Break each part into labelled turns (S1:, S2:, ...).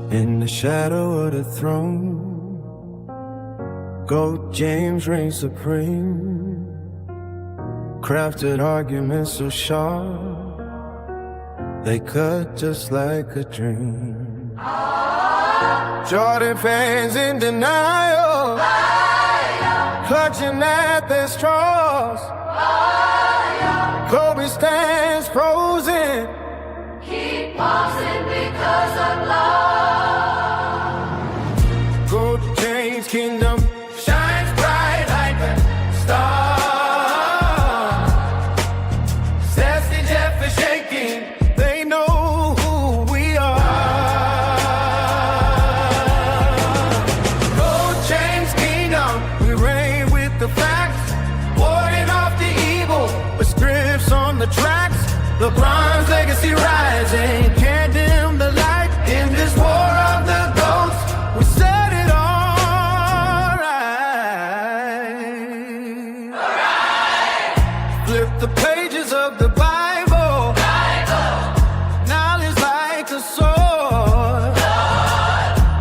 S1: In the shadow of the throne, GOAT James reigns supreme. Crafted arguments so sharp, they cut just like a dream. Jordan fans in denial, clutching at their straws. Kobe stands frozen,
S2: keep pausing because of love.
S1: GOAT James' kingdom shines bright like a star. Zesty Jeff is shaking, they know who we are. GOAT James' kingdom, we reign with the facts, warding off the evil with scripts on the tracks. LeBron's legacy rising, can't dim the light in this war of the GOATs. We set it all right. Flip the pages of the Bible. Knowledge like a sword.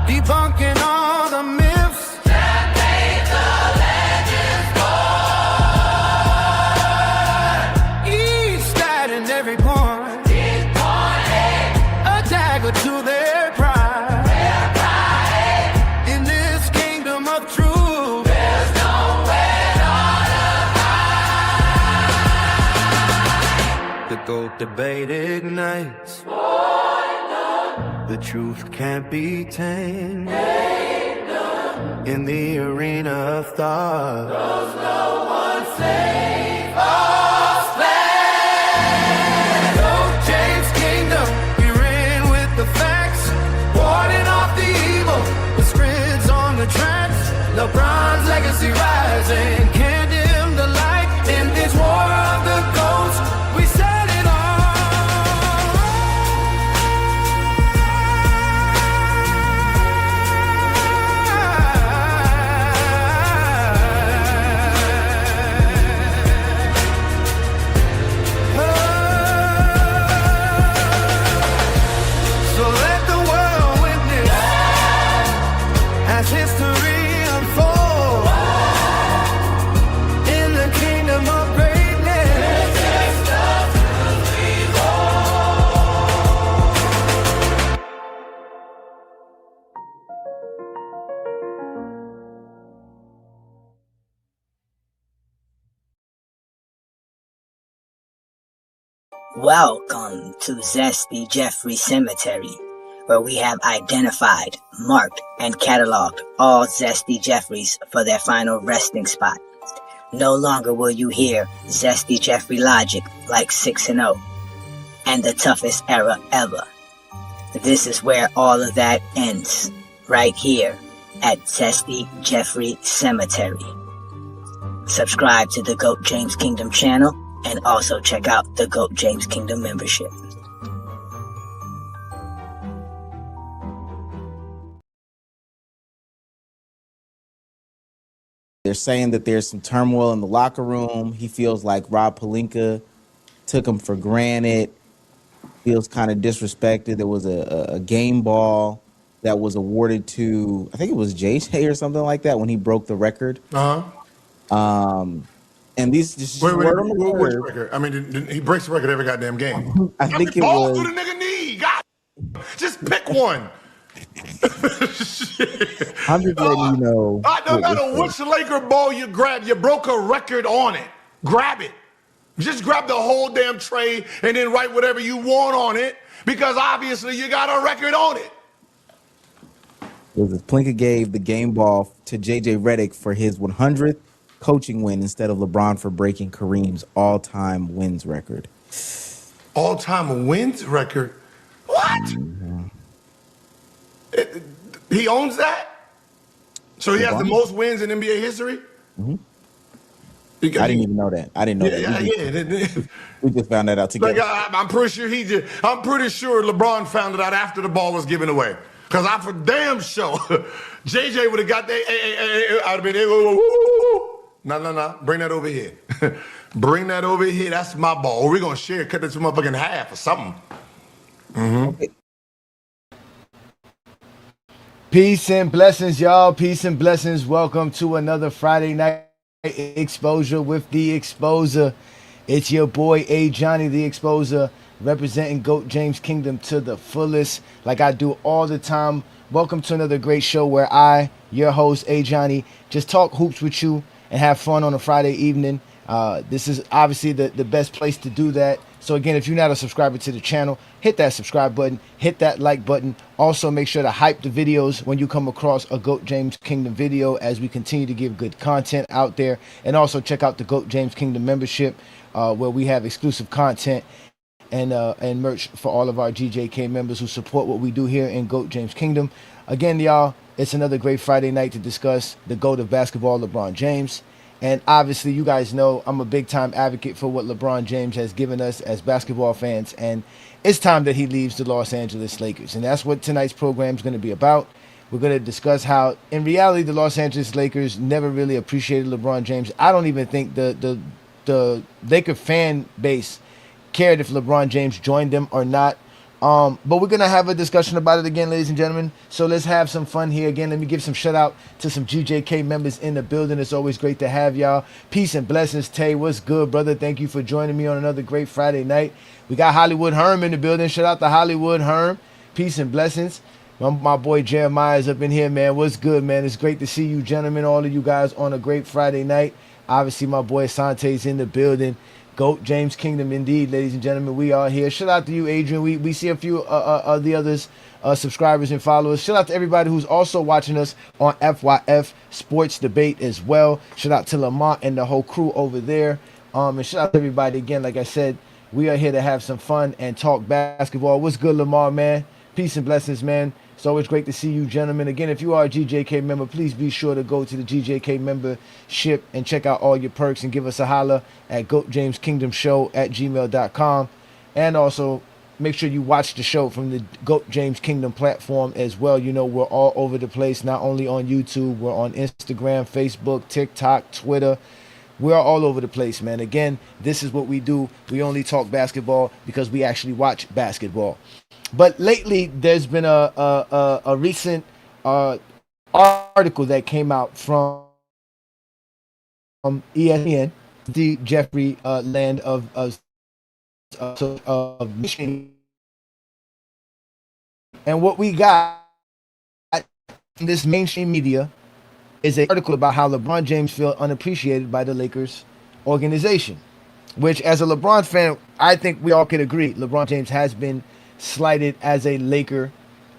S1: Debunking all the myths
S2: That made the legends born.
S1: each stat and every point, a dagger to their pride. In this kingdom of truth,
S2: There's nowhere to hide.
S1: the GOAT debate ignites. The truth can't be tamed. In the arena of thought,
S2: No one save us.
S1: GOAT James' kingdom, we reign with the facts, warding off the evil with scripts on the tracks. LeBron's legacy rising, can't dim the light in this war of the GOATs. We set it So let the world witness as history unfolds in the kingdom of greatness.
S3: Welcome to Zesty Jeffrey Cemetery, where we have identified, marked, and cataloged all Zesty Jeffreys for their final resting spot. No longer will you hear Zesty Jeffrey logic like 6-0 and the toughest era ever. This is where all of that ends, right here at Zesty Jeffrey Cemetery. Subscribe to the GOAT James Kingdom channel and also check out the GOAT James Kingdom membership.
S4: They're saying that there's some turmoil in the locker room. He feels like Rob Pelinka took him for granted, feels kind of disrespected. There was a game ball that was awarded to, I think it was JJ or something like that, when he broke the record. And these just
S5: Which
S4: word on the
S5: which
S4: word.
S5: record? I mean, he breaks the record every goddamn game.
S4: I think it
S5: Ball
S4: was.
S5: through the nigga knee. God, just pick one.
S4: I'm just letting you know.
S5: I don't
S4: what
S5: matter
S4: was
S5: which Laker ball you grab, you broke a record on it. Grab it. Just grab the whole damn tray and then write whatever you want on it, because obviously you got a record on it.
S4: Pelinka gave the game ball to JJ Redick for his 100th coaching win instead of LeBron for breaking Kareem's all-time wins record.
S5: All-time wins record? What?
S4: Mm-hmm.
S5: He owns that? So he has the most wins in NBA history?
S4: Mm-hmm. I didn't even know that. I didn't know that. We just found that out together.
S5: Like, I'm pretty sure I'm pretty sure LeBron found it out after the ball was given away. Because I'm for damn sure JJ would have got that. I'd have been no. Bring that over here. Bring that over here. That's my ball. Or we're going to share, cut this motherfucker in half or something. Mm-hmm.
S4: Okay.
S6: Peace and blessings, y'all. Peace and blessings. Welcome to another Friday night exposure with the Exposer. It's your boy A Johnny the Exposer, representing GOAT James Kingdom to the fullest, like I do all the time. Welcome to another great show where I, your host A Johnny, just talk hoops with you and have fun on a Friday evening. This is obviously the best place to do that. So again, if you're not a subscriber to the channel, hit that subscribe button, hit that like button. Also, make sure to hype the videos when you come across a GOAT James Kingdom video, as we continue to give good content out there. And also check out the GOAT James Kingdom membership, where we have exclusive content and merch for all of our GJK members who support what we do here in GOAT James Kingdom. Again, y'all, it's another great Friday night to discuss the GOAT of basketball, LeBron James. And obviously, you guys know I'm a big-time advocate for what LeBron James has given us as basketball fans. And it's time that he leaves the Los Angeles Lakers. And that's what tonight's program is going to be about. We're going to discuss how, in reality, the Los Angeles Lakers never really appreciated LeBron James. I don't even think the Laker fan base cared if LeBron James joined them or not. But we're going to have a discussion about it again, ladies and gentlemen. So let's have some fun here. Again, let me give some shout out to some GJK members in the building. It's always great to have y'all. Peace and blessings. Tay, what's good, brother? Thank you for joining me on another great Friday night. We got Hollywood Herm in the building. Shout out to Hollywood Herm. Peace and blessings. My boy Jeremiah is up in here, man. What's good, man? It's great to see you, gentlemen, all of you guys on a great Friday night. Obviously, my boy Sante's in the building. GOAT James Kingdom, indeed, ladies and gentlemen. We are here. Shout out to you, Adrian. We see a few of the others, subscribers and followers. Shout out to everybody who's also watching us on FYF Sports Debate as well. Shout out to Lamont and the whole crew over there. And shout out to everybody again. Like I said, we are here to have some fun and talk basketball. What's good, Lamar, man? Peace and blessings, man. It's always great to see you, gentlemen. Again, if you are a GJK member, please be sure to go to the GJK membership and check out all your perks and give us a holler at goatjameskingdomshow@gmail.com. And also, make sure you watch the show from the GOAT James Kingdom platform as well. You know, we're all over the place, not only on YouTube, we're on Instagram, Facebook, TikTok, Twitter. We're all over the place, man. Again, this is what we do. We only talk basketball because we actually watch basketball. But lately, there's been a recent article that came out from ESPN, the Jeffrey land of Michigan. And what we got in this mainstream media is an article about how LeBron James feels unappreciated by the Lakers organization, which, as a LeBron fan, I think we all could agree LeBron James has been slighted as a Laker,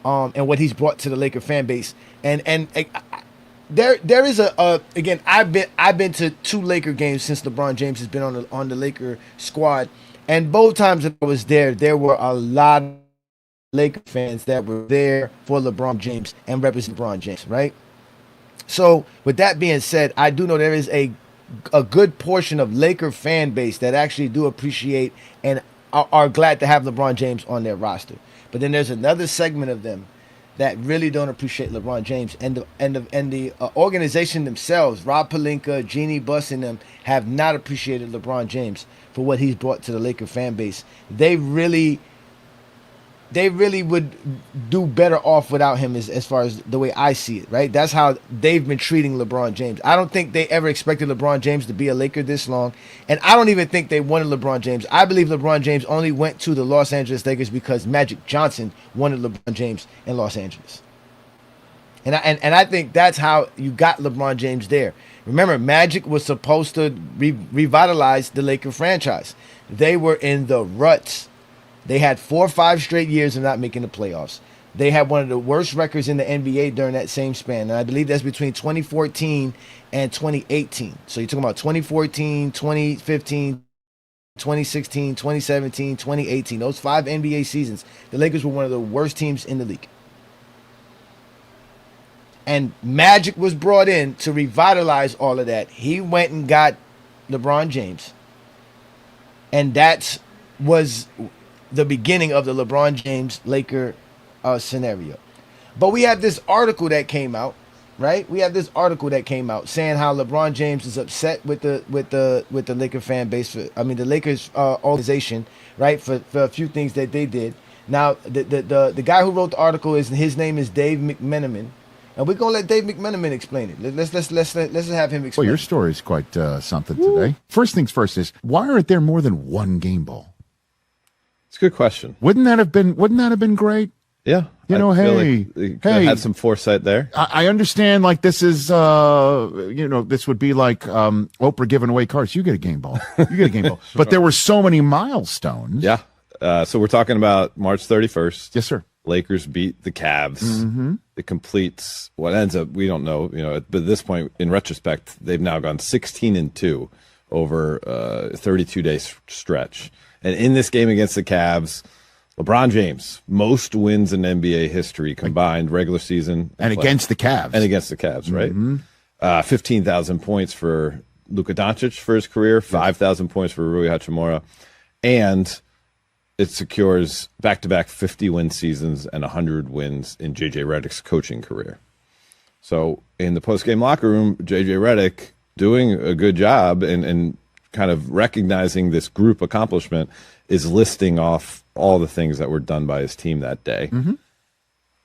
S6: and what he's brought to the Laker fan base. And there is again, I've been to 2 Laker games since LeBron James has been on the Laker squad, and both times that I was there were a lot of Laker fans that were there for LeBron James and represent LeBron James, right? So with that being said, I do know there is a good portion of Laker fan base that actually do appreciate and are glad to have LeBron James on their roster. But then there's another segment of them that really don't appreciate LeBron James, and the organization themselves, Rob Pelinka, Jeannie Buss, and them, have not appreciated LeBron James for what he's brought to the Laker fan base. They really would do better off without him, as far as the way I see it, right? That's how they've been treating LeBron James. I don't think they ever expected LeBron James to be a Laker this long, and I don't even think they wanted LeBron James. I believe LeBron James only went to the Los Angeles Lakers because Magic Johnson wanted LeBron James in Los Angeles. And I think that's how you got LeBron James there. Remember, Magic was supposed to revitalize the Laker franchise. They were in the ruts. They had 4 or 5 straight years of not making the playoffs. They had one of the worst records in the NBA during that same span. And I believe that's between 2014 and 2018. So you're talking about 2014, 2015, 2016, 2017, 2018. Those 5 NBA seasons, the Lakers were one of the worst teams in the league. And Magic was brought in to revitalize all of that. He went and got LeBron James. And that was the beginning of the LeBron James Laker scenario. But we have this article that came out, right? We have this article that came out saying how LeBron James is upset with the Laker fan base, the Lakers organization, right, for a few things that they did. Now, the guy who wrote the article his name is Dave McMenamin, and we're gonna let Dave McMenamin explain it. Let's have him explain.
S7: Well, your story is quite something today. First things first is, why aren't there more than one game ball?
S8: It's a good question.
S7: Wouldn't that have been great?
S8: Yeah.
S7: You know,
S8: I feel
S7: hey,
S8: like they could have had some foresight there.
S7: I understand, like, this is, this would be like Oprah giving away cars. You get a game ball. You get a game ball. But there were so many milestones.
S8: Yeah. So we're talking about March 31st.
S7: Yes, sir.
S8: Lakers beat the Cavs. It completes what ends up, we don't know, but at this point, in retrospect, they've now gone 16-2 over a 32-day stretch. And in this game against the Cavs, LeBron James, most wins in NBA history combined, regular season.
S7: And against the Cavs.
S8: And against the Cavs, right? 15,000 points for Luka Dončić for his career, 5,000 points for Rui Hachimura. And it secures back-to-back 50-win seasons and 100 wins in JJ Redick's coaching career. So in the post-game locker room, JJ Redick doing a good job and kind of recognizing this group accomplishment is listing off all the things that were done by his team that day.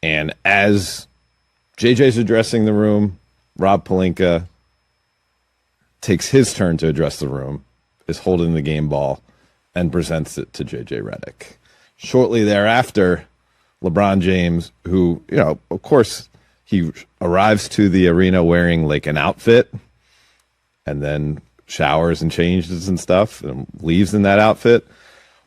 S8: And as JJ's addressing the room, Rob Pelinka takes his turn to address the room, is holding the game ball, and presents it to JJ Redick. Shortly thereafter, LeBron James, who, of course, he arrives to the arena wearing like an outfit and then showers and changes and stuff and leaves in that outfit.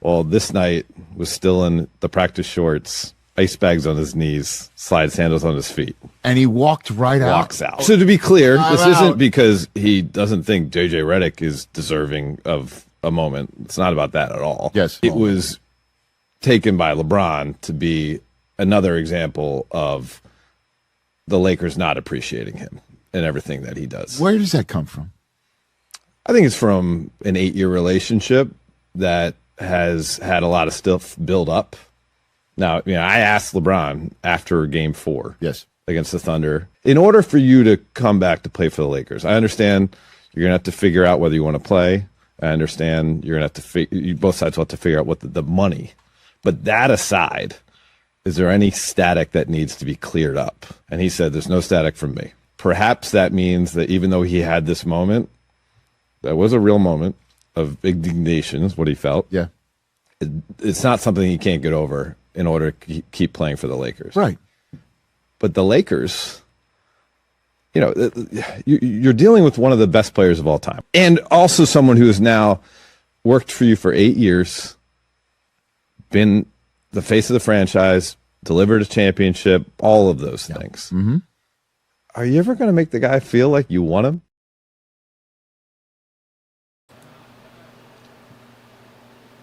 S8: Well, this night was still in the practice shorts, ice bags on his knees, slide sandals on his feet.
S7: And he walked right out.
S8: Walks out. So to be clear, this isn't because he doesn't think JJ Redick is deserving of a moment. It's not about that at all.
S7: Yes.
S8: It was taken by LeBron to be another example of the Lakers not appreciating him and everything that he does.
S7: Where does that come from?
S8: I think it's from an 8-year relationship that has had a lot of stuff build up. Now, I asked LeBron after Game 4,
S7: yes,
S8: against the Thunder, in order for you to come back to play for the Lakers, I understand you're going to have to figure out whether you want to play. I understand you're going to have to both sides will have to figure out what the money. But that aside, is there any static that needs to be cleared up? And he said, there's no static from me. Perhaps that means that even though he had this moment, that was a real moment of indignation, is what he felt.
S7: Yeah.
S8: It's not something he can't get over in order to keep playing for the Lakers.
S7: Right.
S8: But the Lakers, you're dealing with one of the best players of all time. And also someone who has now worked for you for 8 years, been the face of the franchise, delivered a championship, all of those things. Are you ever going to make the guy feel like you want him?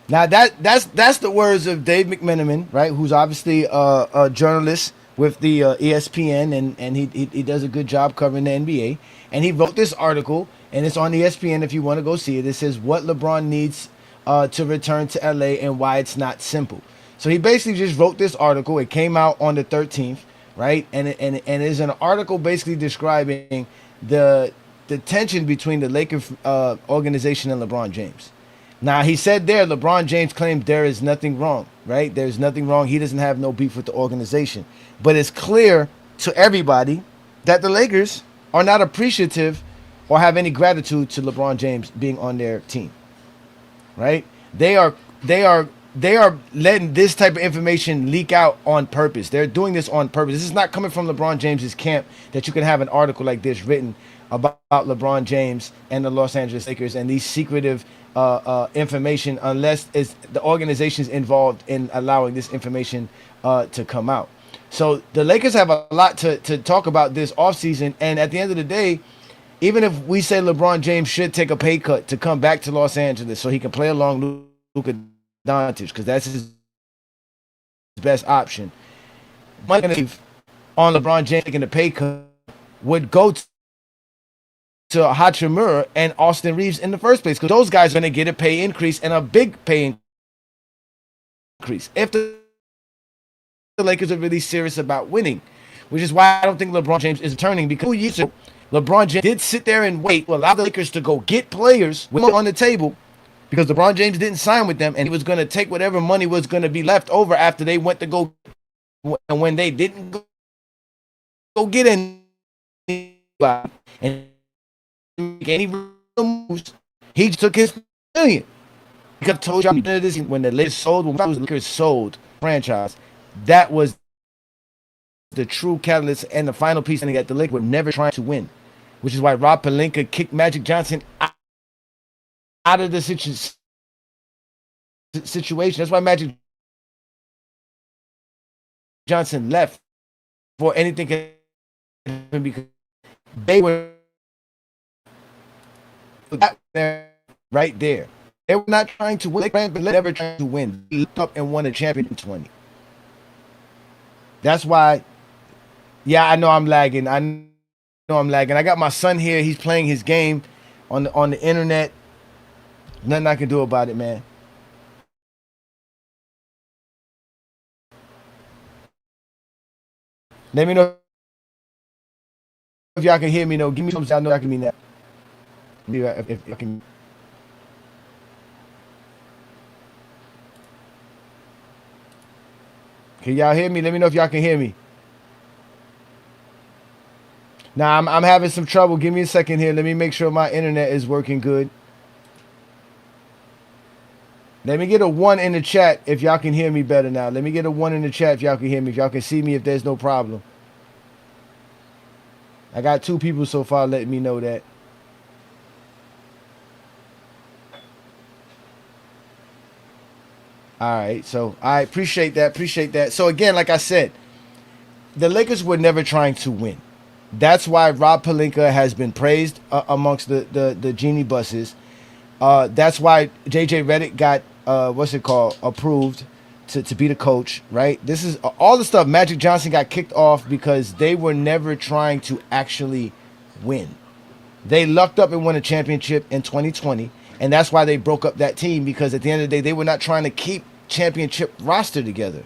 S6: Now that's the words of Dave McMenamin, right? Who's obviously a journalist with the ESPN, and he does a good job covering the NBA. And he wrote this article, and it's on ESPN if you want to go see it. It says what LeBron needs to return to LA and why it's not simple. So he basically just wrote this article. It came out on the 13th, right? And it's an article basically describing the tension between the Lakers organization and LeBron James. Now, he said there, LeBron James claimed there is nothing wrong, right? There's nothing wrong. He doesn't have no beef with the organization. But it's clear to everybody that the Lakers are not appreciative or have any gratitude to LeBron James being on their team, right? They are letting this type of information leak out on purpose. They're doing this on purpose. This is not coming from LeBron James's camp that you can have an article like this written about LeBron James and the Los Angeles Lakers and these secretive information, unless it's the organizations involved in allowing this information to come out. So the Lakers have a lot to talk about this offseason, and at the end of the day, even if we say LeBron James should take a pay cut to come back to Los Angeles so he can play along Luka Dončić, because that's his best option, money on LeBron James taking a pay cut would go to Hachimura and Austin Reeves in the first place, because those guys are going to get a pay increase, and a big pay increase if the Lakers are really serious about winning, which is why I don't think LeBron James is returning, because 2 years ago, LeBron James did sit there and wait to allow the Lakers to go get players with money on the table, because LeBron James didn't sign with them, and he was going to take whatever money was going to be left over after they went to go, and when they didn't go get anybody and make any moves. He took his million. Because I told y'all this when the Lakers sold, when the Lakers sold franchise, that was the true catalyst and the final piece, and that the Lakers were never trying to win, which is why Rob Pelinka kicked Magic Johnson out of the situation. That's why Magic Johnson left for anything because they were right there. They were not trying to win. They were never trying to win. They looked up and won a championship in 20. That's why. Yeah, I know I'm lagging. I got my son here. He's playing his game on the internet. Nothing I can do about it, man. Let me know if y'all can hear me. No, give me something. I know I can mean that. If I can. Can y'all hear me? Let me know if y'all can hear me. Now I'm having some trouble. Give me a second here. Let me make sure my internet is working good. Let me get a 1 in the chat if y'all can hear me better now. Let me get a 1 in the chat if y'all can hear me. If y'all can see me, if there's no problem. I got 2 people so far letting me know that. All right, so I appreciate that. So again, like I said, the Lakers were never trying to win. That's why Rob Pelinka has been praised amongst the genie buses. That's why JJ Redick got approved to be the coach, right? This is all the stuff. Magic Johnson got kicked off because they were never trying to actually win. They lucked up and won a championship in 2020, and that's why they broke up that team, because at the end of the day, they were not trying to keep championship roster together.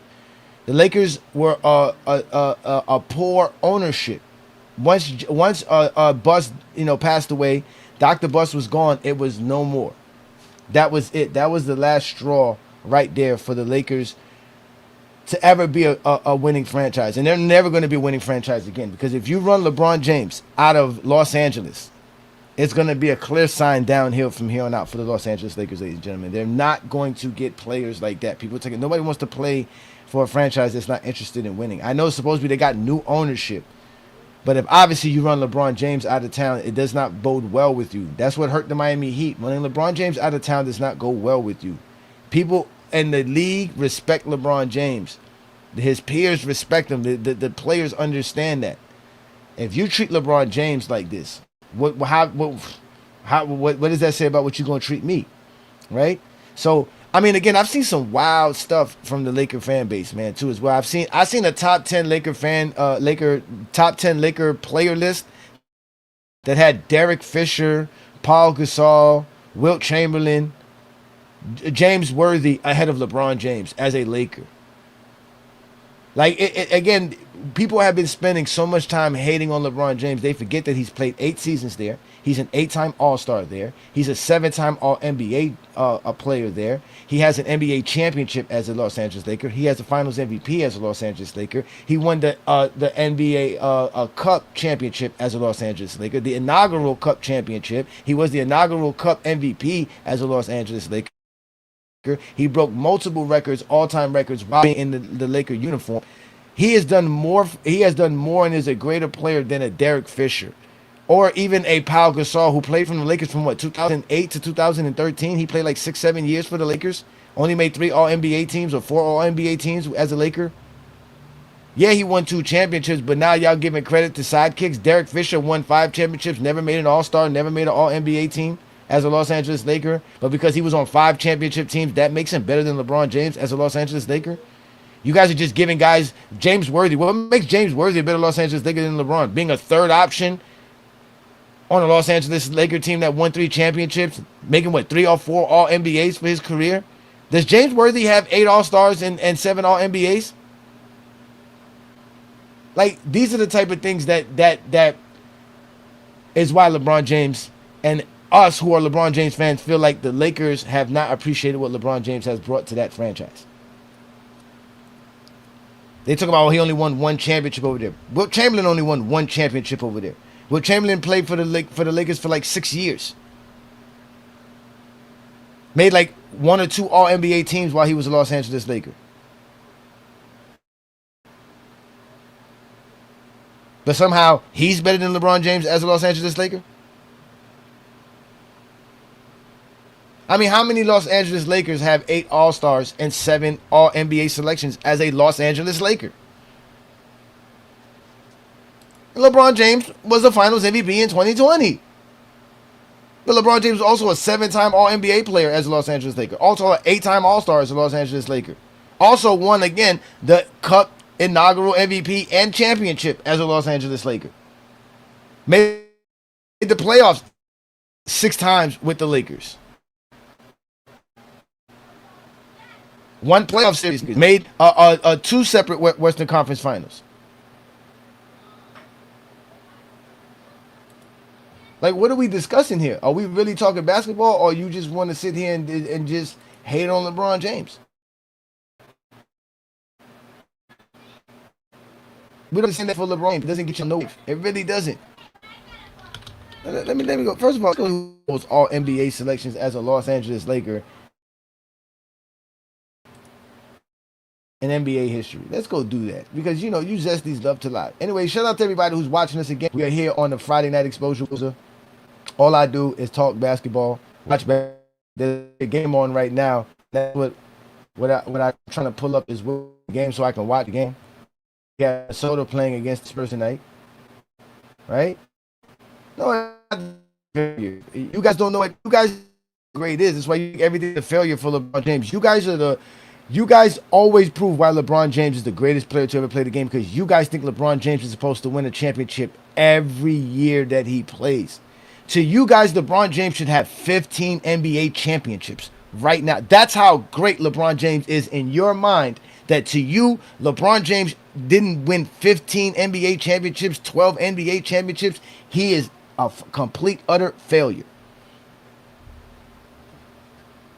S6: The Lakers were a poor ownership. Once Bus passed away, Dr. Bus was gone. It was no more. That was it. That was the last straw right there for the Lakers to ever be a winning franchise. And they're never going to be a winning franchise again, because if you run LeBron James out of Los Angeles, it's going to be a clear sign downhill from here on out for the Los Angeles Lakers, ladies and gentlemen. They're not going to get players like that. Nobody wants to play for a franchise that's not interested in winning. I know supposedly they got new ownership, but if obviously you run LeBron James out of town, it does not bode well with you. That's what hurt the Miami Heat. Running LeBron James out of town does not go well with you. People in the league respect LeBron James. His peers respect him. The players understand that. If you treat LeBron James like this, what does that say about what you're going to treat me, right? So, I mean, again, I've seen some wild stuff from the Laker fan base, man, too, as well. I've seen a top 10 top 10 Laker player list that had Derek Fisher, Paul Gasol, Wilt Chamberlain, James Worthy ahead of LeBron James as a Laker. Like, again, people have been spending so much time hating on LeBron James, they forget that he's played 8 seasons there. He's an 8-time All-Star there. He's a 7-time All-NBA player there. He has an NBA championship as a Los Angeles Laker. He has a Finals MVP as a Los Angeles Laker. He won the NBA Cup championship as a Los Angeles Laker, the inaugural Cup championship. He was the inaugural Cup MVP as a Los Angeles Laker. He broke multiple records, all-time records, while being in the Laker uniform. He has done more. He has done more and is a greater player than a Derek Fisher, or even a Paul Gasol, who played from the Lakers from 2008 to 2013. He played like 6-7 years for the Lakers. Only made 3 All-NBA teams or 4 All-NBA teams as a Laker. Yeah, he won 2 championships, but now y'all giving credit to sidekicks. Derek Fisher won 5 championships, never made an All-Star, never made an All-NBA team as a Los Angeles Laker, but because he was on 5 championship teams, that makes him better than LeBron James as a Los Angeles Laker. You guys are just giving guys James Worthy. What makes James Worthy a better Los Angeles Laker than LeBron? Being a third option on a Los Angeles Laker team that won 3 championships, making 3 or 4 All-NBAs for his career? Does James Worthy have 8 All-Stars and 7 All-NBAs? Like, these are the type of things that is why LeBron James and us who are LeBron James fans feel like the Lakers have not appreciated what LeBron James has brought to that franchise. They talk about he only won one championship over there. Wilt Chamberlain only won one championship over there. Wilt Chamberlain played for the Lakers for like 6 years. Made like 1 or 2 All-NBA teams while he was a Los Angeles Laker. But somehow he's better than LeBron James as a Los Angeles Laker? I mean, how many Los Angeles Lakers have 8 All-Stars and 7 All-NBA selections as a Los Angeles Laker? LeBron James was the Finals MVP in 2020. But LeBron James was also a 7-time All-NBA player as a Los Angeles Laker. Also an 8-time All-Star as a Los Angeles Laker. Also won, again, the Cup inaugural MVP and championship as a Los Angeles Laker. Made the playoffs 6 times with the Lakers. One playoff series. Made 2 separate Western Conference Finals. Like, what are we discussing here? Are we really talking basketball, or you just want to sit here and just hate on LeBron James? We don't understand that for LeBron. It doesn't get you nowhere. It really doesn't. Let me go. First of all, who holds all NBA selections as a Los Angeles Laker in NBA history? Let's go do that, because you Zesties love to lie. Anyway, shout out to everybody who's watching us again. We are here on the Friday Night Exposure. All I do is talk basketball, watch basketball. There's a game on right now. That's what I'm trying to pull up is the game so I can watch the game. Yeah, Minnesota playing against the Spurs tonight, right? No, you guys don't know what you guys great is. That's why everything's a failure for LeBron James. You guys always prove why LeBron James is the greatest player to ever play the game, because you guys think LeBron James is supposed to win a championship every year that he plays. To you guys, LeBron James should have 15 NBA championships right now. That's how great LeBron James is in your mind, that to you, LeBron James didn't win 15 NBA championships, 12 NBA championships. He is a complete, utter failure.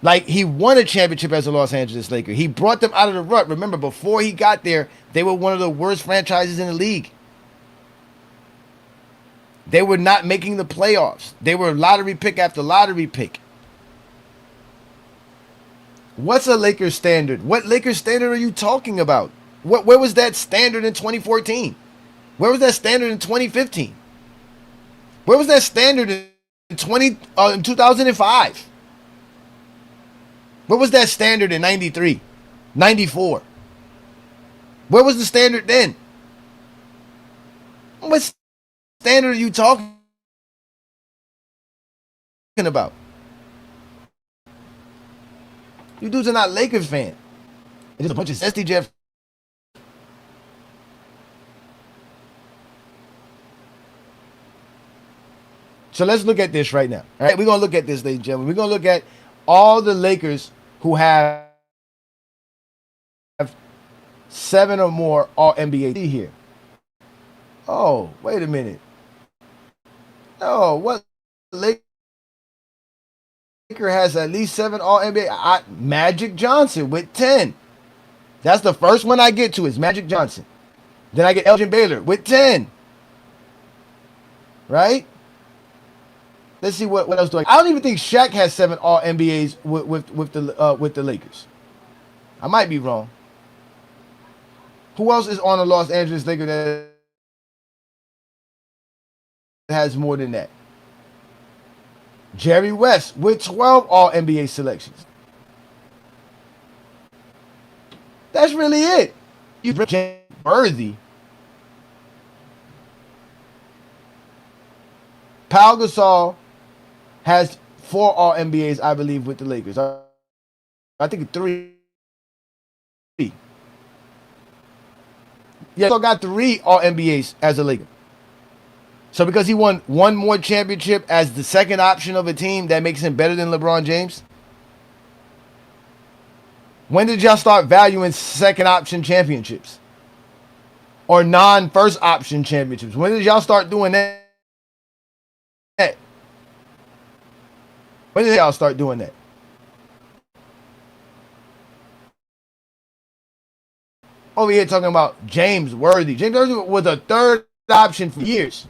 S6: Like, he won a championship as a Los Angeles Laker. He brought them out of the rut. Remember, before he got there, they were one of the worst franchises in the league. They were not making the playoffs. They were lottery pick after lottery pick. What's a Lakers standard? What Lakers standard are you talking about? Where was that standard in 2014? Where was that standard in 2015? Where was that standard in 2005? Where was that standard in 93, 94? Where was the standard then? What standard are you talking about? You dudes are not Lakers fans. It's just a bunch of Zesty Jeff. So let's look at this right now. All right, we're going to look at this, ladies and gentlemen. We're going to look at all the Lakers who have 7 or more All-NBA here. Oh, wait a minute. Oh, what Laker has at least 7 All-NBA? Magic Johnson with 10. That's the first one I get to is Magic Johnson. Then I get Elgin Baylor with 10. Right? Let's see what else do I don't even think Shaq has 7 All-NBAs with the Lakers. I might be wrong. Who else is on the Los Angeles Lakers that has more than that? Jerry West with 12 All-NBA selections. That's really it. You bring James Worthy. Pau Gasol has 4 All-NBAs, I believe, with the Lakers. I think 3. Yeah, so got 3 All-NBAs as a Laker. So because he won one more championship as the second option of a team, that makes him better than LeBron James? When did y'all start valuing second option championships? Or non-first option championships? When did y'all start doing that? When did y'all start doing that? over here talking about James Worthy. James Worthy was a third option for years.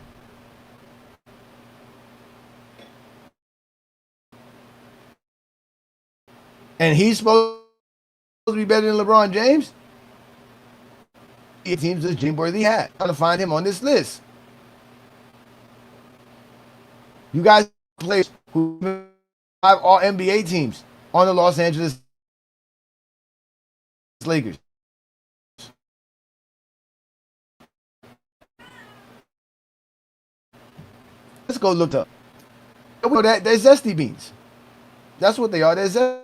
S6: And he's supposed to be better than LeBron James? It seems that James Worthy had. I'm trying to find him on this list. You guys players who have all NBA teams on the Los Angeles Lakers. Let's go look up. They're Zesty beans. That's what they are. They're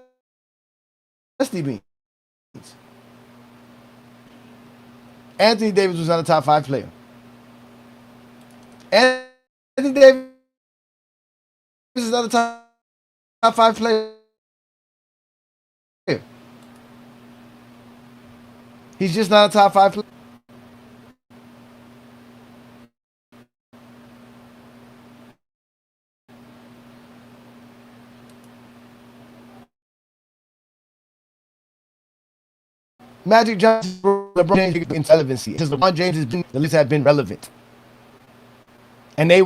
S6: Zesty beans. Anthony Davis was not a top 5 player. Anthony Davis is not a top 5 player. He's just not a top 5 player. Magic Johnson, LeBron James in relevancy. Because LeBron James has been, the list have been relevant. And they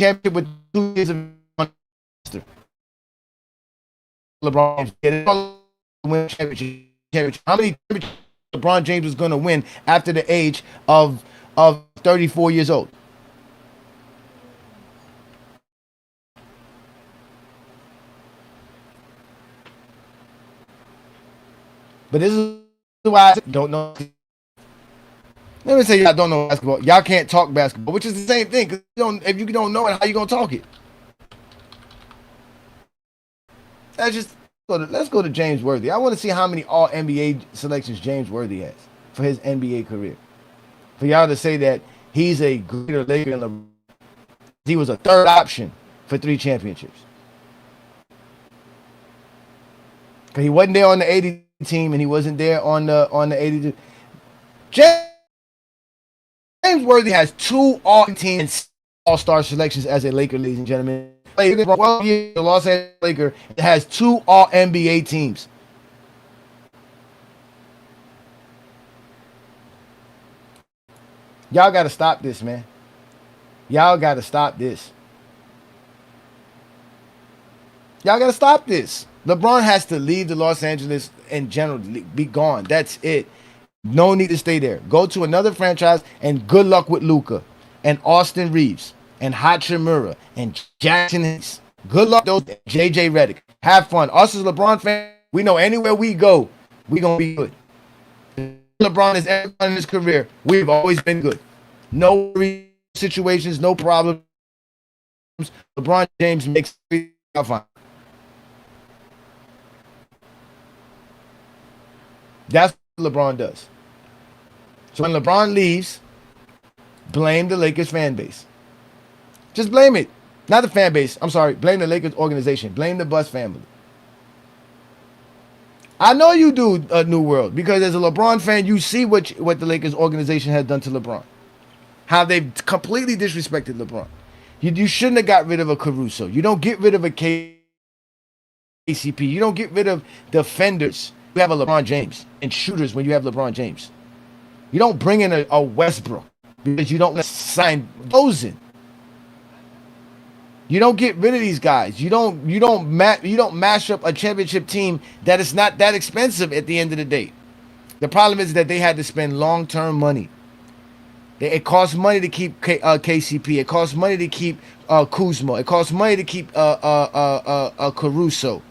S6: championship with 2 years of master. LeBron James didn't win championship. How many championships LeBron James was going to win after the age of 34 years old? But this is why I don't know. Let me say y'all don't know basketball. Y'all can't talk basketball, which is the same thing. Cause if you don't know it, how you gonna talk it? Let's go to James Worthy. I want to see how many All NBA selections James Worthy has for his NBA career. For y'all to say that he's a greater Laker than LeBron. He was a third option for 3 championships. Cause he wasn't there on the 80 team and he wasn't there on the 82. James Worthy has 2 All-Team and All-Star selections as a Laker, ladies and gentlemen. The Los Angeles Lakers has 2 All-NBA teams. Y'all got to stop this, man. Y'all got to stop this. Y'all got to stop this. LeBron has to leave the Los Angeles in general, be gone. That's it. No need to stay there. Go to another franchise and good luck with Luka and Austin Reeves and Hachimura and Jackson Hayes. Good luck those JJ Redick. Have fun. Us as LeBron fans, we know anywhere we go, we're going to be good. LeBron has ever done in his career, we've always been good. No situations, no problems. LeBron James makes it fine. That's what LeBron does. So when LeBron leaves, blame the Lakers fan base. Just blame it. Not the fan base. I'm sorry. Blame the Lakers organization. Blame the Buss family. I know you do, New World, because as a LeBron fan, you see what the Lakers organization has done to LeBron. How they've completely disrespected LeBron. You shouldn't have got rid of a Caruso. You don't get rid of a KCP. You don't get rid of defenders. You have a LeBron James and shooters when you have LeBron James. You don't bring in a Westbrook because you don't sign those in. You don't get rid of these guys. You don't mash up a championship team that is not that expensive at the end of the day. The problem is that they had to spend long-term money. It costs money to keep KCP. It costs money to keep Kuzma. It costs money to keep Caruso,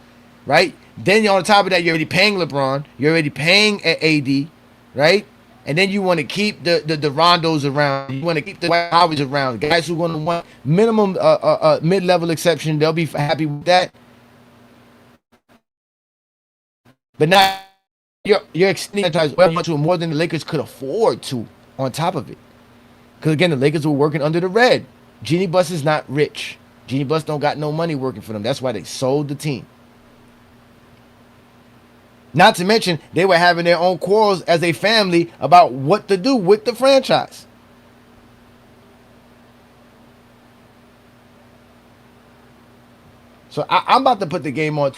S6: right? Then on top of that, you're already paying LeBron. You're already paying AD, right? And then you want to keep the Rondos around. You want to keep the Howards around. Guys who want to want minimum mid-level exception. They'll be happy with that. But now you're extending to more than the Lakers could afford to on top of it. Because again, the Lakers were working under the red. Jeannie Buss is not rich. Jeannie Buss don't got no money working for them. That's why they sold the team. Not to mention, they were having their own quarrels as a family about what to do with the franchise. So I'm about to put the game on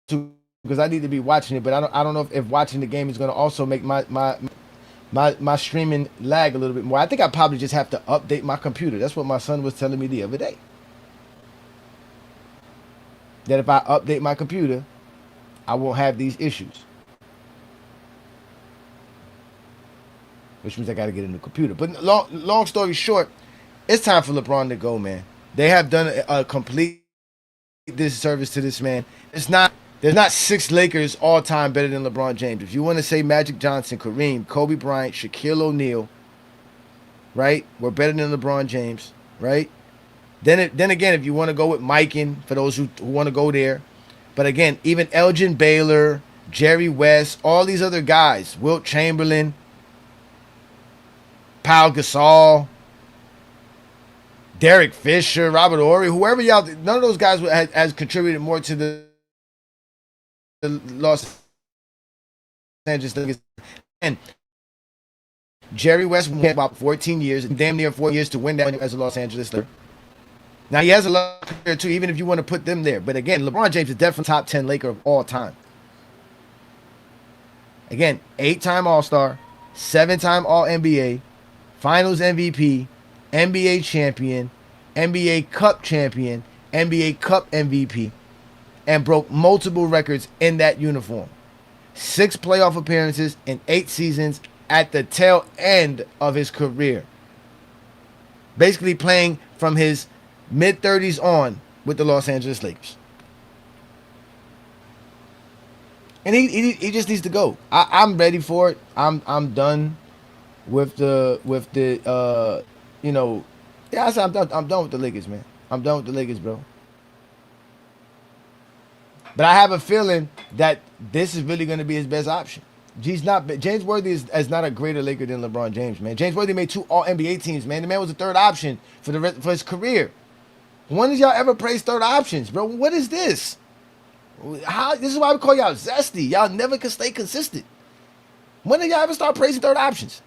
S6: too, because I need to be watching it, but I don't know if watching the game is going to also make my my streaming lag a little bit more. I think I probably just have to update my computer. That's what my son was telling me the other day. That if I update my computer, I won't have these issues. Which means I got to get a new computer. But long story short, it's time for LeBron to go, man. They have done a complete disservice to this man. There's not 6 Lakers all time better than LeBron James. If you want to say Magic Johnson, Kareem, Kobe Bryant, Shaquille O'Neal, right, we're better than LeBron James, right? Then again, if you want to go with Mikan, for those who want to go there, but again, even Elgin Baylor, Jerry West, all these other guys, Wilt Chamberlain, Pau Gasol, Derek Fisher, Robert Horry, whoever y'all, none of those guys has contributed more to the Los Angeles Lakers. And Jerry West had about 14 years, damn near 4 years to win that as a Los Angeles Laker. Now, he has a lot of career too, even if you want to put them there. But again, LeBron James is definitely top 10 Laker of all time. Again, 8-time All-Star, 7-time All-NBA, Finals MVP, NBA champion, NBA Cup champion, NBA Cup MVP, and broke multiple records in that uniform. 6 playoff appearances in 8 seasons at the tail end of his career. Basically playing from his mid-30s on with the Los Angeles Lakers. And he just needs to go. I'm ready for it. I'm done with the yeah, I said I'm done with the Lakers, man. I'm done with the Lakers, bro. But I have a feeling that this is really going to be his best option. James Worthy is not a greater Laker than LeBron James, man. James Worthy made 2 All-NBA teams, man. The man was the third option for his career. When did y'all ever praise third options, bro? What is this? This is why we call y'all Zesty. Y'all never can stay consistent. When did y'all ever start praising third options?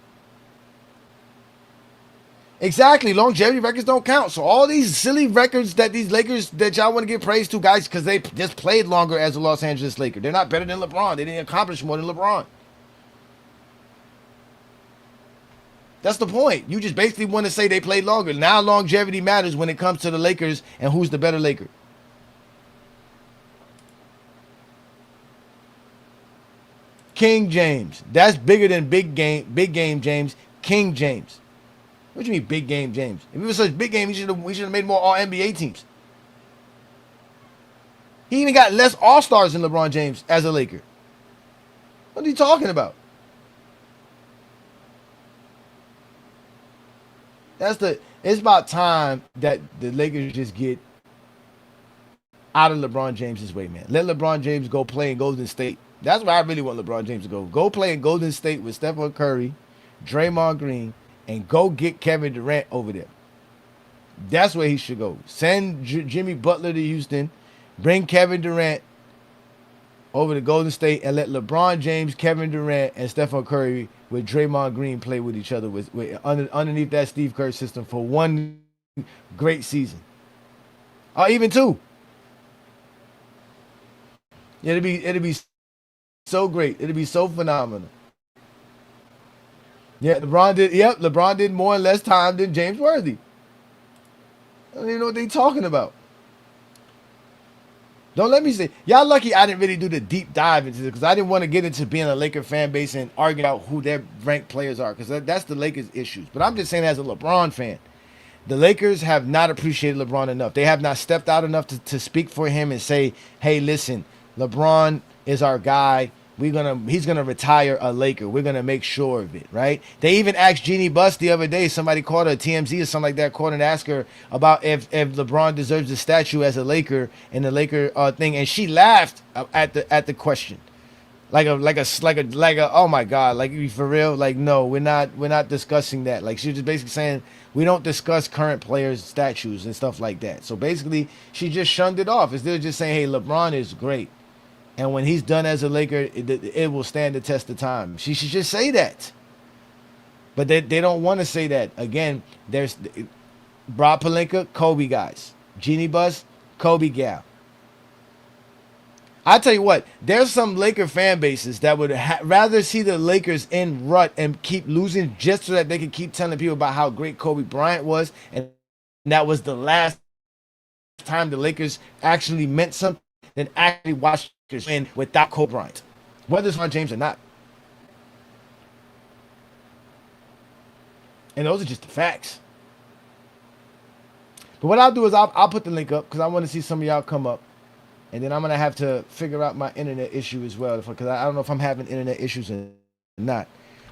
S6: Exactly. Longevity records don't count. So all these silly records that these Lakers that y'all want to give praise to, guys, because they just played longer as a Los Angeles Laker. They're not better than LeBron. They didn't accomplish more than LeBron. That's the point. You just basically want to say they played longer. Now longevity matters when it comes to the Lakers and who's the better Laker. King James. That's bigger than big game James. King James. What do you mean big game James? If he was such big game, we should have made more All-NBA teams. He even got less All-Stars than LeBron James as a Laker. What are you talking about? It's about time that the Lakers just get out of LeBron James's way, man. Let LeBron James go play in Golden State. That's where I really want LeBron James to go. Go play in Golden State with Stephen Curry, Draymond Green, and go get Kevin Durant over there. That's where he should go. Send Jimmy Butler to Houston. Bring Kevin Durant over to Golden State and let LeBron James, Kevin Durant, and Stephen Curry with Draymond Green play with each other underneath that Steve Kerr system for one great season. Or even 2. It'd be so great. It'd be so phenomenal. Yeah, LeBron did more in less time than James Worthy. I don't even know what they're talking about. Don't let me say, y'all lucky I didn't really do the deep dive into this because I didn't want to get into being a Laker fan base and argue out who their ranked players are because that's the Lakers' issues. But I'm just saying as a LeBron fan, the Lakers have not appreciated LeBron enough. They have not stepped out enough to speak for him and say, hey, listen, LeBron is our guy. He's gonna retire a Laker. We're gonna make sure of it, right? They even asked Jeannie Buss the other day. Somebody called her, TMZ or something like that, called and asked her about if LeBron deserves a statue as a Laker in the Laker thing, and she laughed at the question, like a oh my god, like you for real? Like no, we're not discussing that. Like she was just basically saying we don't discuss current players' statues and stuff like that. So basically, she just shunned it off. Instead of just saying, hey, LeBron is great. And when he's done as a Laker, it will stand the test of time. She should just say that. But they don't want to say that. Again, there's Rob Pelinka, Kobe guys. Jeannie Buss, Kobe gal. I tell you what, there's some Laker fan bases that would rather see the Lakers in rut and keep losing just so that they can keep telling people about how great Kobe Bryant was, and that was the last time the Lakers actually meant something than actually watch the Lakers win without Kobe Bryant, whether it's LeBron James or not. And those are just the facts. But what I'll do is I'll put the link up because I want to see some of y'all come up. And then I'm going to have to figure out my internet issue as well because I don't know if I'm having internet issues or not.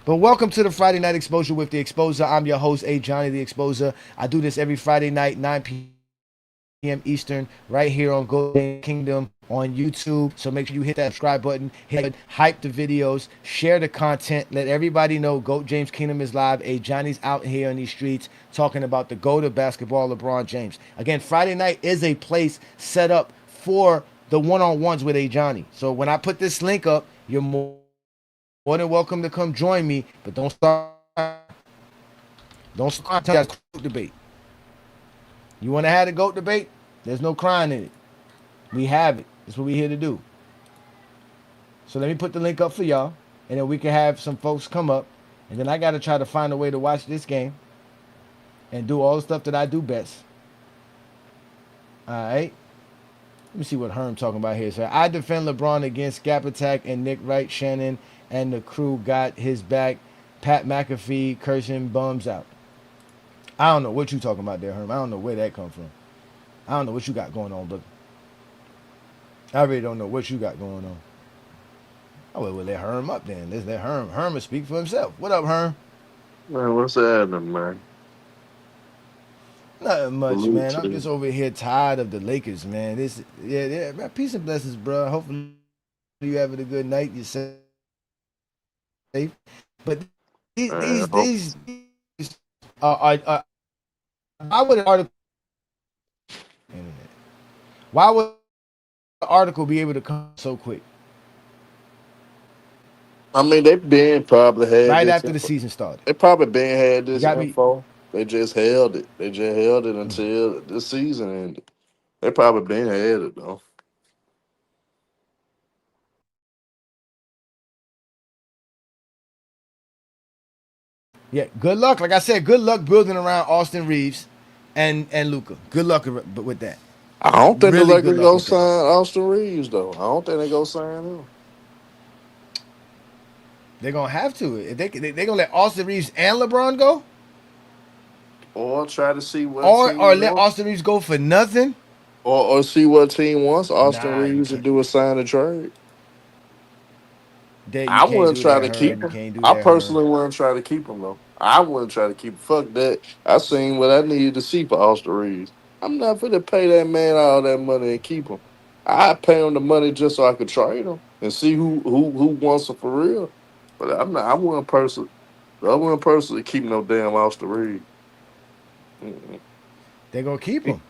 S6: But welcome to the Friday Night Exposure with the Exposer. I'm your host, A. Johnny the Exposer. I do this every Friday night, 9 p.m. Eastern, right here on Golden Kingdom on YouTube. So make sure you hit that subscribe button, hype the videos, share the content, let everybody know GOAT James Kingdom is live. A. Johnny's out here in these streets talking about the GOAT of basketball, LeBron James. Again, Friday night is a place set up for the one-on-ones with A. Johnny. So when I put this link up, you're more than welcome to come join me, but don't start GOAT debate. You want to have the GOAT debate? There's no crying in it. We have it. That's what we're here to do. So let me put the link up for y'all, and then we can have some folks come up, and then I got to try to find a way to watch this game and do all the stuff that I do best. All right? Let me see what Herm talking about here. So I defend LeBron against Gap Attack and Nick Wright, Shannon, and the crew got his back. Pat McAfee cursing bums out. I don't know what you talking about there, Herm. I don't know where that come from. I don't know what you got going on, brother. I really don't know what you got going on. Oh, well, let Herm up then. Let's let Herm speak for himself. What up, Herm?
S9: Man, what's happening, man?
S6: Nothing much,
S9: Salute
S6: man.
S9: to
S6: I'm
S9: you.
S6: just over here tired of the Lakers, man. Yeah, man, peace and blessings, bro. Hopefully you having a good night. You're safe. But these are why would an article why would the article be able to come so quick?
S9: I mean, they been probably had
S6: Right
S9: this.
S6: after the season started.
S9: They probably been had
S6: You
S9: this
S6: got me.
S9: info. They just held it. They just held it until the season ended. They probably been had it though.
S6: Yeah, good luck. Like I said, good luck building around Austin Reeves and Luka. Good luck with that.
S9: I don't think
S6: Really
S9: the
S6: good
S9: Lakers
S6: luck
S9: go
S6: with that.
S9: sign Austin Reeves though. I don't think they go sign him.
S6: They're gonna have to. If they gonna let Austin Reeves and LeBron go,
S9: Or try to see what
S6: or
S9: team
S6: let
S9: wants,
S6: Austin Reeves go for nothing.
S9: or see what team wants Austin
S6: Nah, you
S9: Reeves to
S6: can't.
S9: do a sign a trade.
S6: You
S9: I
S6: can't
S9: wouldn't
S6: do
S9: try
S6: that,
S9: to keep
S6: Herm. You
S9: him.
S6: can't do
S9: I
S6: that, Herm.
S9: personally wouldn't try to keep him though. I wouldn't try to keep him. Fuck that. I seen what I needed to see for Austin Reeves. I'm not gonna pay that man all that money and keep him. I pay him the money just so I could trade him and see who wants him for real. But I'm not. I wouldn't personally keep no damn Austin Reeves. Mm-mm.
S6: They're gonna keep
S9: He,
S6: him.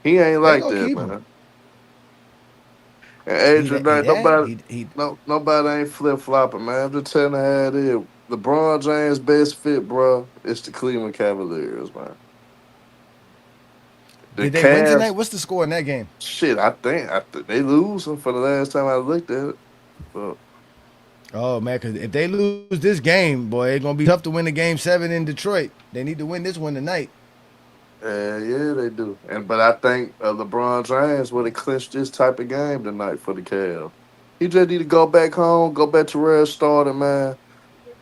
S9: he ain't
S6: They're
S9: like
S6: gonna
S9: that,
S6: keep him.
S9: man. And Adrian, Knight, nobody,
S6: He
S9: nobody ain't flip flopping, man. I'm just telling you how it is. LeBron James' best fit, bro, is the Cleveland Cavaliers, man. The
S6: Did they win tonight?
S9: Cavs,
S6: What's the score in that game?
S9: shit, I think they losing for the last time I looked at it. But
S6: Oh man, because if they lose this game, boy, it's gonna be tough to win the game 7 in Detroit. They need to win this one tonight.
S9: yeah, they do. But I think LeBron James would have clinched this type of game tonight for the Cavs. He just need to go back home, go back to where it started, man.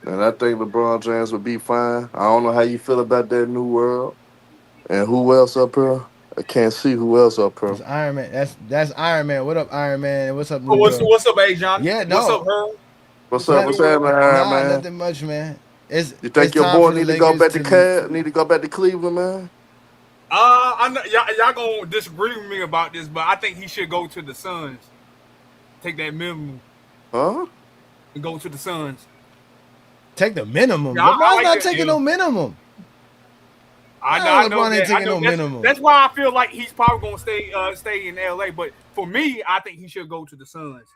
S9: And I think LeBron James would be fine. I don't know how you feel about that new world. And who else up here? I can't see who else up here.
S6: It's Iron Man. That's Iron Man. What up, Iron Man? And what's up,
S10: Oh,
S6: Luka?
S10: what's up, A. Johnny?
S6: Yeah,
S10: What's up,
S6: no,
S10: Herb?
S9: What's
S10: What's
S9: up?
S10: new
S9: What's
S10: with
S9: happening,
S10: you?
S9: Iron
S6: nah,
S9: Man?
S6: nothing much, man.
S9: You
S6: It's
S9: think your
S6: time
S9: boy
S6: for the
S9: need to go
S6: Lakers
S9: back to
S6: to.
S9: Need to go back to Cleveland, man?
S10: I know y'all gonna disagree with me about this, but I think he should go to the Suns. Take that minimum
S9: Huh?
S10: and go to the Suns.
S6: Take the minimum.
S10: Yeah, I
S6: LeBron's
S10: like
S6: not
S10: that
S6: taking
S10: deal.
S6: no minimum.
S10: I know
S6: LeBron ain't
S10: that. I
S6: taking
S10: know
S6: no minimum.
S10: that's why I feel like he's probably gonna stay in LA. But for me, I think he should go to the Suns.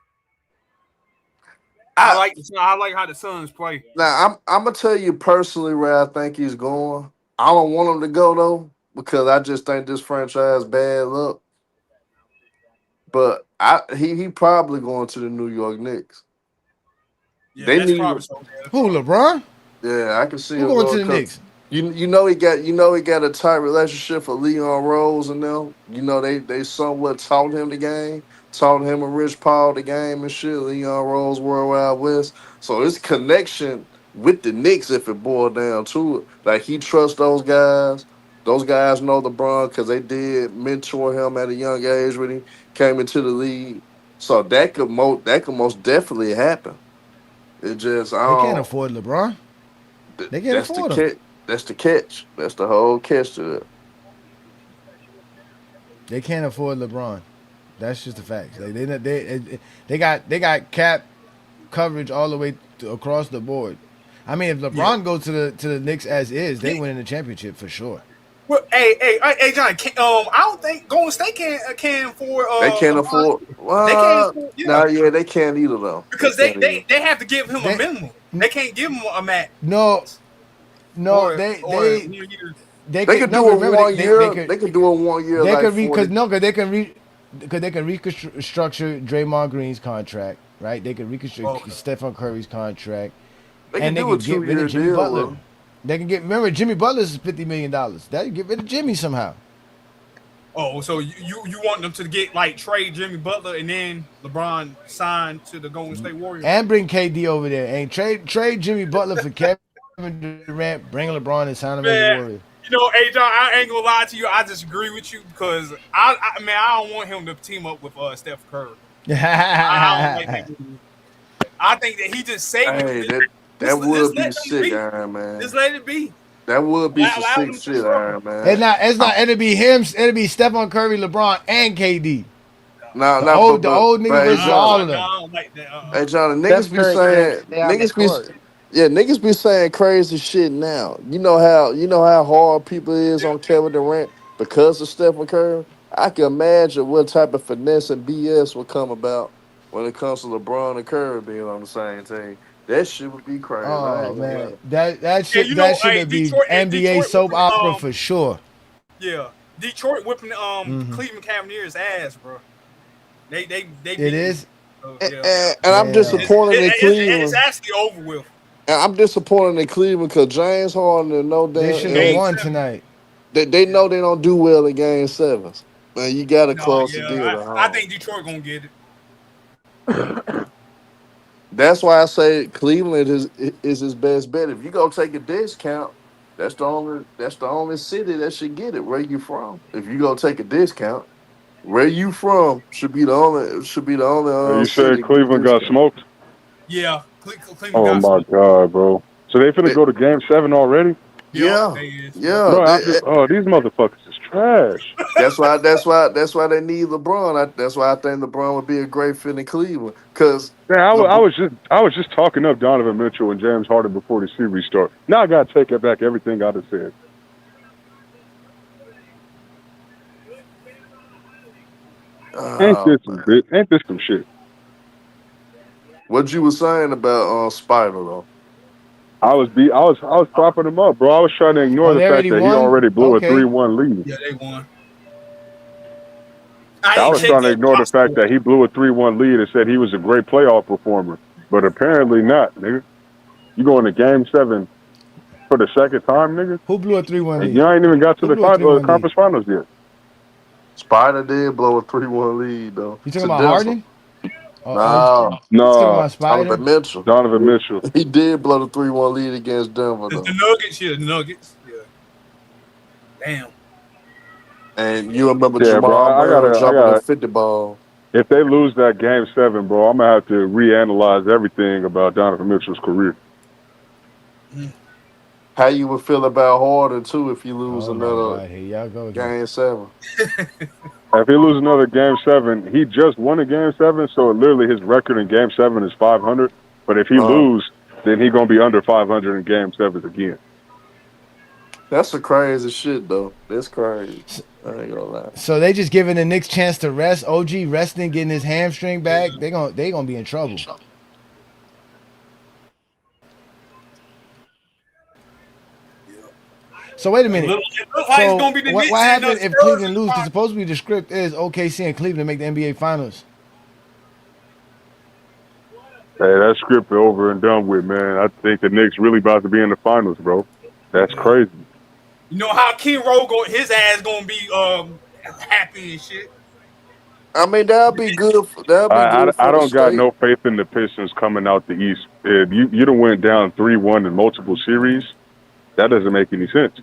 S9: I
S10: I like how the Suns play.
S9: Now I'm gonna tell you personally where I think he's going. I don't want him to go though because I just think this franchise bad luck. But He probably going to the New York Knicks.
S10: Yeah,
S9: They
S10: that's
S9: need.
S10: probably so. Yeah,
S6: Who, LeBron?
S9: Yeah, I can see
S6: Who
S9: him
S6: going to
S9: going.
S6: the Knicks?
S9: You know he got a tight relationship with Leon Rose and them. You know they somewhat taught him the game, taught him and Rich Paul the game and shit. Leon Rose, World Wide West. So his connection with the Knicks, if it boiled down to it, like he trusts those guys. Those guys know LeBron because they did mentor him at a young age when he came into the league. So that could most definitely happen. It just I
S6: They can't
S9: don't.
S6: afford LeBron. They can't
S9: That's the
S6: afford him.
S9: catch. That's the catch. That's the whole catch to it.
S6: They can't afford LeBron. That's just the facts. Like they got cap coverage all the way across the board. I mean, if LeBron goes to the Knicks as is, they win in the championship for sure.
S10: Well, hey, John. I don't think Golden State can afford.
S9: They can't
S10: LeBron.
S9: afford.
S10: They can't afford.
S9: Yeah, they can't either though.
S10: Because
S9: can't either.
S10: they have to give him a minimum. They can't give him a max.
S6: No, they
S9: could do it 1 year. They could do it 1 year.
S6: They
S9: like
S6: could
S9: because
S6: they can restructure Draymond Green's contract, right? They can reconstruct Stephen Curry's contract,
S9: they can do a 2 year
S6: Jimmy
S9: deal.
S6: Butler.
S9: Bro.
S6: They can remember Jimmy Butler's $50 million. They can get rid of Jimmy somehow.
S10: Oh, so you want them to get like trade Jimmy Butler and then LeBron signed to the Golden State Warriors
S6: and bring KD over there and trade Jimmy Butler for Kevin Durant, bring LeBron and sign him as a Warrior.
S10: You know, hey John, I ain't gonna lie to you. I disagree with you because I don't want him to team up with Steph Curry. I don't like that. I think that he just saving.
S9: That would be sick, Iron Man.
S10: Just let it be.
S9: That would be some sick shit, Iron Man.
S6: It's not. It'll be him. It'll be Stephen Curry, LeBron, and KD.
S9: The
S6: old niggas versus all of them.
S10: I don't like that.
S9: Hey, John, the niggas niggas be saying crazy shit now. You know how hard people is on Kevin Durant because of Stephen Curry. I can imagine what type of finesse and BS will come about when it comes to LeBron and Curry being on the same team. That shit would be crazy.
S6: Oh man, that should be NBA
S10: Detroit
S6: soap
S10: whipping,
S6: opera for sure.
S10: Yeah, Detroit whipping Cleveland Cavaliers ass, bro. They
S6: it is.
S9: And I'm disappointed in Cleveland.
S10: It's actually over with.
S9: And I'm disappointed in Cleveland because James Harden and no damn.
S6: They should have won tonight.
S9: They know they don't do well in Game 7s. Man, you got to close the deal.
S10: I think Detroit gonna get it.
S9: That's why I say Cleveland is his best bet. If you go take a discount, that's the only city that should get it. Where you from? If you go take a discount, where you from should be the only.
S11: You said Cleveland got smoked?
S10: Yeah, Cleveland.
S11: Oh my god, bro! So they finna go to Game 7 already?
S9: Yeah.
S11: Bro, these motherfuckers is trash.
S9: That's why they need LeBron. That's why I think LeBron would be a great fit in Cleveland. Cause
S11: I was just talking up Donovan Mitchell and James Harden before the series start. Now I gotta take back everything I just said. Ain't this some shit?
S9: What you were saying about Spider though?
S11: I was propping him up, bro. I was trying to ignore the fact that he already blew a 3-1 lead.
S10: Yeah, they won.
S11: I was trying to ignore the fact that he blew a 3-1 lead and said he was a great playoff performer, but apparently not, nigga. You going to Game 7 for the second time, nigga?
S6: Who blew a 3-1 lead?
S11: You ain't even got to the conference finals yet.
S9: Spider did blow a 3-1 lead though.
S6: You talking about Harden?
S9: No.
S6: Donovan
S9: Mitchell.
S11: Donovan Mitchell.
S9: He did blow the 3-1 lead against Denver though.
S10: The Nuggets. Yeah. Damn.
S9: And you remember Jamal Murray dropping the 50 ball.
S11: If they lose that Game 7, bro, I'm going to have to reanalyze everything about Donovan Mitchell's career.
S9: How you would feel about Harden, too, if you lose another Game 7?
S11: If he loses another Game 7, he just won a Game 7, so literally his record in Game 7 is 500. But if he loses, then he's going to be under 500 in Game 7s again.
S9: That's the crazy shit, though. That's crazy. I ain't gonna lie.
S6: So they just giving the Knicks chance to rest. OG resting, getting his hamstring back. They gonna be in trouble. So wait a minute. What happened if Cleveland lose? Because supposedly the script is OKC and Cleveland make the NBA Finals.
S11: Hey, that script is over and done with, man. I think the Knicks really about to be in the finals, bro. That's crazy.
S10: You know how King Rowe his ass gonna be happy and shit.
S9: I mean, that'll be good. That'll be good
S11: I
S9: for the
S11: don't got
S9: state.
S11: no faith in the Pistons coming out the East. If you done went down 3-1 in multiple series, that doesn't make any sense.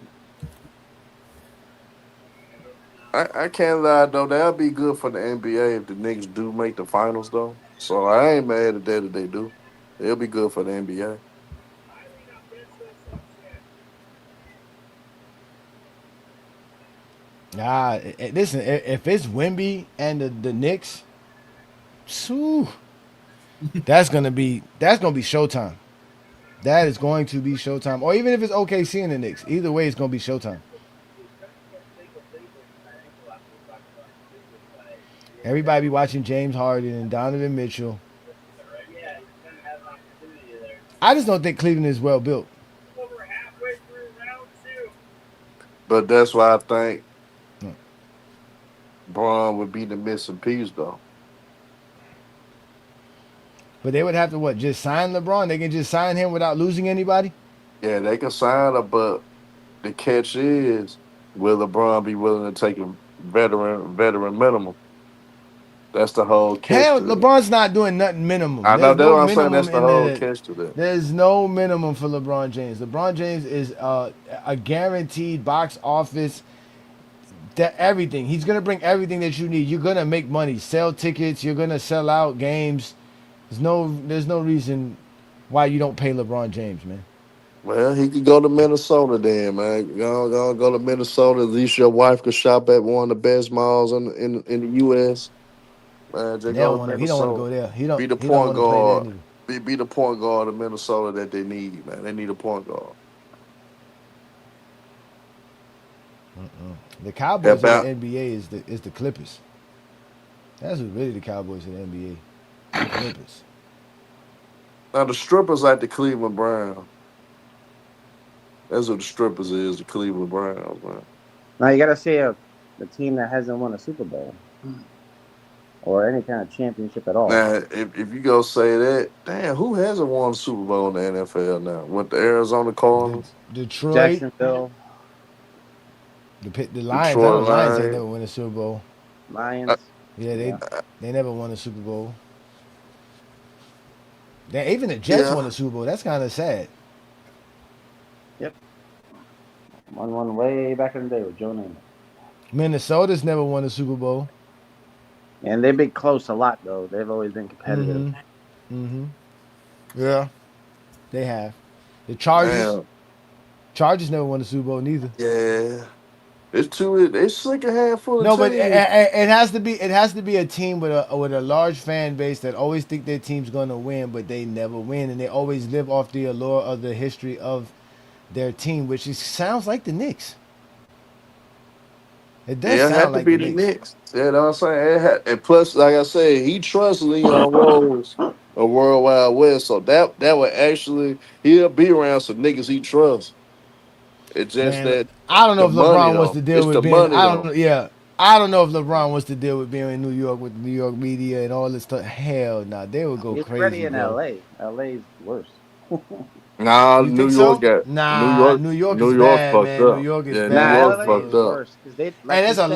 S9: I can't lie though. That'll be good for the NBA if the Knicks do make the finals though. So I ain't mad at that if they do. It'll be good for the NBA.
S6: Nah, listen, if it's Wemby and the Knicks, phew, that's gonna be showtime. That is going to be showtime. Or even if it's OKC and the Knicks, either way, it's gonna be showtime. Everybody be watching James Harden and Donovan Mitchell. I just don't think Cleveland is well built.
S9: But that's why I think Braun would be the missing piece though.
S6: But they would have to what? Just sign LeBron? They can just sign him without losing anybody?
S9: Yeah, they can sign her, but the catch is, will LeBron be willing to take a veteran minimum? That's the whole catch.
S6: Hell,
S9: to it.
S6: LeBron's not doing nothing minimum.
S9: I know
S6: There's
S9: that's
S6: no
S9: what I'm saying.
S6: minimum
S9: That's the
S6: in
S9: whole
S6: the,
S9: catch to that.
S6: There's no minimum for LeBron James. LeBron James is a guaranteed box office. That everything. He's gonna bring everything that you need. You're gonna make money, sell tickets. You're gonna sell out games. There's no reason why you don't pay LeBron James, man.
S9: Well, he could go to Minnesota then, man. Go to Minnesota. At least your wife could shop at one of the best malls in the U.S. Man, just
S6: He
S9: go
S6: don't
S9: to
S6: want to go
S9: Minnesota.
S6: there.
S9: Be the
S6: He don't
S9: point
S6: want to play there
S9: guard.
S6: neither.
S9: Be the point guard of Minnesota that they need, man. They need a point guard.
S6: The Cowboys
S9: About-
S6: in the NBA is the Clippers. That's who really the Cowboys in the NBA. The Clippers.
S9: Now the strippers like the Cleveland Browns. That's what the strippers is, the Cleveland Browns, man.
S12: Now you got to say the team that hasn't won a Super Bowl or any kind of championship at all.
S9: Now, if you go say that, damn, who hasn't won a Super Bowl in the NFL now? With the Arizona Cardinals?
S6: Detroit.
S12: Jacksonville,
S6: The Lions.
S9: Detroit
S6: I know Lions ain't
S9: Lions.
S6: never won a Super Bowl.
S12: Lions.
S6: Yeah, they never won a Super Bowl. Even the Jets
S9: Yeah.
S6: won a Super Bowl. That's kind of sad.
S12: Yep. Won one way back in the day with Joe Namath.
S6: Minnesota's never won a Super Bowl.
S12: And they've been close a lot, though. They've always been competitive.
S6: Yeah, they have. The
S9: Damn.
S6: Chargers never won a Super Bowl neither.
S9: Yeah. It's like a handful of
S6: No, but
S9: teams.
S6: it has to be a team with a large fan base that always think their team's gonna win, but they never win, and they always live off the allure of the history of their team, which sounds like the Knicks. It does
S9: Yeah, it had
S6: sound
S9: to
S6: like
S9: be
S6: the
S9: the
S6: Knicks.
S9: Knicks. You know what I'm saying? And plus, like I said, he trusts Leon Rose of World Wide West, so that would actually he'll be around some niggas he trusts. It's just
S6: Man,
S9: that
S6: I don't know
S9: the
S6: if LeBron
S9: money,
S6: wants
S9: though.
S6: to deal
S9: It's
S6: with
S9: the
S6: being.
S9: money,
S6: I don't
S9: though.
S6: know. Yeah, I don't know if LeBron wants to deal with being in New York with the New York media and all this stuff. Hell, nah, they would go
S12: He's
S6: crazy.
S12: ready in
S6: bro.
S12: L.A. L.A.'s worse.
S9: Nah,
S6: You
S9: New
S6: think
S9: York
S6: so?
S9: got
S6: Nah, New York is bad,
S9: fucked
S6: man.
S9: up.
S6: New York is
S9: yeah,
S6: bad.
S9: New York
S12: LA
S9: fucked
S12: is
S9: up.
S12: worse because they. Like
S6: And there's
S12: you
S6: a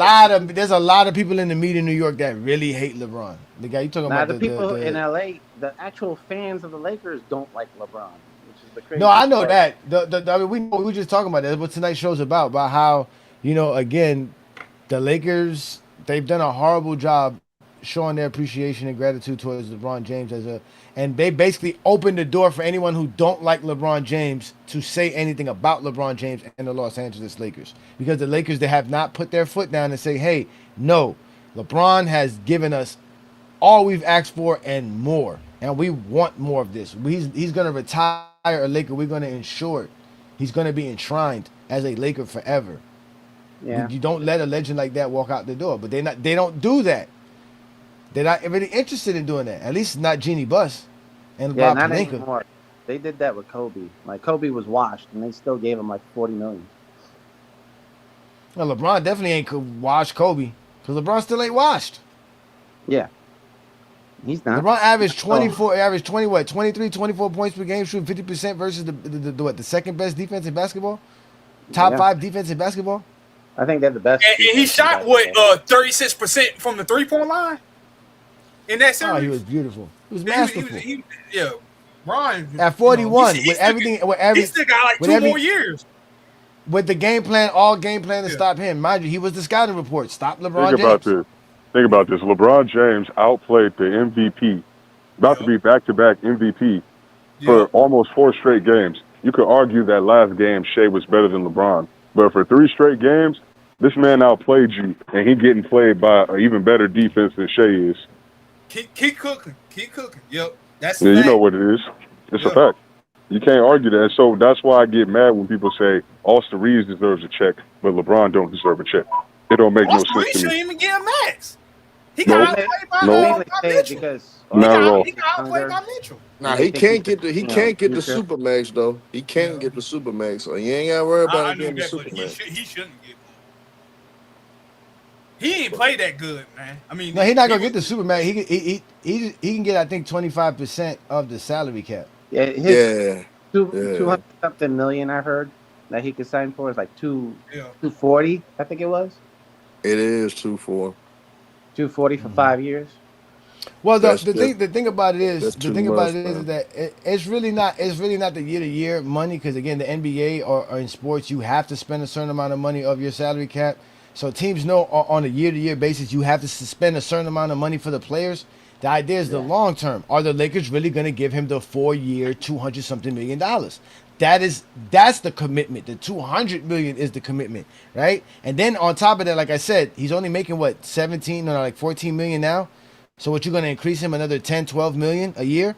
S12: said,
S6: lot of people in the media in New York that really hate LeBron. The guy you talking
S12: Now
S6: about
S12: the people in LA, the actual fans of the Lakers don't like LeBron, which is the crazy.
S6: No, I know
S12: part.
S6: that. I mean, we were just talking about that. That's what tonight's show's about how again, the Lakers, they've done a horrible job showing their appreciation and gratitude towards LeBron James and they basically opened the door for anyone who don't like LeBron James to say anything about LeBron James and the Los Angeles Lakers, because the Lakers, they have not put their foot down and say, hey, no, LeBron has given us all we've asked for and more, and we want more of this. He's going to retire a Laker. We're going to ensure it. He's going to be enshrined as a Laker forever.
S12: Yeah.
S6: You don't let a legend like that walk out the door, but they don't do that. They're not really interested in doing that. At least not Jeannie Buss and
S12: Yeah,
S6: Rob
S12: not
S6: Pelinka.
S12: anymore. They did that with Kobe. Like Kobe was washed, and they still gave him like $40 million.
S6: Well, LeBron definitely ain't washed Kobe, because LeBron still ain't washed.
S12: Yeah. He's not.
S6: LeBron averaged 24, averaged 20, what, 23, 24 points per game, shooting 50% versus the second best defense in basketball? Top
S12: Yeah.
S6: 5 defense in basketball?
S12: I think they're the best.
S10: And he
S12: defense in
S10: shot
S12: basketball.
S10: 36% from the 3-point line in that series.
S6: Oh, he was beautiful. He was
S10: He-
S6: masterful.
S10: yeah, Ron
S6: At 41,
S10: he
S6: with
S10: still
S6: everything,
S10: got-
S6: with every,
S10: he still got like
S6: with
S10: 2
S6: every-
S10: more years.
S6: with the game plan, all game plan to
S10: Yeah.
S6: stop him. Mind you, he was the scouting report. Stop LeBron
S11: Think about
S6: James.
S11: this. Think about this. LeBron James outplayed the MVP, about to be back-to-back MVP for almost 4 straight games. You could argue that last game Shea was better than LeBron, but for 3 straight games, this man outplayed you, and he getting played by an even better defense than Shea is.
S10: Keep cooking. Yep, that's
S11: Yeah,
S10: the
S11: you
S10: fact.
S11: know what it is. It's a fact. You can't argue that. So that's why I get mad when people say Austin Reeves deserves a check, but LeBron don't deserve a check. It don't make
S10: Austin
S11: no
S10: Reeves
S11: sense to
S10: shouldn't
S11: me.
S10: even get a max. He
S11: No.
S10: got outplayed by
S11: No.
S10: by Mitchell.
S12: Because
S11: Not at all.
S10: He got outplayed by Mitchell.
S9: Nah,
S12: They
S9: he
S12: think
S9: can't
S12: he's
S9: get the
S12: the,
S9: he
S12: you know,
S9: can't get the
S12: future.
S9: supermax though. He can't get the supermax, so you ain't gotta worry about
S10: I
S9: him
S10: knew
S9: getting the
S10: that, but
S9: supermax.
S10: he shouldn't get. He ain't played that good, man. I mean,
S6: No, he's not gonna get the Superman. He can get, I think, 25% of the salary cap.
S12: Yeah, his
S9: Yeah.
S12: 200 something million I heard that he could sign for is like 240, I think it was.
S9: It is 2-4.
S12: 240 for 5 years.
S6: Well,
S9: That's
S6: the thing about it is
S9: that's
S6: the
S9: too
S6: thing about
S9: much,
S6: it is
S9: man.
S6: that it's really not the year to year money, because again, the NBA or in sports you have to spend a certain amount of money of your salary cap. So teams know on a year to year basis you have to spend a certain amount of money for the players. The idea is the long term. Are the Lakers really going to give him the 4-year, $200 something million? That's the commitment. The $200 million is the commitment, right? And then on top of that, like I said, he's only making what, 14 million now. So what, you're going to increase him another 10, 12 million a year,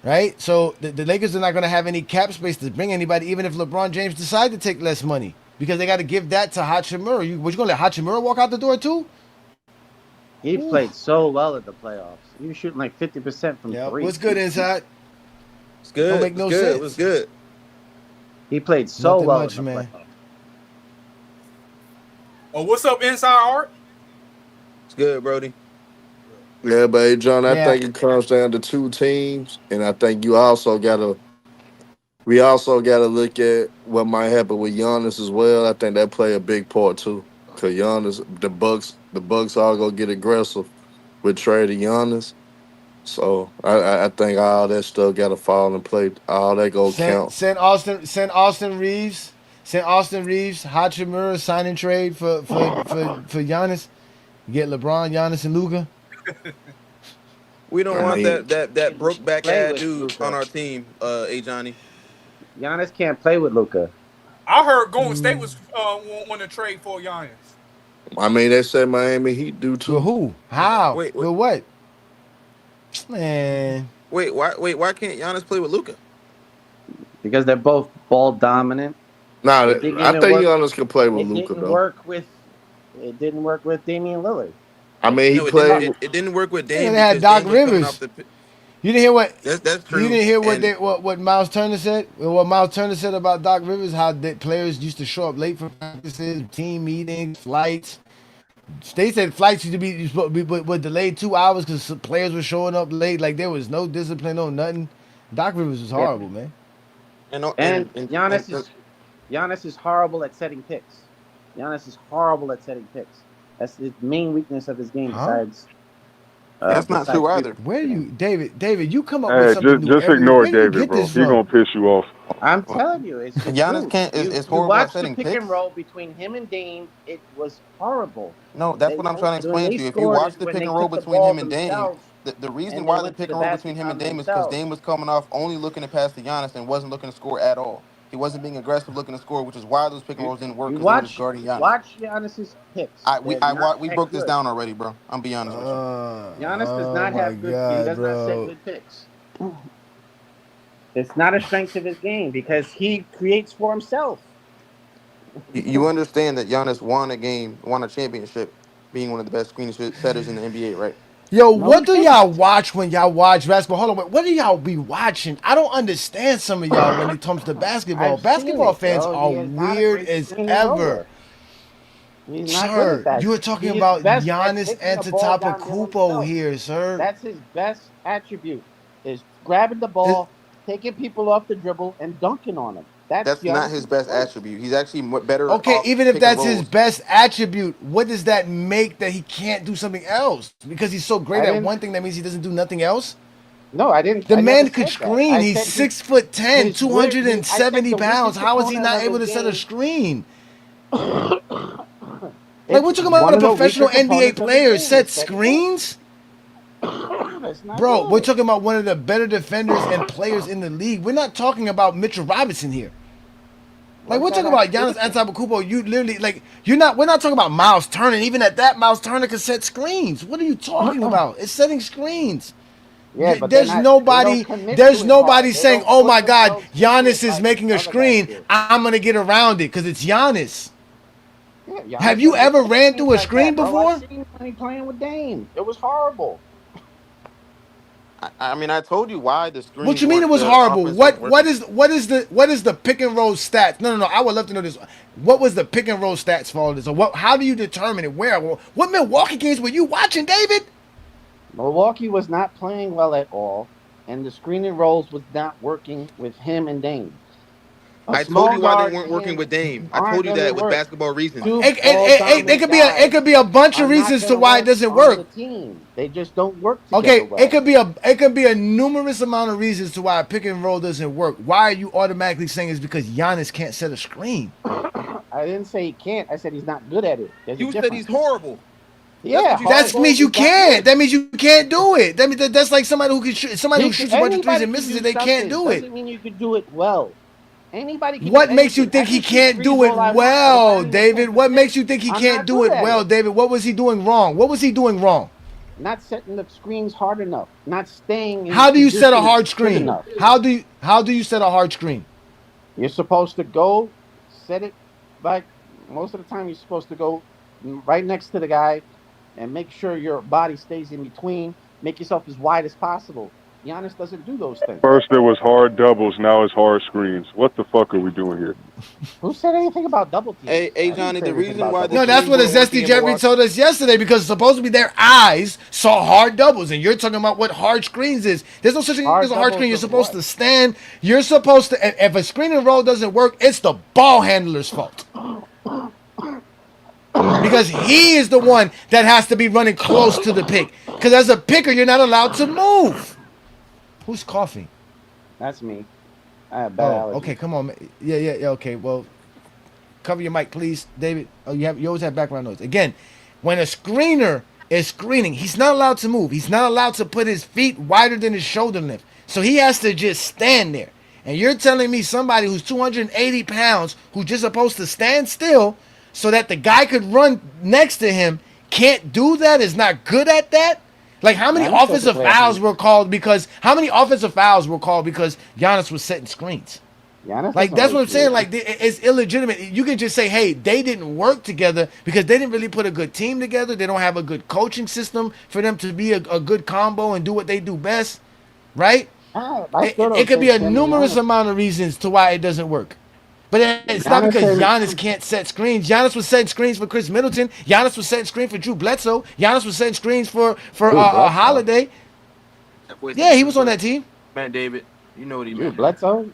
S6: right? So the Lakers are not going to have any cap space to bring anybody, even if LeBron James decide to take less money, because they got to give that to Hachimura. You going to let Hachimura walk out the door too?
S12: He played so well at the playoffs. He was shooting like 50% from 3.
S6: What's good inside?
S13: It's good.
S6: Don't make no
S13: it's good.
S6: sense.
S13: It was good.
S12: He played so
S6: Nothing
S12: well
S6: much,
S12: in the
S6: man.
S12: playoffs.
S10: Oh, what's up, Inside Art?
S13: It's good, Brody.
S9: Yeah, but hey, John, I
S6: Yeah.
S9: think it comes down to 2 teams, and I think we also gotta look at what might happen with Giannis as well. I think that play a big part too, cause Giannis, the Bucks all gonna get aggressive with trading Giannis. So I think all that stuff gotta fall in play. All that go count.
S6: Send Austin Reeves, Hachimura sign and trade for Giannis. Get LeBron, Giannis, and Luka.
S13: We don't
S9: I
S13: want
S9: mean-
S13: that broke back
S12: Play
S13: ass
S12: with
S13: dude
S12: Luka.
S13: on our team, Johnny.
S12: Giannis can't play with Luka.
S10: I heard Golden State was want to trade for Giannis.
S9: I mean, they said Miami Heat do
S6: For
S9: too.
S6: who? How?
S13: Wait.
S6: With what? Man.
S13: Why can't Giannis play with Luka?
S12: Because they're both ball dominant.
S9: Nah,
S12: It didn't
S9: I
S12: even
S9: think
S12: work.
S9: Giannis can play with
S12: It
S9: Luka
S12: didn't
S9: though.
S12: work with. It didn't work with Damian Lillard.
S9: I mean, he
S13: No,
S9: played.
S13: it didn't work with
S6: Yeah,
S13: Dame
S6: they had
S13: because
S6: Doc
S13: Dame was coming
S6: Rivers.
S13: off the.
S6: You didn't hear what?
S13: That's true.
S6: You didn't hear what
S13: And-
S6: what Miles Turner said? What Miles Turner said about Doc Rivers? How the players used to show up late for practices, team meetings, flights. They said flights used to be were delayed 2 hours because players were showing up late. Like there was no discipline, no nothing. Doc Rivers was horrible, man.
S12: And Giannis is horrible at setting picks. Giannis is horrible at setting picks. That's the main weakness of his game.
S6: Huh?
S12: Besides,
S13: That's not true either.
S6: Where you, David? You come up
S11: Hey,
S6: with something new
S11: just
S6: every
S11: ignore
S6: Where you
S11: David,
S6: get
S11: bro.
S6: this
S11: He
S6: from?
S11: gonna piss you off.
S12: I'm telling you, it's
S13: Giannis
S12: true.
S13: can't- is
S12: You
S13: horrible at
S12: watch the
S13: setting
S12: pick
S13: picks.
S12: and roll between him and Dame. It was horrible.
S13: No, that's
S12: They-
S13: what I'm trying to
S12: when
S13: explain
S12: they
S13: to you. If you
S12: scored
S13: watch
S12: is
S13: the
S12: when
S13: pick
S12: they
S13: and roll
S12: took the
S13: between
S12: ball
S13: him and Dame,
S12: themselves,
S13: the reason
S12: and
S13: why
S12: they
S13: the
S12: went
S13: pick
S12: to
S13: and
S12: the
S13: roll between him and
S12: basket
S13: Dame is
S12: on
S13: because
S12: themselves.
S13: Dame was coming off only looking to pass to Giannis and wasn't looking to score at all. He wasn't being aggressive looking to score, which is why those pick and rolls didn't work
S12: You
S13: because they were
S12: watch,
S13: just guarding Giannis.
S12: watch Giannis's picks.
S13: We
S12: They're not
S13: broke
S12: that
S13: this
S12: good.
S13: down already, bro. I'm be honest with you.
S12: Giannis does not
S6: my
S12: have good.
S6: God,
S12: he does not set
S6: bro.
S12: good picks. It's not a strength of his game because he creates for himself.
S13: You understand that Giannis won a championship, being one of the best screen setters in the NBA, right?
S6: Yo, what do y'all watch when y'all watch basketball? Hold on, wait, what do y'all be watching? I don't understand some of y'all when it comes to basketball.
S12: I've
S6: Basketball
S12: seen it,
S6: fans
S12: bro.
S6: are
S12: He is not a
S6: weird
S12: great
S6: as
S12: screen
S6: ever.
S12: roller. He's not good at that.
S6: You were talking
S12: He's
S6: about
S12: best at
S6: Giannis
S12: taking the ball down there
S6: Antetokounmpo
S12: himself.
S6: here, sir.
S12: That's his best attribute, is grabbing the ball, taking people off the dribble, and dunking on them.
S13: That's not his best attribute. He's actually better
S6: Okay,
S13: off
S6: even if
S13: pick and
S6: that's his
S13: rolls.
S6: best attribute, what does that make that he can't do something else? Because he's so great at one thing, that means he doesn't do nothing else?
S12: No, I didn't.
S6: The
S12: I
S6: man
S12: never
S6: could
S12: said that.
S6: screen.
S12: I
S6: He's
S12: said
S6: 6'10",
S12: his
S6: 270
S12: weakest
S6: pounds. How is he
S12: opponent
S6: not
S12: of
S6: able
S12: the
S6: to set a
S12: game-
S6: screen? Like,
S12: It's
S6: we're talking about
S12: one
S6: a
S12: of the
S6: professional
S12: weaker
S6: NBA
S12: components of the
S6: player
S12: game.
S6: set
S12: It's that-
S6: screens?
S12: That's not
S6: Bro,
S12: good.
S6: we're talking about one of the better defenders and players in the league. We're not talking about Mitchell Robinson here. Like, we're
S12: What's
S6: talking
S12: that
S6: about Giannis
S12: attribute?
S6: Antetokounmpo. You literally, like, we're not talking about Miles Turner. And even at that, Miles Turner can set screens. What are you talking about? It's setting screens.
S12: Yeah, but
S6: there's
S12: they're not-
S6: nobody
S12: they don't commit
S6: there's
S12: to it
S6: nobody
S12: hard. They
S6: saying,
S12: don't
S6: oh
S12: put
S6: my God,
S12: themselves into
S6: Giannis
S12: it
S6: is
S12: like
S6: making a
S12: other guys
S6: screen.
S12: do.
S6: I'm gonna get around it because it's Giannis.
S12: Yeah, Giannis
S6: Have you
S12: doesn't
S6: ever
S12: do
S6: ran
S12: things
S6: through a
S12: like
S6: screen
S12: that, bro.
S6: before?
S12: I seen him when he playing with Dame. It was horrible.
S13: I mean, I told you why the screens.
S6: What you mean it was horrible? What is the pick and roll stats? No. I would love to know this. What was the pick and roll stats for all this? Or what? How do you determine it? Where? What Milwaukee games were you watching, David?
S12: Milwaukee was not playing well at all, and the screening rolls was not working with him and Dame.
S13: I told you why they weren't working with Dame. I told you that with basketball reasons.
S6: It could be a bunch of reasons to why it doesn't work.
S12: They just don't work together
S6: Okay,
S12: well.
S6: it could be a numerous amount of reasons to why a pick and roll doesn't work. Why are you automatically saying it's because Giannis can't set a screen?
S12: I didn't say he can't. I said he's not good at it.
S13: You said he's horrible.
S12: Yeah,
S6: that means you can't. That means you can't do it. That means that's like somebody who can shoot. Somebody who shoots a bunch of threes and misses it. They can't do it.
S12: Doesn't mean you could do it well. Anybody can.
S6: What
S12: do
S6: makes you
S12: anything.
S6: think
S12: I
S6: he
S12: can shoot
S6: can't
S12: threes
S6: do it
S12: all I want.
S6: well,
S12: I'm not
S6: David?
S12: even
S6: What makes you think he
S12: I'm
S6: can't
S12: not
S6: do
S12: good
S6: it
S12: at
S6: well,
S12: it.
S6: David? What was he doing wrong? What was he doing wrong?
S12: Not setting the screens hard enough. Not staying. In
S6: How do you set a
S12: position
S6: hard
S12: good
S6: screen?
S12: enough.
S6: How do you set a hard screen?
S12: You're supposed to go set it like most of the time. You're supposed to go right next to the guy and make sure your body stays in between. Make yourself as wide as possible. Giannis doesn't do those things.
S11: First there was hard doubles, now it's hard screens. What the fuck are we doing here?
S12: Who said anything about double teams?
S13: Hey, Johnny, the reason why
S6: No, that's what a Zesty Jeffrey told us yesterday, because supposedly their eyes saw hard doubles, and you're talking about what hard screens is. There's no such thing as a hard screen. You're supposed to stand. You're supposed to. If a screen and roll doesn't work, it's the ball handler's fault. Because he is the one that has to be running close to the pick. Because as a picker, you're not allowed to move. Who's coughing?
S12: That's me. I have bad allergies.
S6: Okay, come on. Yeah. Okay, well, cover your mic, please, David. Oh, you always have background noise. Again, when a screener is screening, he's not allowed to move. He's not allowed to put his feet wider than his shoulder length. So he has to just stand there. And you're telling me somebody who's 280 pounds, who's just supposed to stand still so that the guy could run next to him, can't do that, is not good at that? Like, how many offensive fouls were called because Giannis was setting screens? Like, that's what I'm saying. Like, it's illegitimate. You can just say, hey, they didn't work together because they didn't really put a good team together. They don't have a good coaching system for them to be a good combo and do what they do best, right? It could be a numerous amount of reasons to why it doesn't work. But it's not because Giannis can't set screens. Giannis was setting screens for Chris Middleton. Giannis was setting screens for Drew Bledsoe. Giannis was setting screens for Holiday. Yeah, he was on that team.
S13: Man, David, you know what he
S12: Drew
S13: meant.
S12: Bledsoe?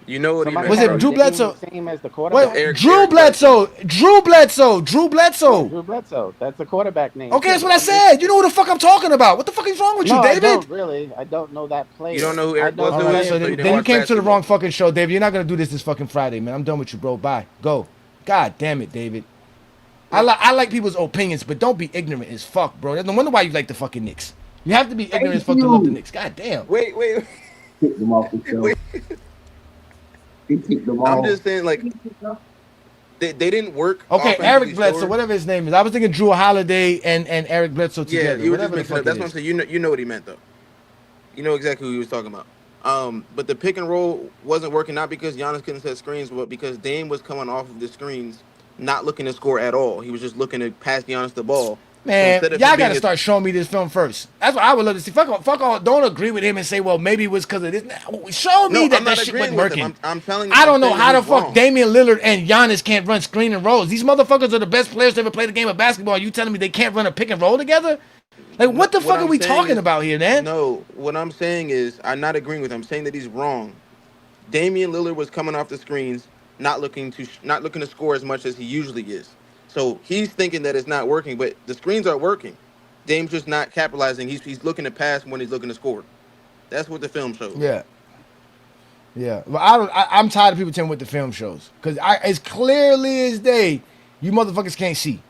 S13: You know what he meant.
S6: Was it Drew Bledsoe?
S12: Same as the quarterback.
S6: Wait, Drew Bledsoe.
S12: Drew Bledsoe. That's the quarterback name.
S6: Okay, that's what I said. You know who the fuck I'm talking about. What the fuck is wrong with you, David?
S12: I don't really. I don't know that player.
S13: You don't know who Eric Bledsoe
S6: All right,
S13: is?
S6: so then you came to the wrong fucking show, David. You're not going to do this fucking Friday, man. I'm done with you, bro. Bye. Go. God damn it, David. I like people's opinions, but don't be ignorant as fuck, bro. No wonder why you like the fucking Knicks. You have to be ignorant as fuck to love the Knicks. God damn.
S13: Wait.
S12: Kick them off the show.
S13: I'm just saying, like, they didn't work.
S6: Okay, Eric Bledsoe, whatever his name is. I was thinking Drew Holiday and Eric Bledsoe together.
S13: Yeah, you were just
S6: whatever the
S13: mixing
S6: fuck
S13: up. That's
S6: it
S13: what I'm
S6: is.
S13: saying. You know what he meant, though. You know exactly who he was talking about. But the pick and roll wasn't working, not because Giannis couldn't set screens, but because Dame was coming off of the screens, not looking to score at all. He was just looking to pass Giannis the ball.
S6: Man,
S13: instead of
S6: y'all
S13: it being
S6: got to start showing me this film first. That's what I would love to see. Fuck all. Don't agree with him and say, well, maybe it was because of this. Show me that
S13: I'm not
S6: shit
S13: agreeing
S6: wasn't
S13: with him.
S6: working.
S13: I'm telling you.
S6: I
S13: I'm
S6: don't know
S13: saying
S6: how the
S13: he's
S6: fuck
S13: wrong.
S6: Damian Lillard and Giannis can't run screen and rolls. These motherfuckers are the best players to ever play the game of basketball. You telling me they can't run a pick and roll together? Like, what the fuck are we talking about here, man?
S13: No, what I'm saying is I'm not agreeing with him. I'm saying that he's wrong. Damian Lillard was coming off the screens, not looking to score as much as he usually is. So he's thinking that it's not working, but the screens are working. Dame's just not capitalizing. He's looking to pass when he's looking to score. That's what the film shows.
S6: Yeah. Yeah. Well, I'm tired of people telling me what the film shows. Because as clearly as day, you motherfuckers can't see.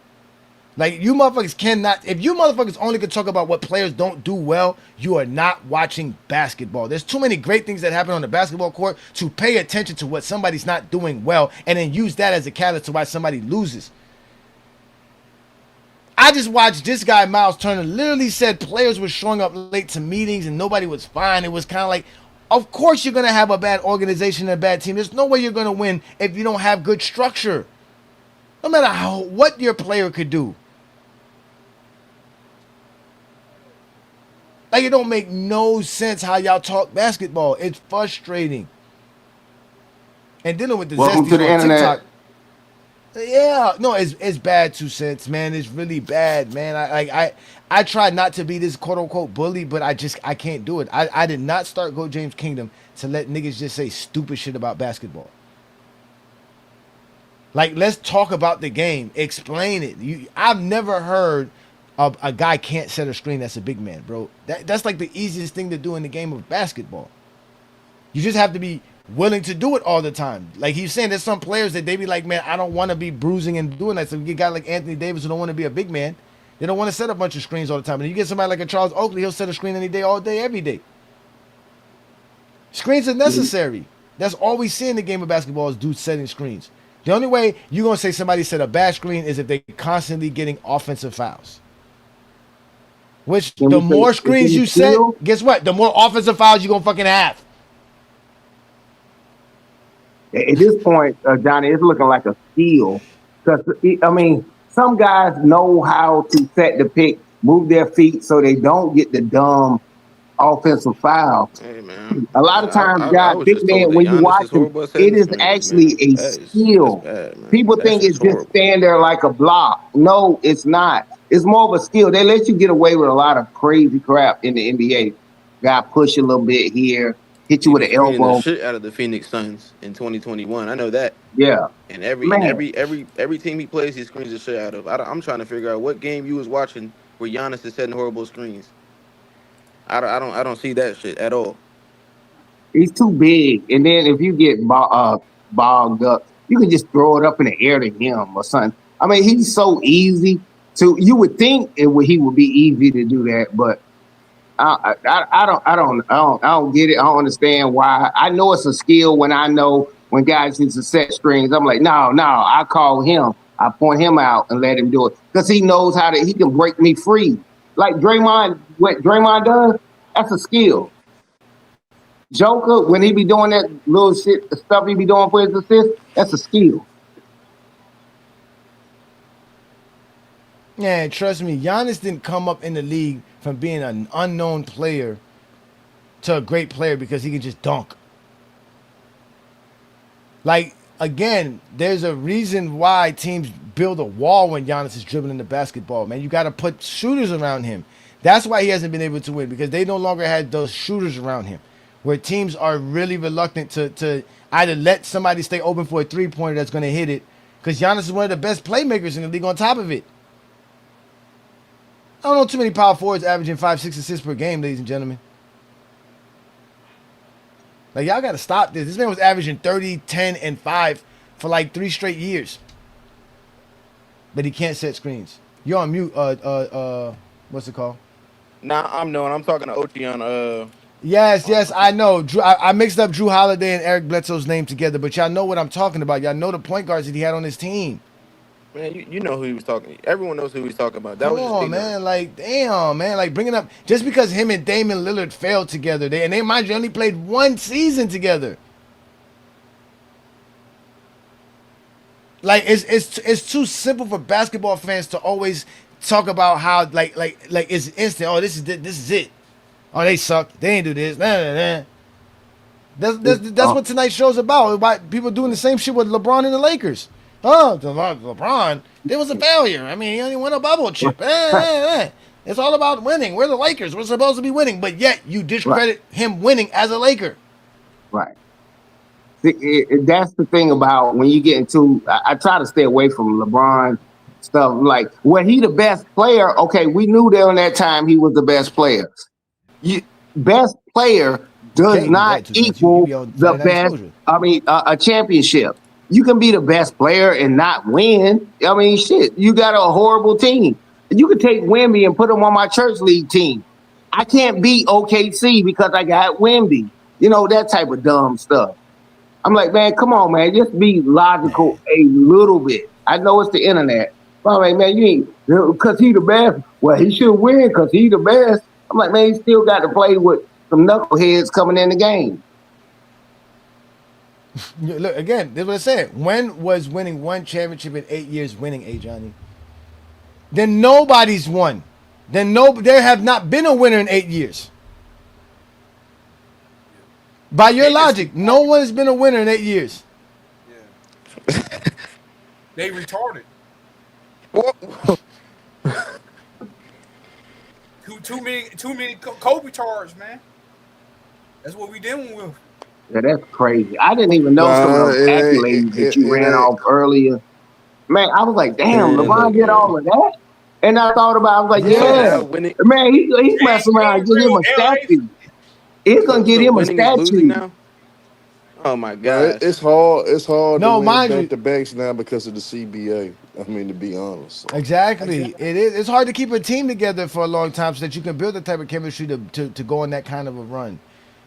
S6: Like, you motherfuckers cannot. If you motherfuckers only can talk about what players don't do well, you are not watching basketball. There's too many great things that happen on the basketball court to pay attention to what somebody's not doing well and then use that as a catalyst to why somebody loses. I just watched this guy, Miles Turner, literally said players were showing up late to meetings and nobody was fine. It was kind of like, of course you're going to have a bad organization and a bad team. There's no way you're going to win if you don't have good structure. No matter what your player could do. Like, it don't make no sense how y'all talk basketball. It's frustrating. And dealing with the
S14: Welcome
S6: Zesty
S14: to the
S6: on
S14: internet.
S6: TikTok. Yeah, no, it's bad, 2 cents, man. It's really bad, man. I try not to be this quote unquote bully, but I can't do it. I did not start Go James Kingdom to let niggas just say stupid shit about basketball. Like, let's talk about the game. Explain it. I've never heard of a guy can't set a screen that's a big man, bro. That's like the easiest thing to do in the game of basketball. You just have to be willing to do it all the time. Like he's saying, there's some players that they be like, man, I don't want to be bruising and doing that. So you get a guy like Anthony Davis who don't want to be a big man. They don't want to set a bunch of screens all the time. And you get somebody like a Charles Oakley, he'll set a screen any day, all day, every day. Screens are necessary. That's all we see in the game of basketball is dudes setting screens. The only way you're going to say somebody set a bad screen is if they're constantly getting offensive fouls. Which, the more screens you set, guess what? The more offensive fouls you're going to fucking have.
S14: At this point, Johnny, it's looking like a steal. Because, I mean, some guys know how to set the pick, move their feet so they don't get the dumb offensive foul.
S13: Hey, man.
S14: A lot of times, guys, big man, when you watch them, it is actually a skill. People think it's just stand there like a block. No, it's not. It's more of a skill. They let you get away with a lot of crazy crap in the NBA. Guy push a little bit here, hit you with an elbow.
S13: The shit out of the Phoenix Suns in 2021. I know that.
S14: Yeah.
S13: And every team he plays, he screens the shit out of. I'm trying to figure out what game you was watching where Giannis is setting horrible screens. I don't see that shit at all.
S14: He's too big, and then if you get bogged up, you can just throw it up in the air to him or something. I mean, he's so easy to. You would think he would be easy to do that, but I don't get it. I don't understand why. I know it's a skill when guys need to set screens. I'm like, no, I call him. I point him out and let him do it because he knows he can break me free. Like Draymond, what Draymond does, that's a skill. Joker, when he be doing that little shit, the stuff he be doing for his assist, that's a skill.
S6: Yeah, trust me, Giannis didn't come up in the league from being an unknown player to a great player because he can just dunk. Like, again, there's a reason why teams build a wall when Giannis is dribbling the basketball, man. You got to put shooters around him. That's why he hasn't been able to win, because they no longer had those shooters around him, where teams are really reluctant to either let somebody stay open for a three-pointer that's going to hit it, because Giannis is one of the best playmakers in the league on top of it. I don't know too many power forwards averaging 5, 6 assists per game, ladies and gentlemen. Like, y'all got to stop this. This man was averaging 30, 10, and 5 for like 3 straight years. But he can't set screens. You're on mute, what's it called?
S13: Nah, I'm knowing. I'm talking to Ochi on
S6: Yes, I know. Drew, I mixed up Drew Holiday and Eric Bledsoe's name together, but y'all know what I'm talking about. Y'all know the point guards that he had on his team.
S13: Man, you know who he was talking. Everyone knows who he was talking about. That
S6: Come
S13: was
S6: on, man. Like, damn, man. Like, bringing up just because him and Damian Lillard failed together, they mind you only played 1 season together. Like, it's too simple for basketball fans to always talk about how like it's instant. Oh, this is it. Oh, they suck. They ain't do this. Nah, nah, nah. That's what tonight's show's about. Why people doing the same shit with LeBron and the Lakers? Oh, LeBron, it was a failure. I mean, he only won a bubble chip. It's all about winning. We're the Lakers. We're supposed to be winning, but yet you discredit him winning as a Laker.
S14: Right. That's the thing about when you get into. I try to stay away from LeBron stuff. Like, well, he the best player. Okay, we knew during that time he was the best player. Best player does not equal the best. I mean, a championship. You can be the best player and not win. I mean, shit, you got a horrible team. You can take Wemby and put him on my church league team. I can't beat OKC because I got Wemby. You know, that type of dumb stuff. I'm like, man, come on, man. Just be logical a little bit. I know it's the internet. But I'm like, man, you ain't, because he the best. Well, he should win because he the best. I'm like, man, he still got to play with some knuckleheads coming in the game.
S6: Look, again, this is what I said. When was winning one championship in 8 years winning, Johnny? Then nobody's won. Then there have not been a winner in 8 years. By your logic, no one has been a winner in 8 years.
S10: Yeah. They retarded. too many Kobe charge, man. That's what we dealing with.
S14: Yeah, that's crazy. I didn't even know some of those accolades that you ran off earlier. Man, I was like, damn, LeBron did all of that? And I thought about it, I was like, man, he's messing around and get him a statue. He's going to get him a statue.
S13: Now? Oh, my God.
S9: It's hard. It's hard
S6: no,
S9: to win
S6: mind
S9: back-to-backs now because of the CBA. I mean, to be honest. So.
S6: Exactly. It is. It's hard to keep a team together for a long time so that you can build the type of chemistry to go on that kind of a run.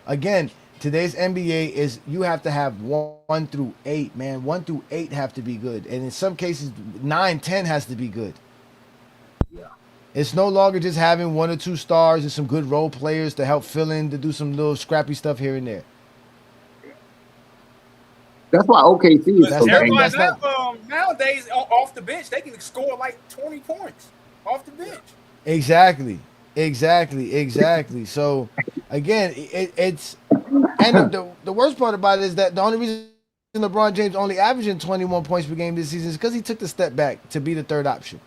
S6: Again, today's NBA is you have to have 1 through 8, man. 1 through 8 have to be good. And in some cases, 9, 10 has to be good. Yeah. It's no longer just having 1 or 2 stars and some good role players to help fill in, to do some little scrappy stuff here and there.
S14: That's why OKC is so great.
S10: Nowadays, off the bench, they can score like 20 points off the bench.
S6: Exactly. So, again, it's and the worst part about it is that the only reason LeBron James only averaging 21 points per game this season is because he took the step back to be the third option.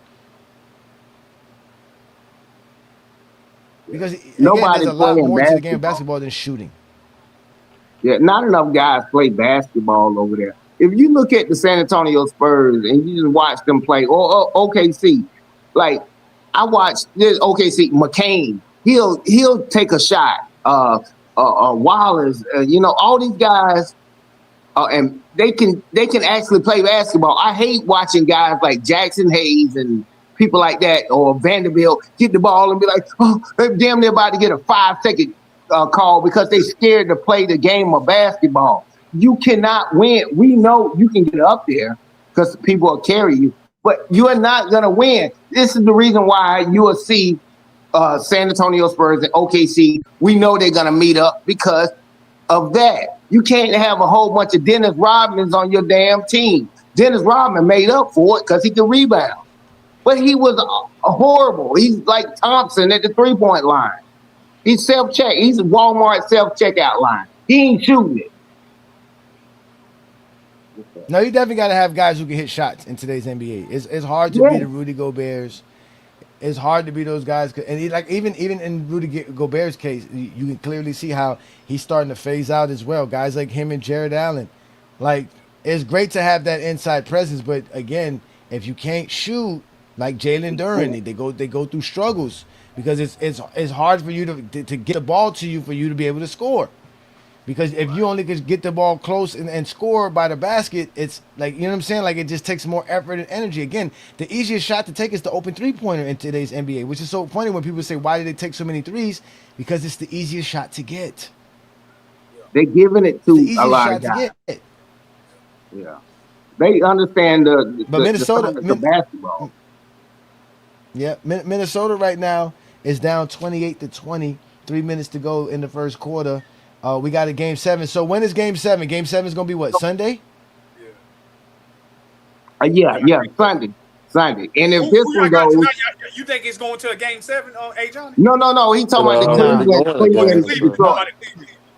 S6: Because
S14: nobody
S6: there's a lot more to the game of basketball than shooting.
S14: Yeah, not enough guys play basketball over there. If you look at the San Antonio Spurs and you just watch them play, or OKC, like I watched this OKC, McCain, he'll take a shot. Wallace, all these guys, and they can actually play basketball. I hate watching guys like Jackson Hayes and people like that, or Vanderbilt get the ball and be like, oh, they're damn near about to get a 5-second call because they scared to play the game of basketball. You cannot win. We know you can get up there because people will carry you, but you are not going to win. This is the reason why you will see San Antonio Spurs and OKC. We know they're going to meet up because of that. You can't have a whole bunch of Dennis Rodmans on your damn team. Dennis Rodman made up for it because he could rebound, but he was horrible. He's like Thompson at the 3-point line. He's self-check. He's a Walmart self-checkout line. He ain't shooting it.
S6: No, you definitely got to have guys who can hit shots in today's NBA. It's hard to be the Rudy Gobert's. It's hard to be those guys. And even in Rudy Gobert's case, you can clearly see how he's starting to phase out as well. Guys like him and Jared Allen. Like, it's great to have that inside presence, but again, if you can't shoot, like Jalen Duren, they go through struggles. Because it's hard for you to get the ball to you for you to be able to score. Because if you only could get the ball close and score by the basket, it's like, you know what I'm saying? Like, it just takes more effort and energy. Again, the easiest shot to take is the open 3-pointer in today's NBA, which is so funny when people say, why did they take so many threes? Because it's the easiest shot to get.
S14: They're giving it to a lot of guys. Yeah. They understand the basketball.
S6: Yeah, Minnesota right now is down 28-20. 3 minutes to go in the first quarter. We got a Game 7. So when is Game 7? Game 7 is going to be what, Sunday?
S14: Yeah, Sunday. Sunday. And if
S10: Who
S14: this
S10: y'all
S14: one
S10: got
S14: goes,
S10: tonight? You think it's going to a game 7, Johnny?
S14: no. He talking about the Cleveland Detroit.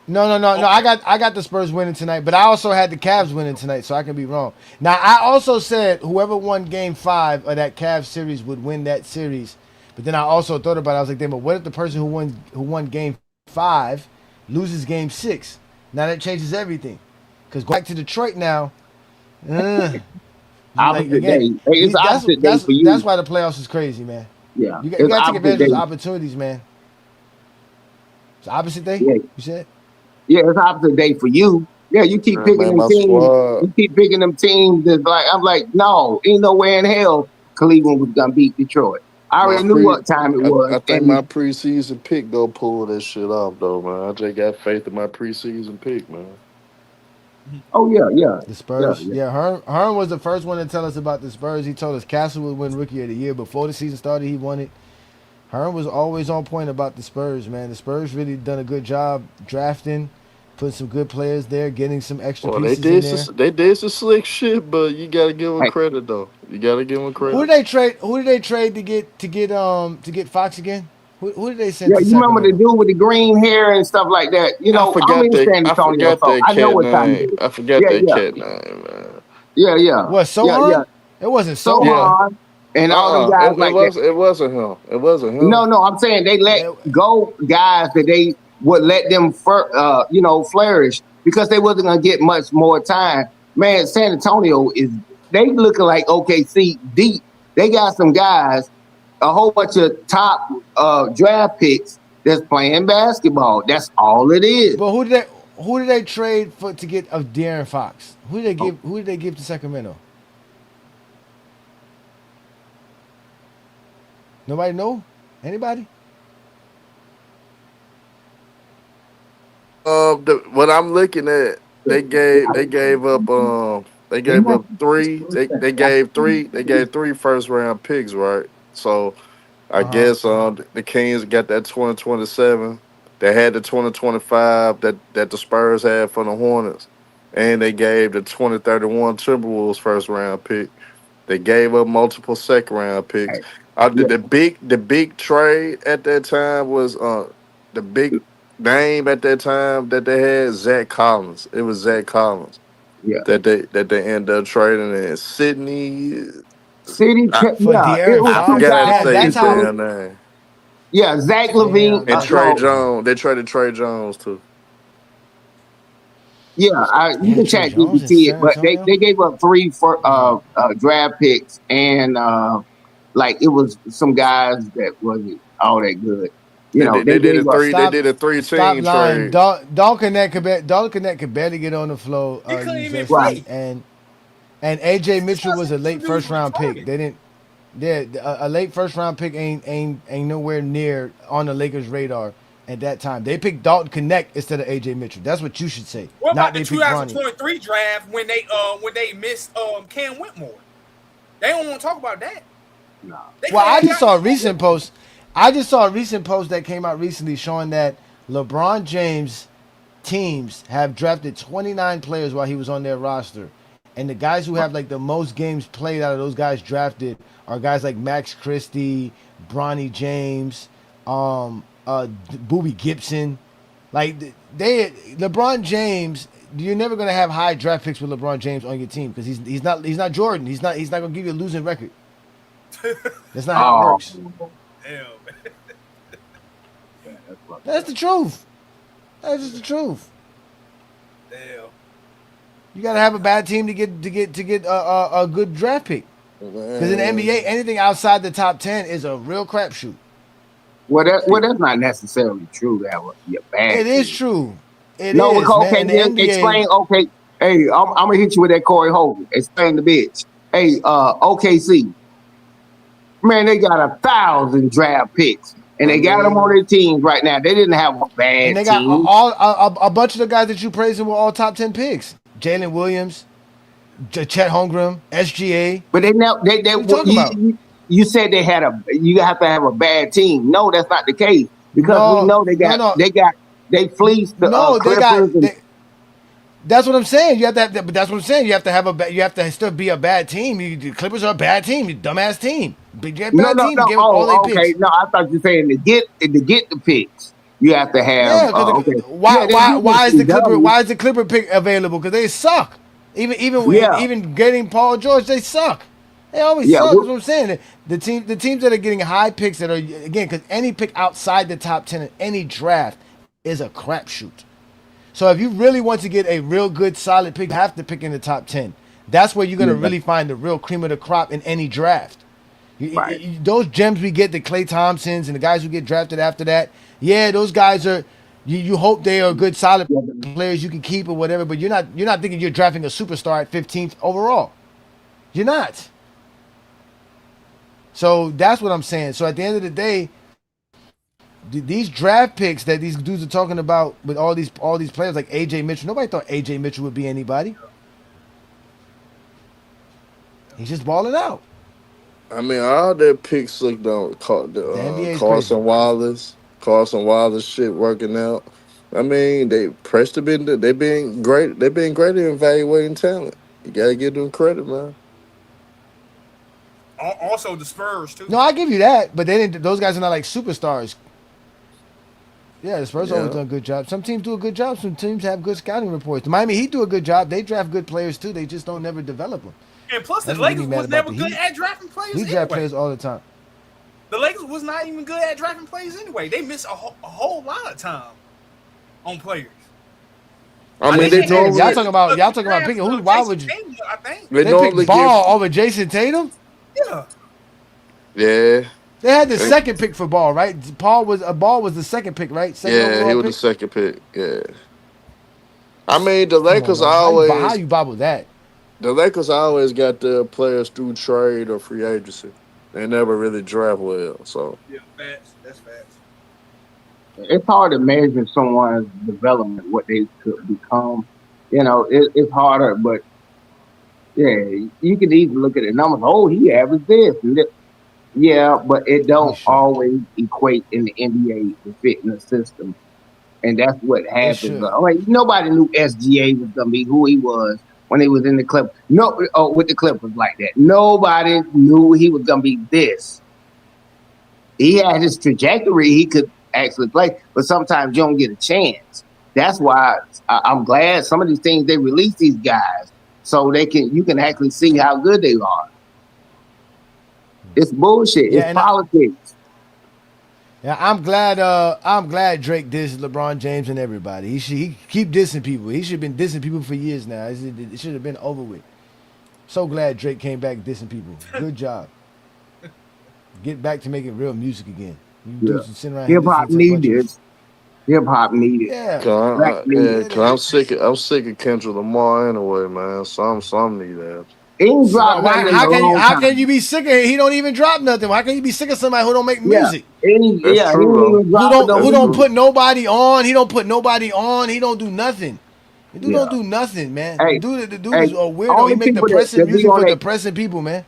S6: No. I got the Spurs winning tonight, but I also had the Cavs winning tonight, so I can be wrong. Now I also said whoever won Game 5 of that Cavs series would win that series, but then I also thought about it. I was like, but what if the person who won Game 5 loses Game 6? Now that changes everything, because go back to Detroit now.
S14: Opposite day. It's opposite day for you.
S6: That's why the playoffs is crazy, man.
S14: Yeah,
S6: you got to take advantage of those opportunities, man. It's opposite day.
S14: Yeah.
S6: You said.
S14: Yeah, it's opposite day for you. Yeah, you keep picking them teams. You keep picking them teams. That's like I'm like, no, ain't no way in hell Cleveland was gonna beat Detroit. I already knew what time it was.
S9: I think my preseason pick gonna pull that shit off, though, man. I just got faith in my preseason pick, man.
S14: Oh yeah.
S6: The Spurs. Yeah. Hearn was the first one to tell us about the Spurs. He told us Castle would win Rookie of the Year before the season started. He won it. Hearn was always on point about the Spurs, man. The Spurs really done a good job drafting, putting some good players there, getting some extra pieces in there.
S9: They did some slick shit, but you gotta give them credit though. You gotta give them credit.
S6: Who did they trade to get Fox again? Who did they send?
S14: Yeah, you remember the dude with the green hair and stuff like that? You know, I'm in San Antonio, so I know what time it is.
S9: I forgot that cat name, man.
S14: Yeah.
S6: What, Sohan?
S14: Yeah.
S6: It wasn't Sohan.
S14: And all the guys that.
S9: It wasn't him.
S14: No, I'm saying they let go guys that they would let them flourish because they wasn't gonna get much more time. Man, San Antonio they looking like OKC deep. They got some guys, a whole bunch of top draft picks that's playing basketball. That's all it is.
S6: But who did they trade to get of De'Aaron Fox? Who did they give to Sacramento? Nobody know? Anybody?
S9: What I'm looking at, they gave up three. They gave three first round picks, right? So I guess the Kings got that 2027. They had the 2025 that the Spurs had for the Hornets, and they gave the 2031 Timberwolves first round pick. They gave up multiple second round picks. The big trade at that time was the big name at that time that they had, Zach Collins. It was Zach Collins.
S14: Yeah.
S9: That they ended up trading in Sydney.
S14: I
S9: forgot how to say his damn name.
S14: Yeah, Zach LaVine
S9: and Trey Jones. They traded Trey Jones too.
S14: Yeah, you can chat GPT it, but they gave up three for draft picks and it was some guys that wasn't all that good. They did a 3-team trade.
S6: Dalton could barely get on the floor.
S14: Right.
S6: And AJ Mitchell was a late first round pick. They didn't. A late first round pick ain't nowhere near on the Lakers' radar at that time. They picked Dalton Connect instead of AJ Mitchell. That's what you should say.
S10: What about the 2023 draft when they missed Cam Whitmore? They don't want to talk about that.
S14: No.
S6: Well, I just saw a recent post that came out recently showing that LeBron James teams have drafted 29 players while he was on their roster. And the guys who have the most games played out of those guys drafted are guys like Max Christie, Bronny James, Boobie Gibson. LeBron James, you're never gonna have high draft picks with LeBron James on your team because he's not Jordan. He's not gonna give you a losing record. That's not how it works.
S10: Damn.
S6: That's the truth. That's just the truth.
S10: Damn.
S6: You gotta have a bad team to get a good draft pick. Because in the NBA, anything outside the top 10 is a real crapshoot.
S14: Well, that's not necessarily true. That would be a bad.
S6: It is true.
S14: Okay, explain. Okay, hey, I'm gonna hit you with that Corey Hogan. Explain the bitch. Hey, OKC. Man, they got 1,000 draft picks, and they got them on their teams right now. They didn't have a bad
S6: and they got
S14: team.
S6: a bunch of the guys that you praising were all top 10 picks. Jalen Williams, Chet Holmgren, SGA.
S14: But you said they had you have to have a bad team. No, that's not the case because we know they fleeced the Clippers.
S6: That's what I'm saying. You have to have, but that's what I'm saying. You have to have you have to still be a bad team. The Clippers are a bad team. You dumbass team. Big bad
S14: No,
S6: team.
S14: no.
S6: Gave up all their
S14: Okay.
S6: picks.
S14: No, I thought you were saying to get the picks, you have to have.
S6: Yeah, because
S14: Okay.
S6: why is the Clipper pick available? Because they suck. Even getting Paul George, they suck. They always suck. That's what I'm saying. The teams that are getting high picks that are, again, because any pick outside the top 10 in any draft is a crapshoot. So if you really want to get a real good solid pick, you have to pick in the top 10. That's where you're going to really find the real cream of the crop in any draft. Those gems we get, the Klay Thompsons and the guys who get drafted after that, those guys are. You hope they are good, solid players you can keep or whatever, but you're not thinking you're drafting a superstar at 15th overall. You're not. So that's what I'm saying. So at the end of the day, these draft picks that these dudes are talking about with all these players like AJ Mitchell, nobody thought AJ Mitchell would be anybody. He's just balling out.
S9: I mean, all their picks look on Carson Wallace shit working out. I mean, they've been great. They've been great at evaluating talent. You gotta give them credit, man.
S10: Also, the Spurs too.
S6: No, I give you that, but they didn't. Those guys are not like superstars. Yeah, the Spurs always done a good job. Some teams do a good job. Some teams have good scouting reports. The Miami Heat do a good job. They draft good players too. They just don't never develop them.
S10: And plus, the Lakers was never good at drafting players.
S6: We draft players all the time.
S10: The Lakers was not even good at drafting players anyway. They missed a whole lot of time on players.
S9: I mean, they
S6: y'all talking about picking who? Why would you?
S10: I think
S6: they picked Ball over Jason Tatum.
S10: Yeah.
S9: Yeah.
S6: They had the second pick for Ball, right? Ball was the second pick, right?
S9: He was the second pick. Yeah. I mean, the Lakers always.
S6: How you bobble that?
S9: The Lakers always got their players through trade or free agency. They never really draft well. So.
S10: Yeah, facts. That's facts.
S14: It's hard to measure someone's development, what they could become. You know, it's harder, but yeah, you can easily look at the numbers. Oh, he averaged this and this. Yeah, but it don't always equate in the NBA to fit in the system, and that's what happens. Like nobody knew SGA was gonna be who he was when he was in the Clippers. With the Clippers like that. Nobody knew he was gonna be this. He had his trajectory; he could actually play, but sometimes you don't get a chance. That's why I'm glad some of these things they release these guys so you can actually see how good they are. It's bullshit. It's politics.
S6: I'm glad Drake dissed LeBron James and everybody. He keep dissing people. He should have been dissing people for years now. It should have been over with. So glad Drake came back dissing people. Good job. Get back to making real music again.
S14: Hip hop needed. Hip hop needed.
S9: Cause I'm sick of Kendrick Lamar anyway, man. Some need that.
S6: How can you be sick of it? He don't even drop nothing. How can you be sick of somebody who don't make music?
S9: Who
S6: don't put nobody on? He don't put nobody on. He don't do nothing. The dude don't do nothing, man. The dude is a weirdo. He make depressing music for depressing people, man.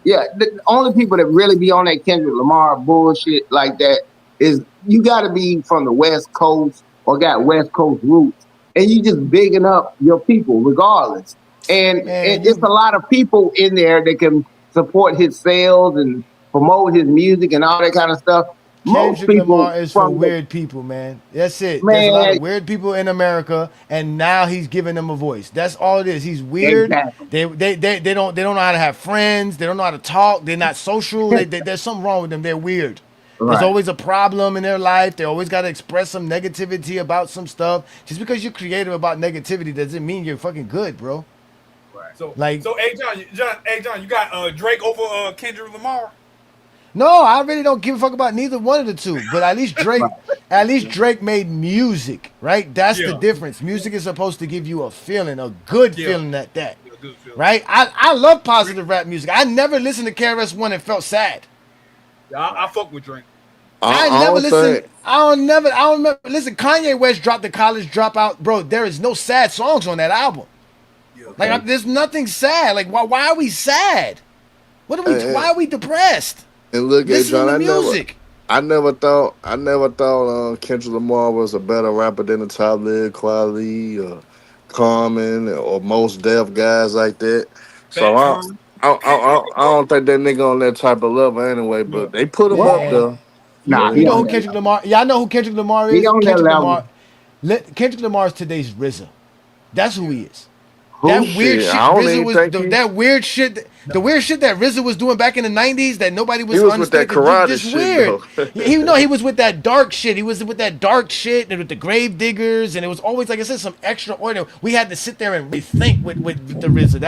S14: Yeah, the only people that really be on that Kendrick Lamar bullshit like that is you got to be from the West Coast or got West Coast roots, and you just bigging up your people regardless. And it's a lot of people in there that can support his sales and promote his music and all that kind of stuff.
S6: Kendrick Lamar is for weird people, man. That's it. Man, there's a lot of weird people in America, and now he's giving them a voice. That's all it is. He's weird. Exactly. They don't know how to have friends. They don't know how to talk. They're not social. There's something wrong with them. They're weird. Right. There's always a problem in their life. They always got to express some negativity about some stuff. Just because you're creative about negativity doesn't mean you're fucking good, bro.
S10: So hey John, you got Drake over Kendrick Lamar?
S6: No, I really don't give a fuck about neither one of the two. But at least Drake made music, right? That's the difference. Music is supposed to give you a feeling, a good feeling right? I love positive rap music. I never listened to KRS-One and felt sad.
S10: I fuck with Drake.
S6: I don't remember. Listen, Kanye West dropped the College Dropout, bro. There is no sad songs on that album. There's nothing sad. Like, why are we sad? Why are we depressed?
S9: And look at John. I never thought
S6: Mm-hmm.
S9: Kendrick Lamar was a better rapper than the Talib Kweli or Common or most deaf guys like that. So
S10: Facts.
S9: I don't think that nigga on that type of level anyway. But they put him up
S6: Yeah.
S9: there.
S6: You,
S14: Nah,
S6: you
S14: he
S6: know
S14: on
S6: who
S14: that
S6: Kendrick
S14: level.
S6: Lamar? Y'all know who Kendrick Lamar
S14: He
S6: is?
S14: on that
S6: Kendrick
S14: level.
S6: Kendrick Lamar is today's RZA. That's who he is.
S14: Who?
S6: That weird
S9: Shit,
S6: shit
S9: I don't
S6: RZA
S9: even
S6: was
S9: think he
S6: that weird shit. The weird shit that RZA was doing back in the '90s that nobody was
S9: with that
S6: understanding.
S9: karate
S6: Just
S9: shit
S6: weird.
S9: though.
S6: He was with that dark shit. He was with that dark shit and with the grave diggers, and it was always like I said, some extraordinary. We had to sit there and rethink with the RZA.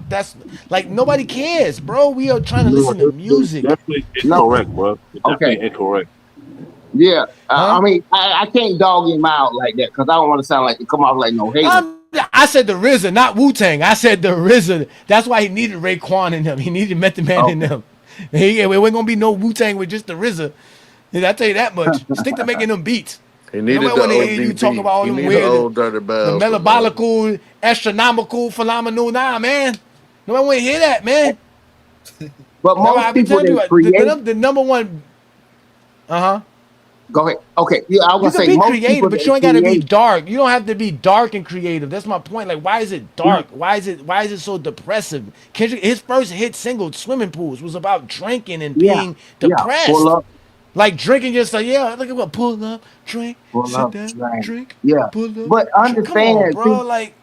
S6: That's like nobody cares, bro. We are trying to
S15: No,
S6: listen to
S15: it's
S6: music.
S15: definitely
S14: No.
S15: incorrect, bro. It's definitely
S14: Okay.
S15: incorrect.
S14: Yeah.
S6: Huh?
S14: I mean, I can't dog him out like that because I don't want to sound like come off like no hater.
S6: I said the RZA, not Wu-Tang. I said the RZA. That's why he needed Raekwon in him. He needed Method Man in them. It wasn't gonna be no Wu-Tang with just the RZA. I tell you that much. Stick to making them beats.
S9: He needed
S6: Nobody
S9: the
S6: want to hear you talk
S9: ODB.
S6: about all
S9: He
S6: them
S9: needed
S6: weird,
S9: old dirty
S6: the
S9: bastard. man.
S6: melabolical, astronomical, phenomenal. Nah, man. Nobody want to hear that, man.
S14: But
S6: That's why
S14: most
S6: I be
S14: people
S6: telling
S14: that
S6: you
S14: create.
S6: the number one.
S14: Go ahead. Okay. Yeah, I was
S6: You
S14: gonna
S6: can
S14: say
S6: be
S14: most
S6: creative,
S14: people
S6: but
S14: that
S6: you ain't gotta be
S14: create.
S6: dark. You don't have to be dark and creative. That's my point. Like, why is it dark? Why is it so depressive? Kendrick, his first hit single, "Swimming Pools," was about drinking and
S14: Yeah.
S6: being
S14: Yeah. Pull
S6: depressed.
S14: up.
S6: Like drinking, just like look at what pull up, drink,
S14: Pull
S6: sit
S14: up.
S6: down,
S14: Right.
S6: drink,
S14: Yeah.
S6: pull up,
S14: But
S6: drink. Come on,
S14: understand,
S6: bro.
S14: see,
S6: Like,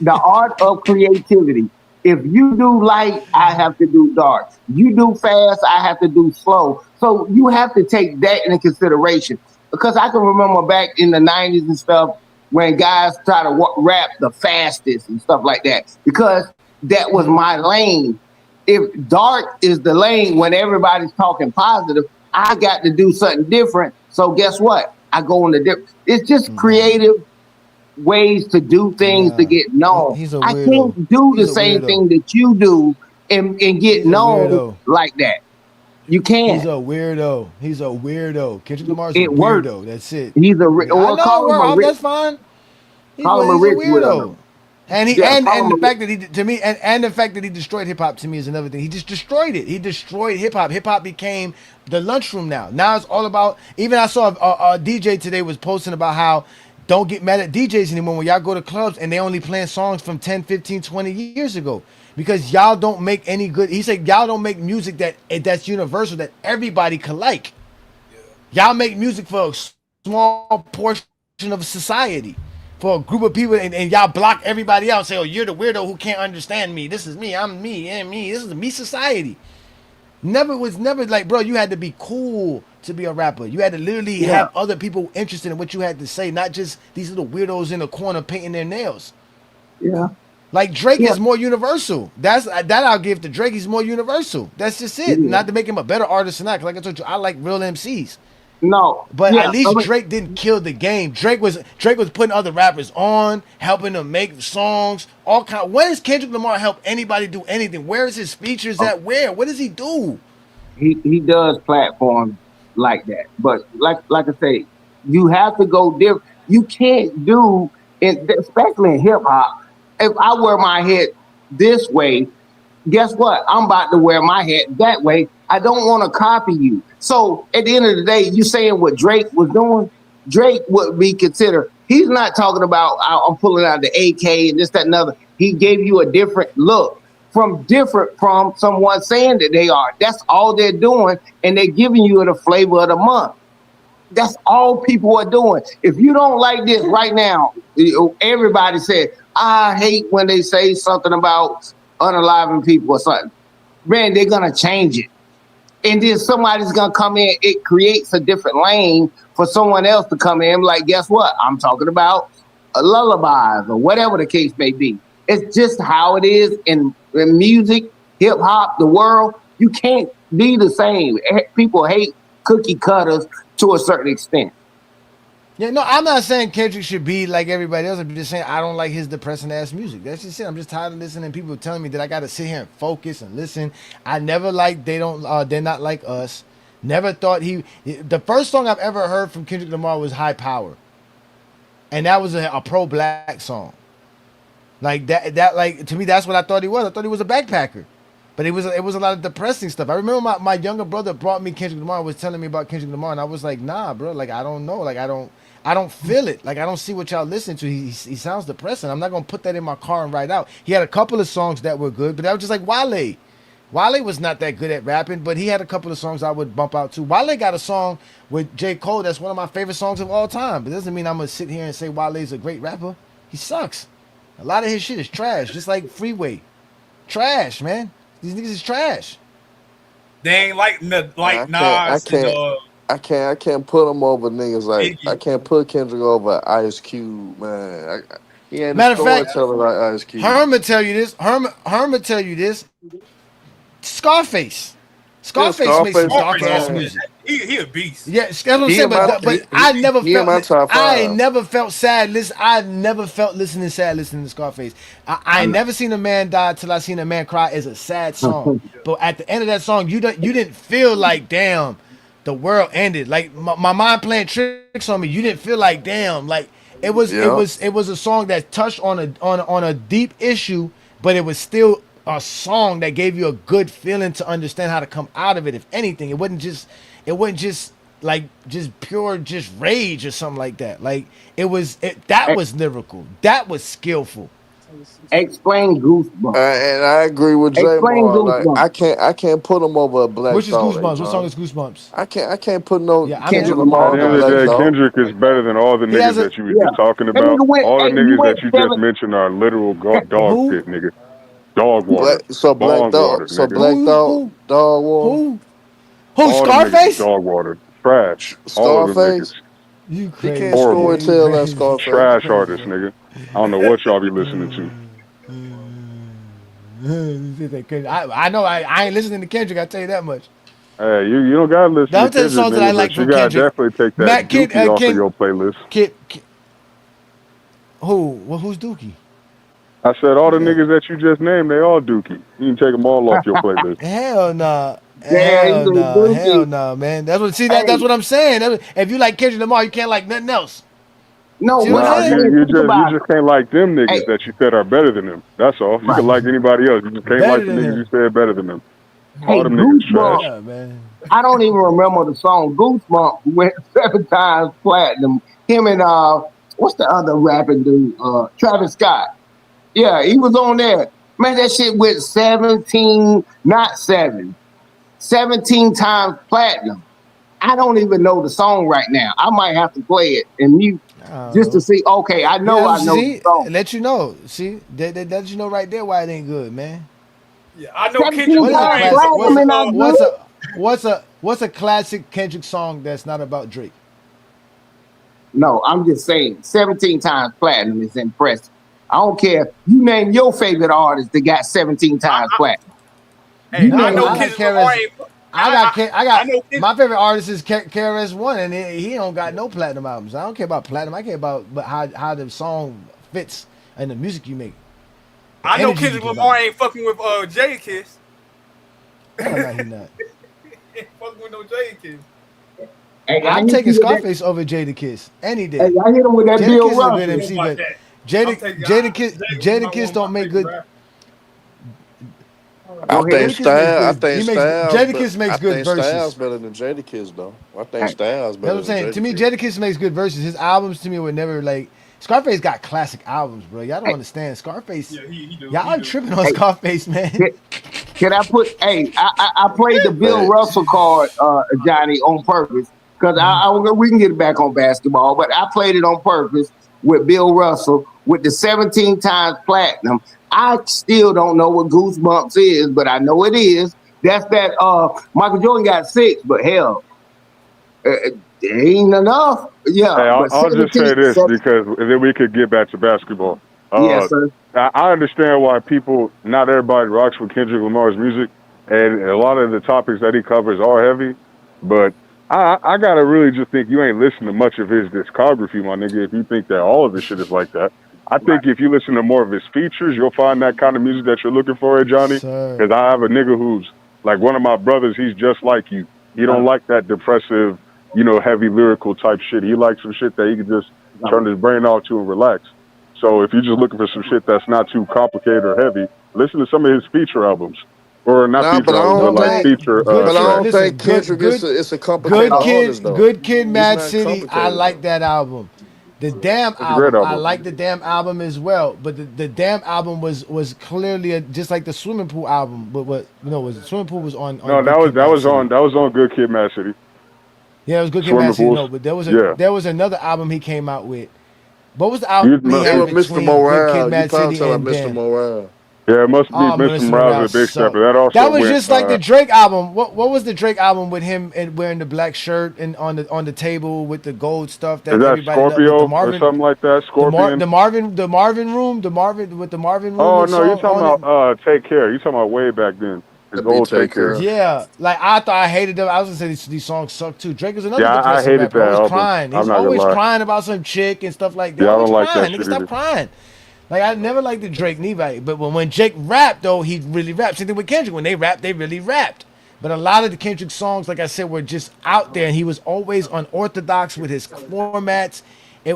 S14: the art of creativity. If you do light, I have to do dark. You do fast, I have to do slow. So you have to take that into consideration. Because I can remember back in the '90s and stuff when guys try to rap the fastest and stuff like that. Because that was my lane. If dark is the lane when everybody's talking positive, I got to do something different. So guess what? I go in the different. It's just creative ways to do things to get known.
S6: he's a
S14: I
S6: weirdo.
S14: can't do the
S6: He's a
S14: same
S6: weirdo.
S14: thing that you do and get
S6: He's a
S14: known
S6: weirdo.
S14: like that. You can't.
S6: He's a weirdo. He's a weirdo. Kendrick Lamar's a
S14: It works.
S6: weirdo. That's it.
S14: He's a
S6: I
S14: well,
S6: know.
S14: call him a rich,
S6: That's fine. He's
S14: call him a
S6: a
S14: rich
S6: weirdo.
S14: weirdo.
S6: And he
S14: Yeah, call
S6: and
S14: him
S6: the
S14: a
S6: fact that he to me and the fact that he destroyed hip hop to me is another thing. He just destroyed it. He destroyed hip hop. Hip hop became the lunchroom now. Now it's all about. Even I saw a DJ today was posting about how don't get mad at DJs anymore when y'all go to clubs and they only playing songs from 10, 15, 20 years ago because y'all don't make any good. He said y'all don't make music that's universal that everybody can like. Y'all make music for a small portion of society. For a group of people, and y'all block everybody out. Say, "Oh, you're the weirdo who can't understand me. This is me. I'm me and me. This is me society." Never like, bro. You had to be cool to be a rapper. You had to literally have other people interested in what you had to say, not just these little weirdos in the corner painting their nails.
S14: Yeah.
S6: Like Drake is more universal. That I'll give to Drake. He's more universal. That's just it.
S14: Yeah.
S6: Not to make him a better artist than that. 'Cause like I told you, I like real MCs.
S14: No,
S6: But at least Drake didn't kill the game. Drake was putting other rappers on, helping them make songs, all kind. When does Kendrick Lamar help anybody do anything? Where is his features at? Where? What does he do?
S14: He does platforms like that, but like I say, you have to go different. You can't do it, especially in hip hop. If I wear my head this way, guess what? I'm about to wear my head that way. I don't want to copy you. So at the end of the day, you saying what Drake was doing, Drake would be considered. He's not talking about I'm pulling out the AK and this, that, and other. He gave you a different look from someone saying that they are. That's all they're doing, and they're giving you the flavor of the month. That's all people are doing. If you don't like this right now, everybody said, I hate when they say something about unaliving people or something. Man, they're gonna change it. And then somebody's gonna come in, it creates a different lane for someone else to come in. Like, guess what? I'm talking about lullabies or whatever the case may be. It's just how it is in music, hip hop, the world. You can't be the same. People hate cookie cutters to a certain extent.
S6: Yeah, no, I'm not saying Kendrick should be like everybody else. I'm just saying I don't like his depressing ass music. That's just it. I'm just tired of listening to people telling me that I got to sit here and focus and listen. I never liked they're not like us. Never thought the first song I've ever heard from Kendrick Lamar was High Power. And that was a pro-black song. Like that like to me that's what I thought he was. I thought he was a backpacker. But it was a lot of depressing stuff. I remember my younger brother brought me Kendrick Lamar, was telling me about Kendrick Lamar, and I was like, nah, bro, like I don't know. Like I I don't feel it. Like I don't see what y'all listen to. He sounds depressing. I'm not gonna put that in my car and ride out. He had a couple of songs that were good, but that was just like Wale. Wale was not that good at rapping, but he had a couple of songs I would bump out to. Wale got a song with J. Cole that's one of my favorite songs of all time. But it doesn't mean I'm gonna sit here and say Wale's a great rapper. He sucks. A lot of his shit is trash, just like Freeway. Trash, man. These niggas is trash.
S10: They ain't like Nas
S9: I can't put him over niggas like I can't put Kendrick over Ice Cube, man. He ain't
S6: Matter of fact,
S9: storyteller like Ice Cube.
S6: Herman tell you this. Herman tell you this. Scarface makes some dark ass music.
S10: He a beast.
S6: Yeah, that's what I'm saying. But I never felt. I never felt sad. Listen, I never felt listening to Scarface. I ain't never seen a man die till I seen a man cry is a sad song. But at the end of that song, you didn't feel like damn, the world ended. Like my mind playing tricks on me. You didn't feel like damn. Like it was a song that touched on a deep issue, but it was still a song that gave you a good feeling to understand how to come out of it. If anything, it wasn't just like pure rage or something like that. Like that was lyrical. That was skillful.
S14: Explain Goosebumps.
S9: And I agree with Jay. Like, I can't put him over a Black
S6: Which is
S9: Thought.
S6: Goosebumps? What song is Goosebumps?
S9: I can't put no
S11: At
S9: Kendrick Lamar
S11: the
S9: on
S11: end of
S9: Black
S11: the day,
S9: Thought.
S11: Kendrick is better than all the niggas that you were just talking about. All the niggas that you just mentioned are literal dog shit, nigga. Dog water.
S9: Black Thought. Black Thought. Dog water.
S6: Who? Scarface?
S11: Dog water. Trash. All of them niggas.
S6: You crazy.
S9: He can't storytell that Scarface.
S11: Trash artist, nigga. I don't know what y'all be listening to.
S6: I know I ain't listening to Kendrick. I tell you that much.
S11: Hey, you don't gotta listen to Kendrick,
S6: songs that I like
S11: but you
S6: from
S11: gotta
S6: Kendrick.
S11: definitely take that Dookie off of your playlist.
S6: Who's Dookie?
S11: I said all the niggas that you just named, they all Dookie. You can take them all off your playlist.
S6: Hell nah. Hell nah, man. That's what I'm saying. If you like Kendrick Lamar, you can't like nothing else.
S14: No,
S11: you just can't like them niggas that you said are better than them. That's all. You can like anybody else. You just can't like the niggas you said better than them. All them niggas trash.
S14: Yeah, man. I don't even remember the song. Goosebumps went 7 times platinum. Him and what's the other rapping dude? Travis Scott. Yeah, he was on there. Man, that shit went 17 times platinum. I don't even know the song right now. I might have to play it and mute just to see. Okay, I know the song.
S6: Let you know. See, that let you know right there why it ain't good, man.
S10: Yeah, I know Kendrick.
S6: What's a classic Kendrick song that's not about Drake?
S14: No, I'm just saying 17 times platinum is impressive. I don't care. You name your favorite artist that got 17 times platinum.
S10: Hey, I know Kendrick Lamar ain't.
S6: I got my favorite artist is KRS-One, and he don't got no platinum albums. I don't care about platinum. I care about how the song fits and the music you make.
S10: I know Kendrick Lamar ain't fucking with Jadakiss.
S6: No, he not.
S10: He ain't fucking with no Jadakiss.
S14: Hey,
S6: I'm taking Scarface over Jadakiss any day.
S14: Hey, I hit him with that Bill Russell.
S6: MC, but Jadakiss don't make good.
S9: I think
S6: Jadakiss makes good verses.
S9: Styles better than Jadakiss though. I think Styles better.
S6: That's what I'm saying. To me, Jadakiss makes good verses. His albums to me were never like. Scarface got classic albums, bro. Y'all don't understand. Scarface. Yeah, y'all tripping on Scarface, man.
S14: Can I put? Hey, I played the Bill Russell card, Johnny, on purpose because we can get it back on basketball, but I played it on purpose with Bill Russell with the 17 times platinum. I still don't know what Goosebumps is, but I know it is. That's that Michael Jordan got 6, but hell, it ain't enough. Yeah.
S11: Hey, I'll just say this because then we could get back to basketball.
S14: Yes, sir.
S11: I understand why not everybody rocks with Kendrick Lamar's music, and a lot of the topics that he covers are heavy, but I gotta really just think you ain't listened to much of his discography, my nigga, if you think that all of his shit is like that. I think if you listen to more of his features, you'll find that kind of music that you're looking for, Johnny. Because I have a nigga who's like one of my brothers. He's just like you. He don't like that depressive, heavy lyrical type shit. He likes some shit that he can just turn his brain off to and relax. So if you're just looking for some shit that's not too complicated or heavy, listen to some of his feature albums. Or not feature albums, but like feature.
S9: But I don't think Kendrick is a complicated artist, though.
S6: Good Kid, Mad City. I like that album. The Damn
S11: That's a great
S6: album, I
S11: album.
S6: like the Damn album as well, but the Damn album was clearly just like the Swimming Pool album, but what was the Swimming Pool was on
S11: No,
S6: Good Kid, Mad City.
S11: that was on Good Kid, Mad City.
S6: Yeah, it was Good Kid, Mad
S11: Swimming
S6: City.
S11: pools.
S6: No, but
S11: Yeah.
S6: there was another album he came out with. What was the
S11: You
S6: album he
S11: must-
S6: had
S9: It was Mr.
S6: between Good
S9: Morale.
S6: Kid,
S9: You
S6: Mad
S9: probably
S6: City,
S9: talking
S6: and
S9: about Mr.
S6: Damn?
S9: Morale.
S11: Yeah, it must be
S6: Oh,
S11: Mr.
S6: Mr.
S11: Morales
S6: Morale
S11: the Big
S6: sucked.
S11: Stepper. That also
S6: That was
S11: went,
S6: just like the Drake album. What was the Drake album with him and wearing the black shirt and on the table with the gold stuff that
S11: is that
S6: everybody loved, with
S11: Scorpio
S6: the Marvin,
S11: or something like that? Scorpion.
S6: the Marvin room, the Marvin room
S11: Oh no, you're
S6: song
S11: talking
S6: on it.
S11: about Take Care. You're talking about way back then. His
S9: That'd be
S11: old
S9: Take
S11: Take Care.
S9: Care.
S6: Yeah, like I thought I hated them. I was gonna say these songs suck too. Drake is another
S11: Yeah, I
S6: depressing
S11: hated
S6: rapper.
S11: that
S6: Always
S11: album.
S6: crying.
S11: I'm
S6: He's
S11: not gonna
S6: always
S11: lie.
S6: crying about some chick and stuff like that.
S11: Yeah, I
S6: Always
S11: don't like that
S6: crying.
S11: shit
S6: Nigga, stop
S11: either.
S6: crying. Like I never liked the Drake neither. But when Jake rapped though, he really rapped. Same thing with Kendrick. When they rapped, they really rapped. But a lot of the Kendrick songs, like I said, were just out there, and he was always unorthodox with his formats.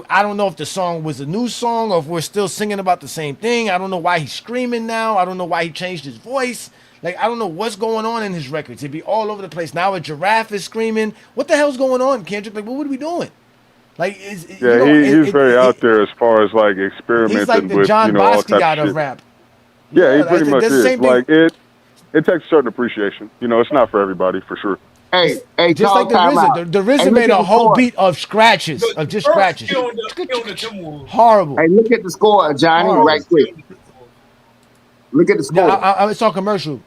S6: I don't know if the song was a new song or if we're still singing about the same thing. I don't know why he's screaming now. I don't know why he changed his voice. Like, I don't know what's going on in his records. It'd be all over the place. Now a giraffe is screaming. What the hell's going on, Kendrick? Like, what are we doing? Like,
S11: Yeah, he's very out there as far as like experimenting
S6: he's like the
S11: with
S6: John
S11: all types
S6: Basquiat
S11: of
S6: of
S11: shit.
S6: rap.
S11: Yeah, he
S6: like,
S11: pretty much
S6: that's the
S11: is.
S6: same thing.
S11: Like it takes a certain appreciation. It's not for everybody for sure.
S14: Hey,
S6: Just like the RZA. The RZA made a whole beat of scratches, of just scratches. Horrible.
S14: Hey, look at the score, Johnny,
S6: Horrible.
S14: right quick. Look at the score.
S6: Yeah, it's on commercial.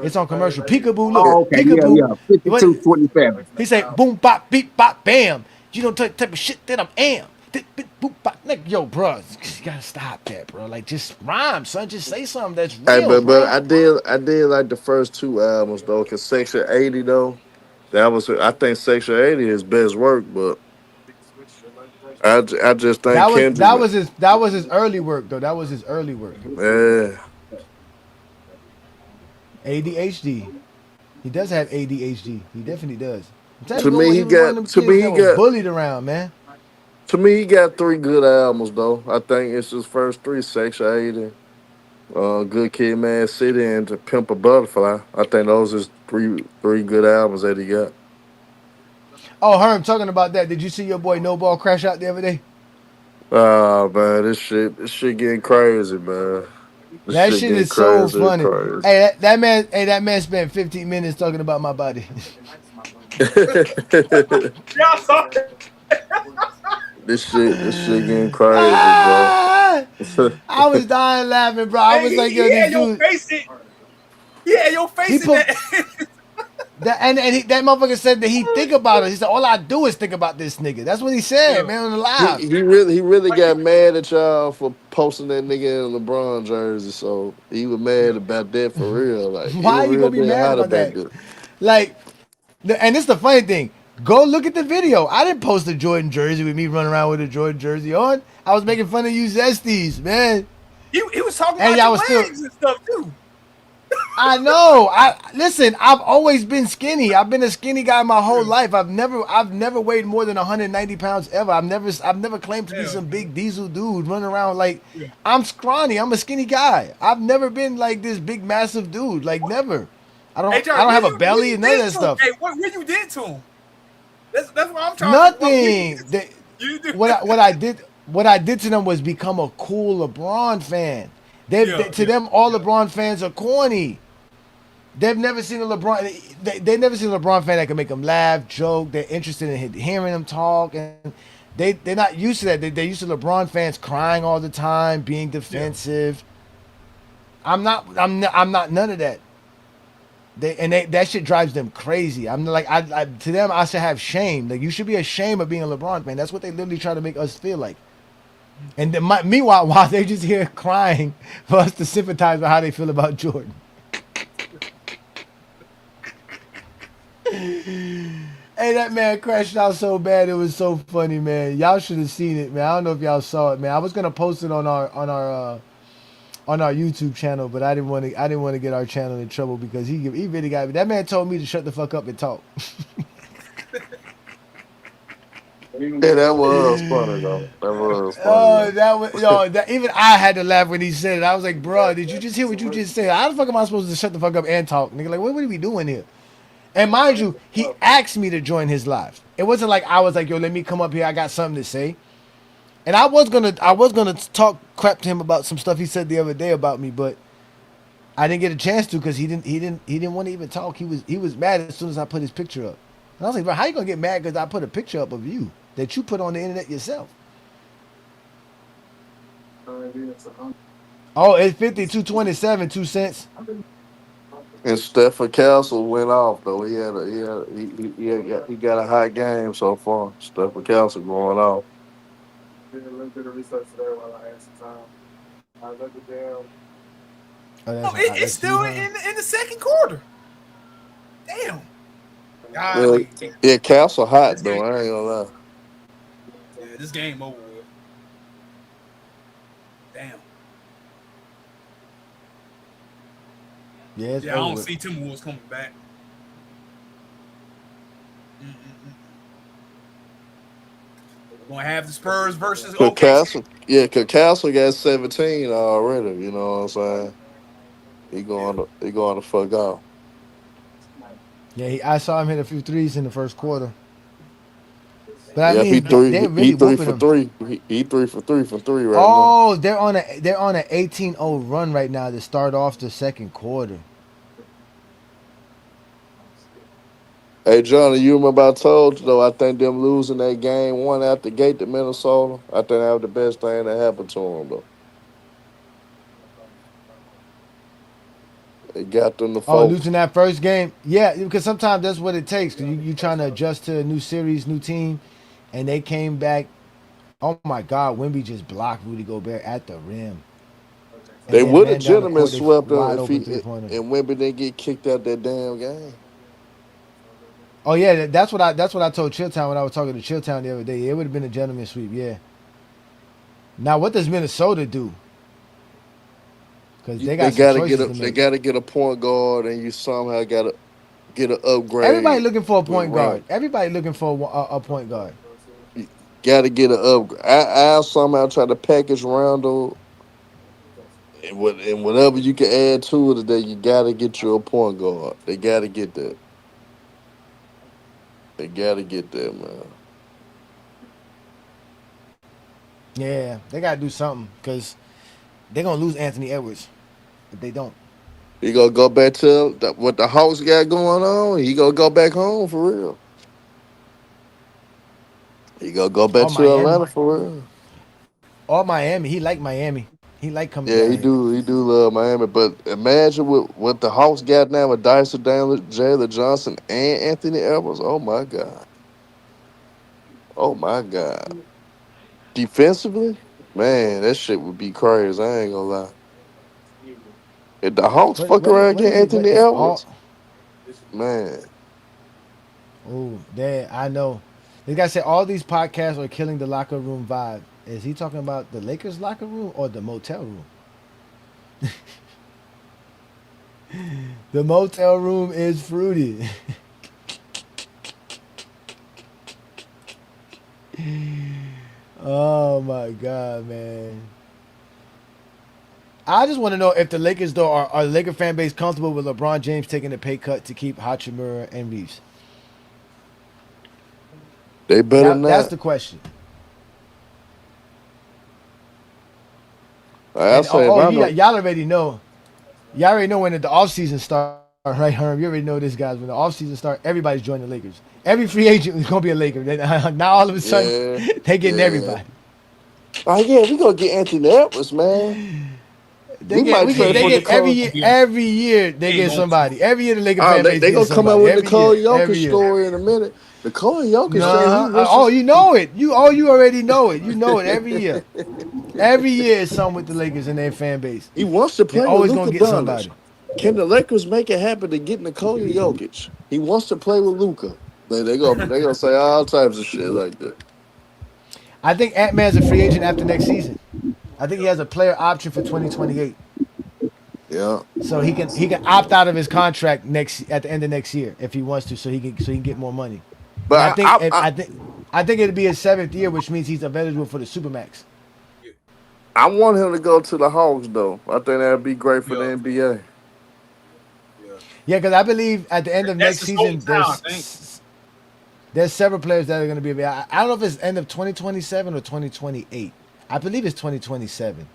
S6: It's on commercial. Peekaboo, look.
S14: Oh, okay.
S6: Peekaboo.
S14: Yeah. 52-27.
S6: He said, boom, bop, beep, bop, bam. You don't type of shit that I am. Boop, bop. Like, yo, bro, you gotta stop that, bro. Like, just rhyme, son. Just say something that's real,
S9: Hey, but
S6: bro.
S9: I did like the first two albums though, cause Section 80 though, I think Section 80 is his best work, but I just think Kendrick.
S6: That was his early work, though. That was his early work.
S9: Yeah.
S6: ADHD. He does have ADHD. He definitely does.
S9: To me, he got
S6: bullied around, man.
S9: To me, he got three good albums though. I think it's his first three: Section 80, Good Kid, Mad City, and To Pimp a Butterfly. I think those is three good albums that he got.
S6: Oh, Herm, talking about that. Did you see your boy No Ball crash out the other day?
S9: Oh man, this shit getting crazy, man.
S6: That shit is so funny. Hey, that man spent 15 minutes talking about my body.
S10: Y'all saw it.
S9: This shit getting crazy, bro.
S6: I was dying laughing, bro. I was like, yo, this dude.
S10: Your face in that.
S6: That motherfucker said that he think about it. He said, all I do is think about this nigga. That's what he said, man, on the live.
S9: He really got mad at y'all for posting that nigga in a LeBron jersey, so he was mad about that for real. Like,
S6: why you gonna be mad about that?
S9: Good.
S6: Like, and it's the funny thing. Go look at the video. I didn't post a Jordan jersey with me running around with a Jordan jersey on. I was making fun of you Zesties, man.
S10: He was talking about your legs and stuff too.
S6: I know. Listen. I've always been skinny. I've been a skinny guy my whole life. I've never weighed more than 190 pounds ever. I've never claimed to be some big diesel dude running around like I'm scrawny. I'm a skinny guy. I've never been like this big massive dude. Like never. I don't have a belly and none of that stuff.
S10: Hey, what you did to him? That's what I'm trying.
S6: Nothing. What I did to them was become a cool LeBron fan. To them, all LeBron fans are corny. They've never seen a LeBron. They've never seen a LeBron fan that can make them laugh, joke. They're interested in hearing them talk, and they're not used to that. They're used to LeBron fans crying all the time, being defensive. I'm not none of that. That shit drives them crazy. I'm like, to them, I should have shame. Like, you should be ashamed of being a LeBron fan. That's what they literally try to make us feel like. And then meanwhile, while they're just here crying for us to sympathize with how they feel about Jordan. Hey, that man crashed out so bad. It was so funny, man. Y'all should have seen it, man. I don't know if y'all saw it, man. I was gonna post it on our YouTube channel, but I didn't want to get our channel in trouble because he really got me. That man told me to shut the fuck up and talk.
S9: Yeah, that was funny though. That was funny.
S6: Even I had to laugh when he said it. I was like, bro, did you just hear what you just said? How the fuck am I supposed to shut the fuck up and talk? Nigga, like, what are we doing here? And mind you, he asked me to join his live. It wasn't like I was like, yo, let me come up here. I got something to say. And I was gonna talk crap to him about some stuff he said the other day about me, but I didn't get a chance to because he didn't want to even talk. He was mad as soon as I put his picture up. And I was like, bro, how you gonna get mad because I put a picture up of you that you put on the internet yourself? Oh, it's 52-27, 2 cents.
S9: And Stephen Castle went off though. He got a hot game so far. Stephen Castle going off.
S10: No, it's still in the second quarter. Damn.
S9: Yeah, Castle hot though. I ain't gonna lie.
S10: Yeah, this game over with. Damn.
S6: Yeah,
S10: I don't see Timberwolves coming back. We're gonna have the Spurs versus
S9: Castle. Yeah, cause Castle got 17 already. You know what I'm saying? He going to fuck off.
S6: Yeah, I saw him hit a few threes in the first quarter. But
S9: yeah,
S6: I mean,
S9: he
S6: really
S9: three for
S6: him.
S9: three. He 3 for 3 from 3 right now.
S6: Oh, they're on an 18-0 run right now to start off the second quarter.
S9: Hey, Johnny, you remember I told you, though, I think them losing that game 1 out the gate to Minnesota, I think that was the best thing that happened to them, though. They got them to focus.
S6: Oh, losing that first game? Yeah, because sometimes that's what it takes. Because you're trying to adjust to a new series, new team, and they came back. Oh, my God, Wemby just blocked Rudy Gobert at the rim.
S9: They would have gentlemen swept them if and Wemby didn't get kicked out that damn game.
S6: Oh yeah, that's what I told Chilltown when I was talking to Chilltown the other day. It would have been a gentleman sweep, yeah. Now what does Minnesota do? Because they gotta
S9: get a point guard, and you somehow gotta get an upgrade.
S6: Everybody looking for a point guard. Everybody looking for a point guard.
S9: You gotta get an upgrade. I'll somehow try to package Rondo, and whatever you can add to it today, you gotta get you a point guard. They gotta get that. They gotta get that, man.
S6: Yeah, they gotta do something because they're gonna lose Anthony Edwards if they don't.
S9: He gonna go back to what the Hawks got going on. He gonna go back home for real. He gonna go back to Atlanta for real.
S6: Or Miami. He like Miami. He like coming.
S9: Yeah, he do love Miami. But imagine what the Hawks got now with Dyson Daniels, Jalen Johnson, and Anthony Edwards. Oh my God. Oh my God. Defensively, man, that shit would be crazy. I ain't gonna lie. If the Hawks fuck around get Anthony Edwards, man.
S6: Oh, damn, I know. This guy said all these podcasts are killing the locker room vibe. Is he talking about the Lakers locker room or the motel room? The motel room is fruity. Oh my God, man. I just want to know if the Lakers, though, are the Laker fan base comfortable with LeBron James taking a pay cut to keep Hachimura and Reeves?
S9: They better not.
S6: That's the question.
S9: Y'all
S6: already know. Y'all already know when the offseason starts, right, Herm? You already know this, guys. When the offseason starts, everybody's joining the Lakers. Every free agent is going to be a Laker. Now, all of a sudden, they getting everybody.
S9: Oh, yeah, we going to get Anthony Edwards, man.
S6: They get every year they get somebody. Every year the Lakers fan base
S9: they gonna come out with the Nicole Jokic story in a minute. Nicole Jokic
S6: you know it. You already know it. You know it every year. Every year is something with the Lakers and their fan base.
S9: He wants to play.
S6: They're always gonna get somebody.
S9: Can the Lakers make it happen to get Nicole Jokic? He wants to play with Luka. They gonna say all types of shit like that.
S6: I think Ant-Man's a free agent after next season. I think he has a player option for 2028.
S9: Yeah.
S6: So he can opt out of his contract at the end of next year if he wants to, so he can get more money. But I think it'd be his 7th year, which means he's eligible for the Supermax.
S9: I want him to go to the Hawks, though. I think that'd be great for the NBA.
S6: Yeah, because I believe at the end of next season, There's several players that are going to be available. I don't know if it's end of 2027 or 2028. I believe it's 2027.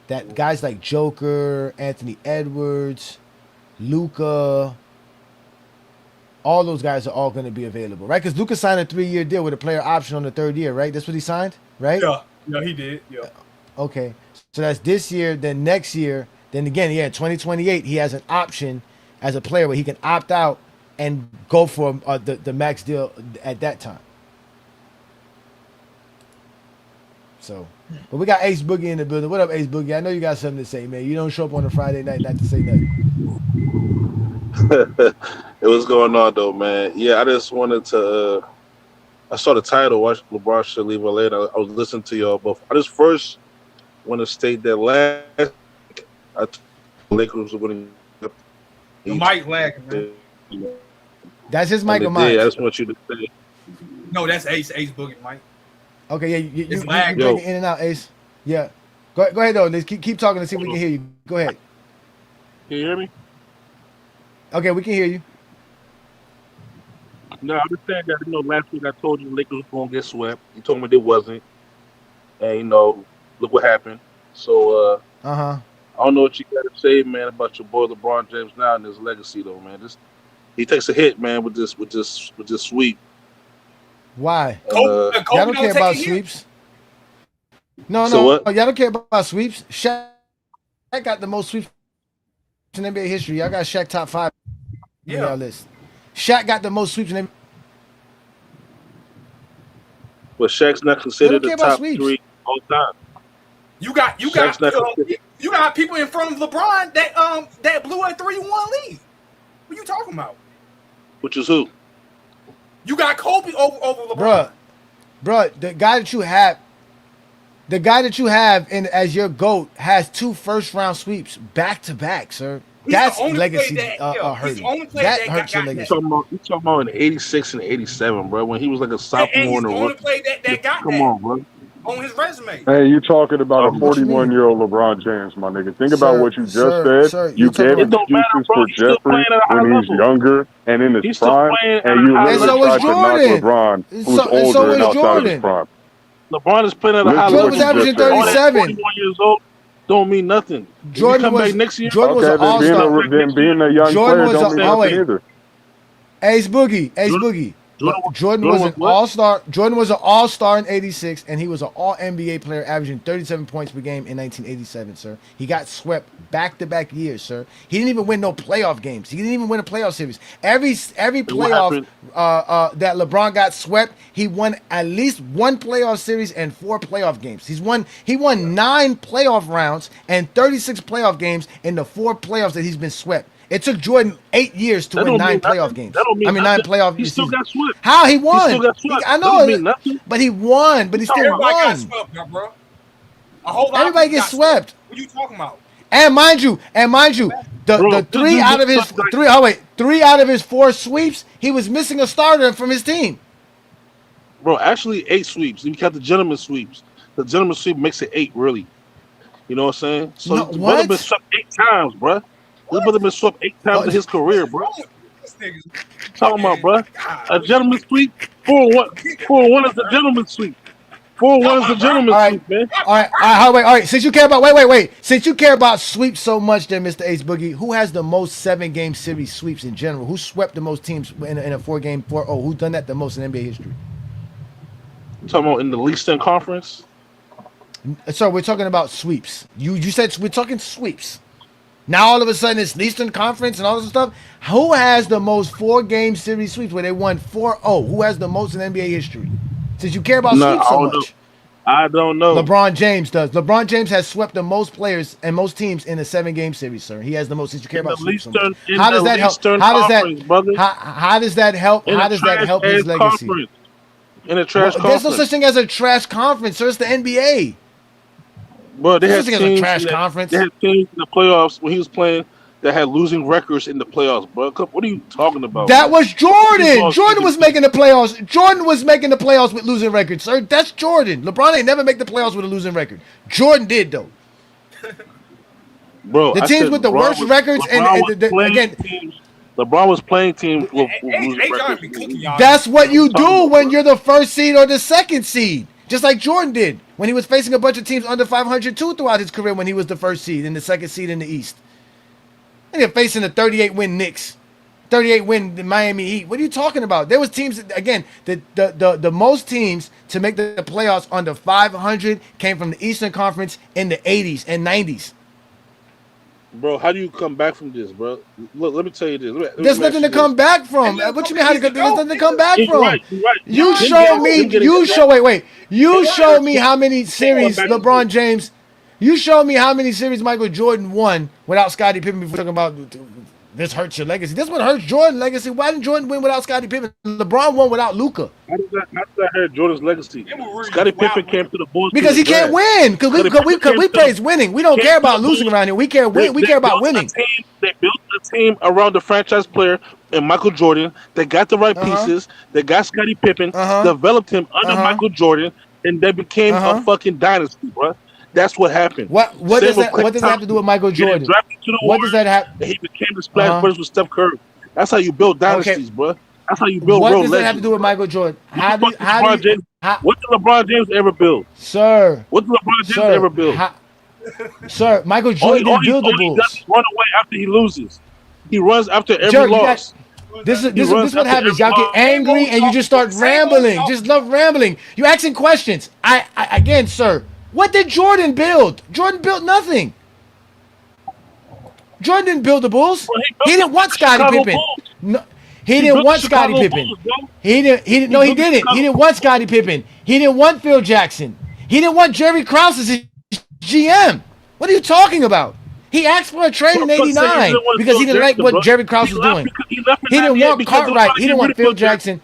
S6: That guys like Joker, Anthony Edwards, Luka, all those guys are all going to be available, right? Because Luka signed a 3-year deal with a player option on the 3rd year, right? That's what he signed, right?
S10: Yeah, he did. Yeah.
S6: Okay, so that's this year. Then next year, then again, 2028, he has an option as a player where he can opt out and go for the max deal at that time. So, but we got Ace Boogie in the building. What up, Ace Boogie? I know you got something to say, man. You don't show up on a Friday night not to say nothing.
S15: It was going on though, man. Yeah, I just wanted to. I saw the title. Watch LeBron should leave LA. I was listening to y'all both. I just first want to state that last week, I thought the Lakers were going to.
S10: The mic lagging, man.
S6: That's his mic or mine?
S15: I just want you to say.
S10: No, that's Ace Boogie, Mike.
S6: Okay, yeah, you
S10: It's
S6: bring it in and out, Ace. Yeah, go ahead though. Let's keep talking and see if we can hear you. Go ahead.
S16: Can you hear me?
S6: Okay, we can hear you.
S16: No, I'm just saying that, last week I told you the Lakers were going to get swept. You told me they wasn't. And, look what happened. So, I don't know what you got to say, man, about your boy LeBron James now and his legacy, though, man. He takes a hit, man, with this sweep.
S6: Why?
S16: Y'all
S6: don't care about sweeps. No,
S16: So what?
S6: y'all don't care about sweeps. Shaq got the most sweeps in NBA history. Y'all got Shaq top 5 on y'all list. Shaq got the most sweeps in NBA.
S16: But Shaq's not considered the top 3 all time.
S10: You got people in front of LeBron that blew a 3-1 lead. What are you talking about?
S16: Which is who?
S10: You got Kobe over LeBron.
S6: Bruh, the guy that you have in as your GOAT has 2 first-round sweeps back to back, sir. That's legacy hurting. That hurts your legacy.
S16: You talking about in '86 and '87, bro? When he was like a sophomore in the rookie. Come on, bro.
S10: On his resume.
S11: Hey, you talking about a 41-year-old LeBron James, my nigga. Think about what you just said. You gave excuses for Jeffrey when he's younger and in his prime, and you literally tried to knock LeBron, who's older and outside of his prime.
S16: LeBron is playing at a high level.
S6: Jordan was averaging 37.
S16: 41 years old don't mean nothing.
S6: Jordan was
S16: next year.
S6: Jordan was an all-star.
S11: Then being a young player don't mean nothing either.
S6: Ace Boogie. Jordan was an all-star. Jordan was an all-star in '86, and he was an all-NBA player, averaging 37 points per game in 1987, sir. He got swept back-to-back years, sir. He didn't even win no playoff games. He didn't even win a playoff series. Every playoff that LeBron got swept, he won at least 1 playoff series and 4 playoff games. He won 9 playoff rounds and 36 playoff games in the 4 playoffs that he's been swept. It took Jordan 8 years to win 9 playoff games. 9 playoff.
S16: He still got swept.
S6: How he won?
S16: He still got swept.
S6: I know, but he won. But he still won.
S10: Got swept, bro.
S6: Everybody gets swept.
S10: What are you talking about?
S6: And mind you, the 3 out of his 3 out of his 4 sweeps, he was missing a starter from his team.
S16: Bro, actually 8 sweeps. You got the gentleman sweeps. The gentleman sweep makes it 8, really. You know what I'm saying? So the brother been swept 8 times, bro. This brother been swept 8 times in his career, bro. Talking about, bro. A gentleman sweep. 4-1 is a gentleman sweep. 4-1 is a gentleman sweep, man.
S6: All right. Since you care about wait. Since you care about sweeps so much, then Mr. Ace Boogie, who has the most 7-game series sweeps in general? Who swept the most teams in a 4-game 4-0? Who done that the most in NBA history?
S16: Talking about in the Eastern Conference.
S6: So we're talking about sweeps. You said we're talking sweeps. Now all of a sudden it's Eastern Conference and all this stuff. Who has the most 4-game series sweeps where they won 4-0? Who has the most in NBA history? Since you care about sweeps so much.
S16: I don't know.
S6: LeBron James does. LeBron James has swept the most players and most teams in a 7-game series, sir. He has the most. Since you care about sweeps so much. How does that help? How does that help? How does that help his legacy?
S16: In a trash conference.
S6: There's no such thing as a trash conference, sir. It's the NBA.
S16: Bro, they had teams
S6: a trash conference.
S16: They had teams in the playoffs when he was playing that had losing records in the playoffs, bro. What are you talking about?
S6: That was Jordan. Jordan was making the playoffs. Jordan was making the playoffs with losing records, sir. That's Jordan. LeBron ain't never make the playoffs with a losing record. Jordan did though.
S16: Bro,
S6: the teams with the worst records and again.
S16: LeBron was playing team with
S10: John be cooking y'all.
S6: That's what you do when you're the first seed or the second seed. Just like Jordan did when he was facing a bunch of teams under 500 too throughout his career when he was the first seed and the second seed in the East. And you're facing the 38-win Knicks, 38-win Miami Heat. What are you talking about? There was teams, again, the most teams to make the playoffs under 500 came from the Eastern Conference in the 80s and 90s.
S16: Bro, how do you come back from this, bro? Look, let me tell you this.
S6: There's nothing to come back from. What you mean? There's nothing to come back from?
S16: Right.
S6: You show me. You show me how many series LeBron James. You show me how many series Michael Jordan won without Scottie Pippen. Before talking about this hurts your legacy. This one hurts Jordan's legacy. Why didn't Jordan win without Scottie Pippen? LeBron won without Luka.
S16: How does that hurt Jordan's legacy? Scottie Pippen came to the Bulls
S6: because he can't win. Because we praise winning. We don't care about losing around here. We care about winning.
S16: They built a team around the franchise player and Michael Jordan. They got the right pieces. They got Scottie Pippen. Developed him under Michael Jordan, and they became a fucking dynasty, bro. That's what happened.
S6: What does that have to do with Michael Jordan? What does that have?
S16: He became the splash brothers with Steph Curry. That's how you build dynasties, bro. That's how you build real legends.
S6: What does that have to do with Michael Jordan?
S16: What did LeBron James ever build?
S6: Sir.
S16: What did LeBron James ever build?
S6: Sir, Michael Jordan didn't build the Bulls.
S16: He does run away after he loses. He runs after every loss.
S6: This is what happens. Y'all get angry and you just start rambling. Just love rambling. You asking questions. I again, sir. What did Jordan build? Jordan built nothing. Jordan didn't build the Bulls. He didn't want Scottie Pippen. No, he didn't want Scottie Pippen. He didn't. No, he didn't. He didn't want Scottie Pippen. He didn't want Phil Jackson. He didn't want Jerry Krause as his GM. What are you talking about? He asked for a trade in '89 because he didn't like what Jerry Krause was doing. He didn't want Cartwright. He didn't want Phil Jackson.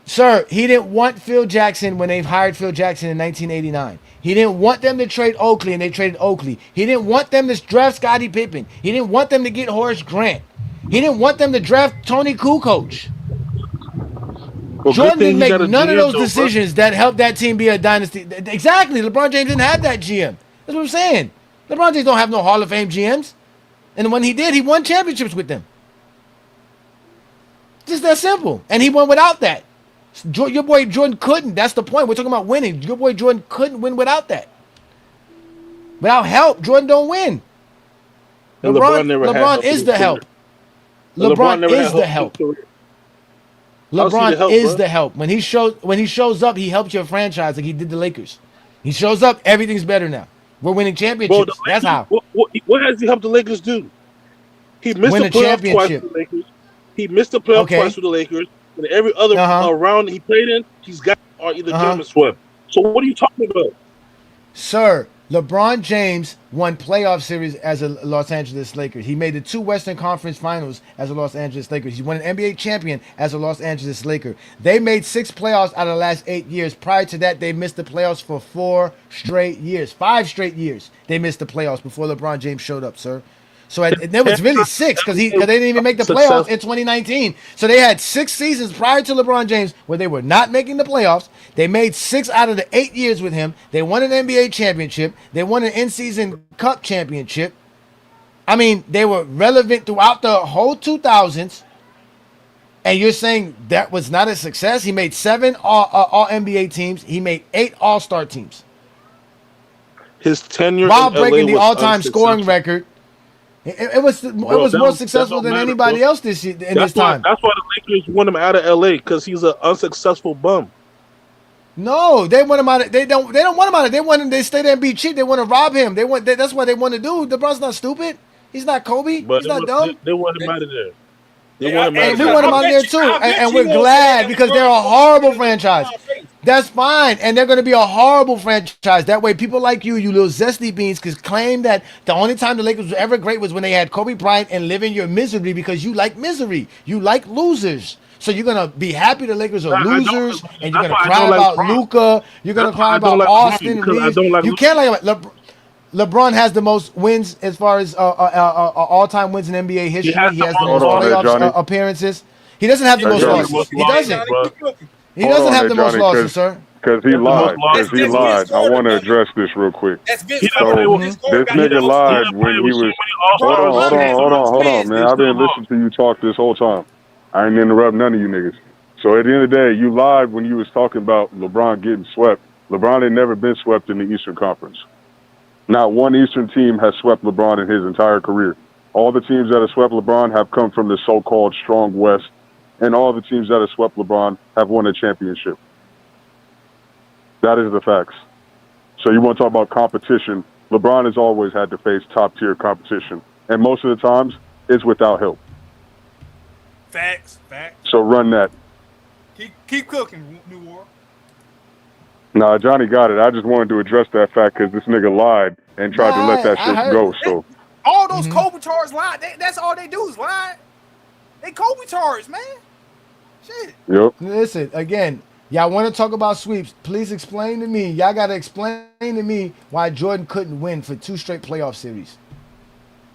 S6: Sir, he didn't want Phil Jackson when they hired Phil Jackson in 1989. He didn't want them to trade Oakley, and they traded Oakley. He didn't want them to draft Scottie Pippen. He didn't want them to get Horace Grant. He didn't want them to draft Tony Kukoc. Jordan didn't make none of those decisions that helped that team be a dynasty. Exactly. LeBron James didn't have that GM. That's what I'm saying. LeBron James don't have no Hall of Fame GMs. And when he did, he won championships with them. Just that simple. And he won without that. Your boy Jordan couldn't. That's the point. We're talking about winning. Your boy Jordan couldn't win without that. Without help, Jordan don't win. LeBron is the help. LeBron is the help. LeBron is the help. When he shows up, he helps your franchise like he did the Lakers. He shows up, everything's better now. We're winning championships. That's how.
S16: What has he helped the Lakers do? He missed the playoffs twice with the Lakers. He missed the playoffs twice with the Lakers. And every other round he played in, he's got either German swept. So what are you talking about?
S6: Sir, LeBron James won playoff series as a Los Angeles Lakers. He made the 2 Western Conference Finals as a Los Angeles Lakers. He won an NBA champion as a Los Angeles Laker. They made 6 playoffs out of the last 8 years. Prior to that, they missed the playoffs for 4 straight years. 5 straight years they missed the playoffs before LeBron James showed up, sir. So there was really 6 because they didn't even make the playoffs in 2019. So they had 6 seasons prior to LeBron James where they were not making the playoffs. They made 6 out of the 8 years with him. They won an NBA championship. They won an in-season cup championship. I mean, they were relevant throughout the whole 2000s. And you're saying that was not a success? He made 7 all NBA teams. He made 8 All-Star teams.
S16: His tenure
S6: while
S16: in LA
S6: breaking the
S16: was
S6: all-time scoring record. It was more successful than anybody else this year in this time.
S16: That's why the Lakers want him out of LA because he's an unsuccessful bum.
S6: No, they want him out. They don't want him out. They want him. They stay there and be cheap. They want to rob him. That's what they want to do. LeBron's not stupid. He's not Kobe. He's not dumb.
S16: They want him out of there.
S6: We want him out of there too, and we're glad because they're a horrible franchise. That's fine, and they're going to be a horrible franchise. That way, people like you little zesty beans, could claim that the only time the Lakers were ever great was when they had Kobe Bryant and live in your misery because you like misery. You like losers. So you're going to be happy the Lakers are losers, and you're going to cry about Luka. You're going to cry about Austin Reeves. You can't like LeBron has the most wins as far as all-time wins in NBA history. He has the most playoff appearances. He doesn't have the most losses. He doesn't. He doesn't have the most losses, sir.
S11: Because he lied.
S10: That's
S11: Because he
S10: Vince
S11: lied. I
S10: Carter,
S11: want to
S10: brother.
S11: address this real quick.
S10: That's Vince
S16: He
S10: Carter.
S16: never
S10: Vince
S11: So
S10: Carter
S11: this
S10: got him
S11: nigga
S10: most
S11: lied
S10: slips.
S11: when he was. Hold
S10: LeBron
S11: on, hold on,
S10: had
S11: hold
S10: the
S11: on,
S10: most
S11: hold on,
S10: fans
S11: man.
S10: this
S11: I've been
S10: year.
S11: listening to you talk this whole time. I ain't interrupt none of you niggas. So at the end of the day, you lied when you was talking about LeBron getting swept. LeBron had never been swept in the Eastern Conference. Not one Eastern team has swept LeBron in his entire career. All the teams that have swept LeBron have come from the so-called strong West, and all the teams that have swept LeBron have won a championship. That is the facts. So you want to talk about competition? LeBron has always had to face top-tier competition, and most of the times it's without help.
S10: Facts.
S11: So run that.
S10: Keep cooking, New Orleans.
S11: Nah, Johnny got it. I just wanted to address that fact because this nigga lied and tried to let that shit go. So
S10: All those Kobe charts lie. That's all they do is lie. They Kobe charts, man. Shit.
S11: Yep.
S6: Listen, again, y'all want to talk about sweeps? Please explain to me. Y'all got to explain to me why Jordan couldn't win for 2 straight playoff series.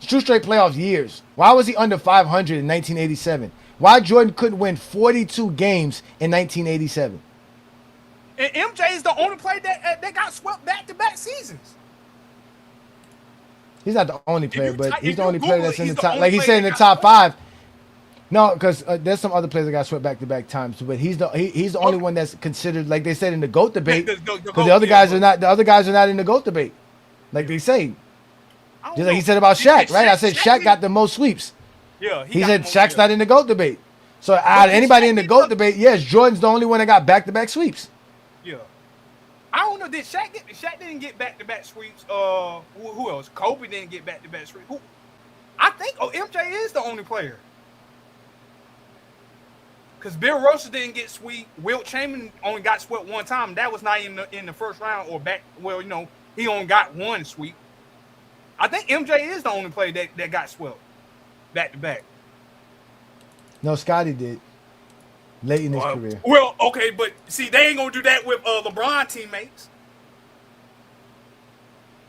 S6: 2 straight playoff years. Why was he under 500 in 1987? Why Jordan couldn't win 42 games in 1987?
S10: And MJ is the only player that got swept back-to-back seasons.
S6: He's not the only player, but he's the only
S10: Google
S6: player that's in the
S10: he's the
S6: top.
S10: only
S6: Like he
S10: player
S6: said in
S10: that
S6: the
S10: got
S6: top 5. No, because there's some other players that got swept back-to-back times, but he's the only one that's considered, like they said in the GOAT debate, because the other guys are not in the GOAT debate, like they say. Just like he said about Shaq, right? I said Shaq got the most sweeps.
S10: Yeah,
S6: he said Shaq's not in the GOAT debate. So out of anybody in the GOAT debate, yes, Jordan's the only one that got back-to-back sweeps.
S10: Yeah. I don't know. Shaq didn't get back-to-back sweeps. Who else? Kobe didn't get back-to-back sweeps. I think MJ is the only player. Because Bill Russell didn't get sweep. Wilt Chamberlain only got swept one time. That was not in the first round or back. Well, he only got one sweep. I think MJ is the only player that got swept back-to-back.
S6: No, Scotty did late in his career.
S10: Well, okay, but see, they ain't gonna do that with LeBron teammates.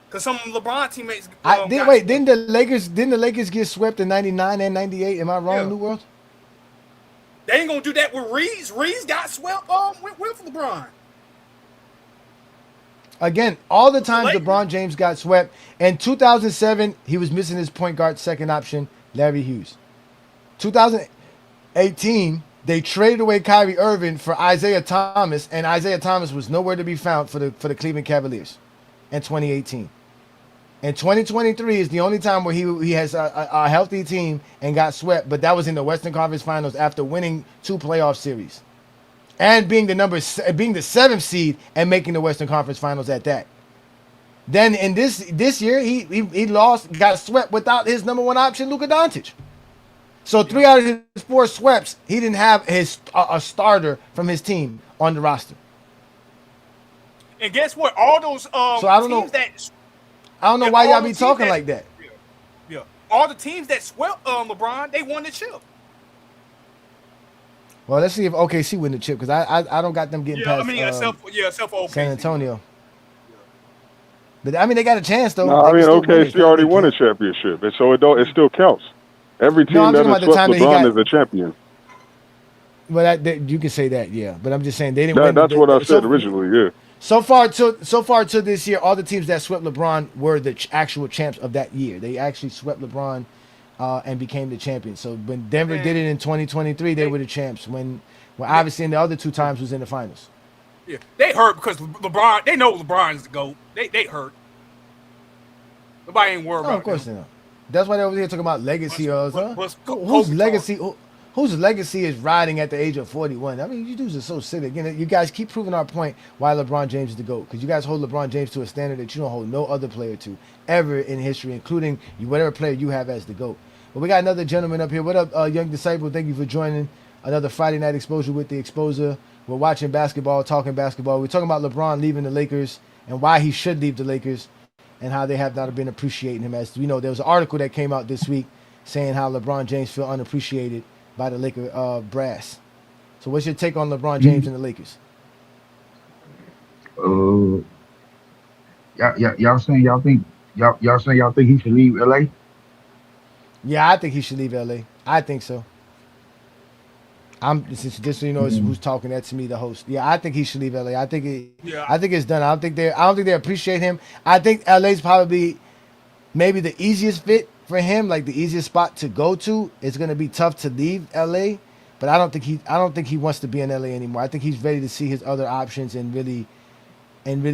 S10: Because some LeBron teammates.
S6: Didn't the Lakers get swept in '99 and '98? Am I wrong, New World?
S10: They ain't gonna do that with Reeves. Reeves got swept with LeBron.
S6: Again, all the times LeBron James got swept. In 2007, he was missing his point guard second option, Larry Hughes. 2018, they traded away Kyrie Irving for Isaiah Thomas, and Isaiah Thomas was nowhere to be found for the Cleveland Cavaliers in 2018. And 2023 is the only time where he has a healthy team and got swept, but that was in the Western Conference Finals after winning 2 playoff series. And being the 7th seed and making the Western Conference Finals at that. Then in this year, he got swept without his number 1 option, Luka Dončić. So 3 out of his 4 sweeps, he didn't have a starter from his team on the roster.
S10: And guess what? All those
S6: so I don't know. I don't know why y'all be talking like that.
S10: Yeah, all the teams that swept LeBron, they won the chip.
S6: Well, let's see if OKC win the chip because I don't got them getting past.
S10: Except for OKC.
S6: San Antonio. But I mean, they got a chance though.
S11: No, I mean, OKC already won a championship, and so it still counts. Every team that has swept LeBron is a champion.
S6: Well, you can say that, yeah. But I'm just saying they didn't win.
S11: That's what I said originally, yeah.
S6: So far to this year, all the teams that swept LeBron were the actual champs of that year. They actually swept LeBron and became the champions. So when Denver did it in 2023, they were the champs. When obviously in the other 2 times was in the finals.
S10: Yeah, they hurt because LeBron. They know LeBron's the GOAT. They hurt. Nobody ain't worried about.
S6: Of course they know. That's why they're over here talking about legacy. Whose legacy is riding at the age of 41? I mean, you dudes are so silly. Again, you guys keep proving our point why LeBron James is the GOAT. Because you guys hold LeBron James to a standard that you don't hold no other player to ever in history, including whatever player you have as the GOAT. But we got another gentleman up here. What up, young disciple? Thank you for joining another Friday Night Exposure with the Exposer. We're watching basketball, talking basketball. We're talking about LeBron leaving the Lakers and why he should leave the Lakers and how they have not been appreciating him. As we know, there was an article that came out this week saying how LeBron James feel unappreciated by the Laker brass. So what's your take on LeBron James and the Lakers?
S17: Y'all saying y'all think he should leave LA?
S6: Yeah, I think he should leave LA. I think so. Just so you know, it's who's talking. That to me, the host. Yeah, I think he should leave LA. I think
S10: Yeah.
S6: I think it's done. I don't think they appreciate him. I think LA's probably maybe the easiest fit for him, like the easiest spot to go to. It's gonna be tough to leave LA, but I don't think he wants to be in LA anymore. I think he's ready to see his other options and really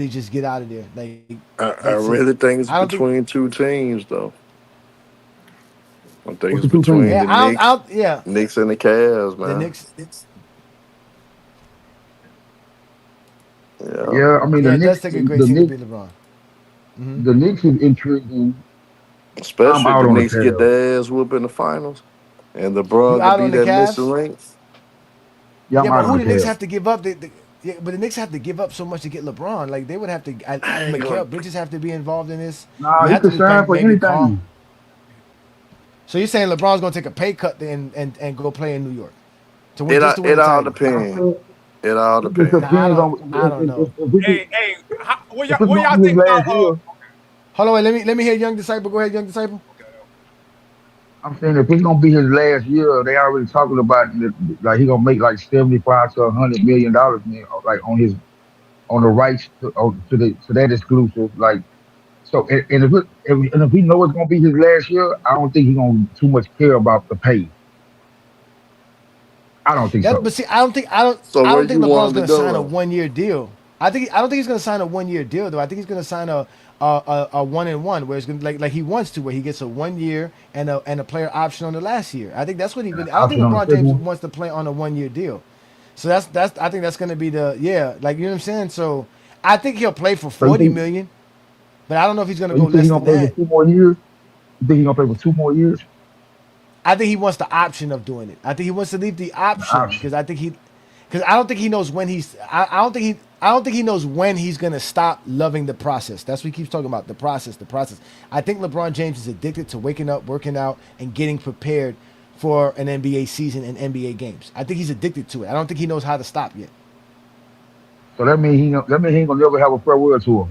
S6: just get out of there.
S9: I really think it's between two teams, though. I think it's
S17: the two
S9: between
S17: teams?
S9: the Knicks and the Cavs, man.
S6: The Knicks.
S17: Yeah, I mean, the
S6: it does
S17: Knicks,
S6: take a great team to beat LeBron.
S17: the Knicks is intriguing.
S9: Especially
S17: I'm out
S9: if the
S17: on the
S9: Knicks get
S17: Cavs.
S9: their ass whooped in the finals, and LeBron
S6: You out
S9: could
S6: on
S9: be
S6: the
S9: that
S6: Cavs?
S9: missing link.
S17: Yeah, I'm
S6: Yeah,
S17: out
S6: but who
S17: on
S6: the
S17: the
S6: Knicks
S17: Cavs.
S6: have to give up? But the Knicks have to give up so much to get LeBron. Like they would have to. Mikal Bridges have to be involved in this.
S17: Nah,
S6: You
S17: he
S6: have to
S17: could sign for
S6: maybe Carl.
S17: anything.
S6: So you're saying LeBron's going to take a pay cut and go play in New York to win
S9: It
S6: just to win
S9: it
S6: the
S9: all
S6: title?
S9: depends. It all
S17: It just
S9: depends.
S17: depends on
S6: I don't know.
S17: if we
S10: Hey, what y'all
S17: gonna be his
S10: think
S17: last
S10: about?
S17: year.
S6: Hold on, let me hear Young Disciple. Go ahead, Young Disciple.
S17: I'm saying if it's gonna be his last year, they already talking about like he gonna make like $75 to $100 million, like on the rights to that exclusive. Like so, and if he know it's gonna be his last year, I don't think he's gonna too much care about the pay. I don't think so.
S6: But see, I don't think
S9: So where
S6: think
S9: you
S6: LeBron's
S9: want him
S6: going
S9: to
S6: to sign a
S9: go?
S6: 1 year deal. I don't think he's going to sign a 1 year deal though. I think he's going to sign a 1-and-1 where it's going to like he wants to, where he gets a 1 year and a player option on the last year. I think that's what he really. I don't think
S17: Option on the
S6: LeBron
S17: second
S6: James
S17: one.
S6: wants to play on a 1 year deal. So that's I think that's going to be like you know what I'm saying. So I think he'll play for
S17: So you
S6: 40
S17: think,
S6: million, but I don't know if he's going
S17: so
S6: to
S17: you
S6: go
S17: think he
S6: less
S17: gonna
S6: than
S17: play
S6: that.
S17: for 2 more years? You think he gonna play for 2 more years?
S6: I think he wants the option of doing it. I think he wants to leave the option
S17: Option.
S6: because I don't think he knows when I don't think he knows when he's gonna stop loving the process. That's what he keeps talking about, the process, the process. I think LeBron James is addicted to waking up, working out, and getting prepared for an NBA season and NBA games. I think he's addicted to it. I don't think he knows how to stop yet.
S17: So that means he ain't gonna never have a farewell tour,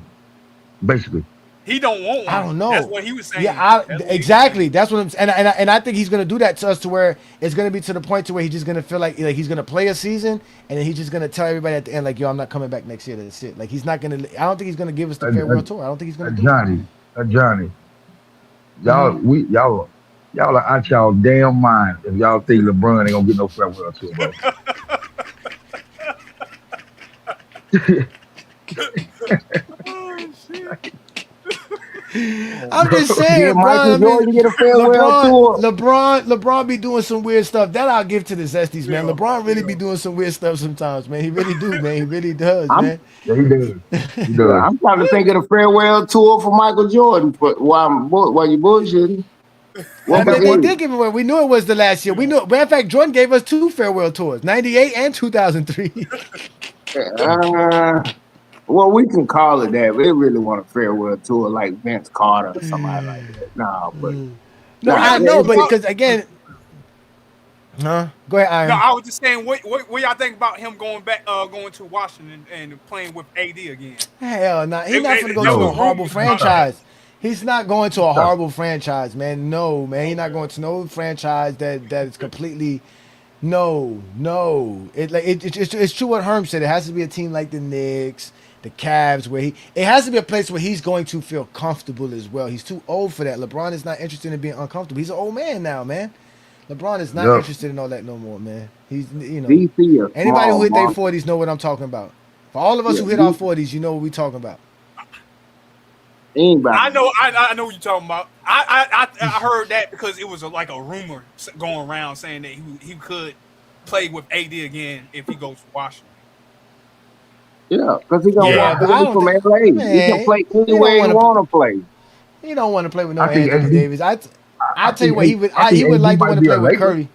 S17: basically.
S10: He don't want
S6: I
S10: one.
S6: don't
S10: That's
S6: know.
S10: what he was saying.
S6: Yeah,
S10: That's what he was
S6: exactly.
S10: saying.
S6: That's what I'm saying. And I think he's gonna do that to us to where it's gonna be to the point to where he's just gonna feel like he's gonna play a season and then he's just gonna tell everybody at the end like, yo, I'm not coming back next year. That's it. Like he's not gonna. I don't think he's gonna give us the farewell tour. I don't think he's gonna do it.
S17: Johnny,
S6: Mm-hmm.
S17: y'all are out y'all damn mind if y'all think LeBron ain't gonna get no farewell tour, bro.
S10: Oh shit.
S6: I'm just
S17: Did
S6: saying, bro.
S17: Michael Jordan get a farewell tour?
S6: LeBron be doing some weird stuff. That I'll give to the Zesties, man. LeBron really be doing some weird stuff sometimes, man. He really do, man. He really does,
S14: I'm
S6: man.
S17: Yeah, he does. He
S14: yeah,
S17: does.
S14: I'm trying to think of the farewell tour for Michael Jordan. But while you bullshitting, what
S6: I mean,
S14: about
S6: they
S14: him?
S6: did give him away. We knew it was the last year. We knew. Matter of fact, Jordan gave us 2 farewell tours, '98 and 2003.
S14: Well, we can call it that. They really want a farewell tour like Vince Carter or somebody like that. No, but
S6: No,
S14: nah,
S6: I know, but
S14: it's-
S6: because again, huh? Go ahead, Iron.
S10: No, I was just saying, what y'all think about him going back, going to Washington and playing with AD again?
S6: Hell no, he's not gonna go
S10: there
S6: to a
S10: was
S6: horrible
S10: rumors about that.
S6: franchise. He's not going to a horrible franchise, man. No, man, he's not going to no franchise that is completely. No. It's true what Herm said. It has to be a team like the Knicks, the Cavs, where it has to be a place where he's going to feel comfortable as well. He's too old for that. LeBron is not interested in being uncomfortable. He's an old man now, man. LeBron is not
S17: Yep.
S6: interested in all that no more, man. He's
S14: DC is
S6: anybody who
S14: small,
S6: hit their
S14: Mark.
S6: 40s know what I'm talking about. For all of us
S14: Yeah,
S6: who hit our 40s, you know what we talking about.
S14: Anybody.
S10: I know what you're talking about. I heard that because it was like a rumor going around saying that he could play with AD again if he goes to Washington.
S14: Yeah, because he's gonna
S6: Yeah,
S14: walk
S6: but I
S14: away
S6: don't
S14: from
S6: think,
S14: LA. He
S6: man,
S14: can play
S6: he don't
S14: anywhere he
S6: want to.
S14: want to play.
S6: He don't want to play with no
S17: I think
S6: Anthony
S17: AD
S6: Davis. I
S17: I
S6: tell you
S17: think
S6: what,
S17: I
S6: he
S17: think
S6: would
S17: AD
S6: like to
S17: might
S6: want to
S17: be
S6: play
S17: a
S6: with
S17: Laker.
S6: Curry.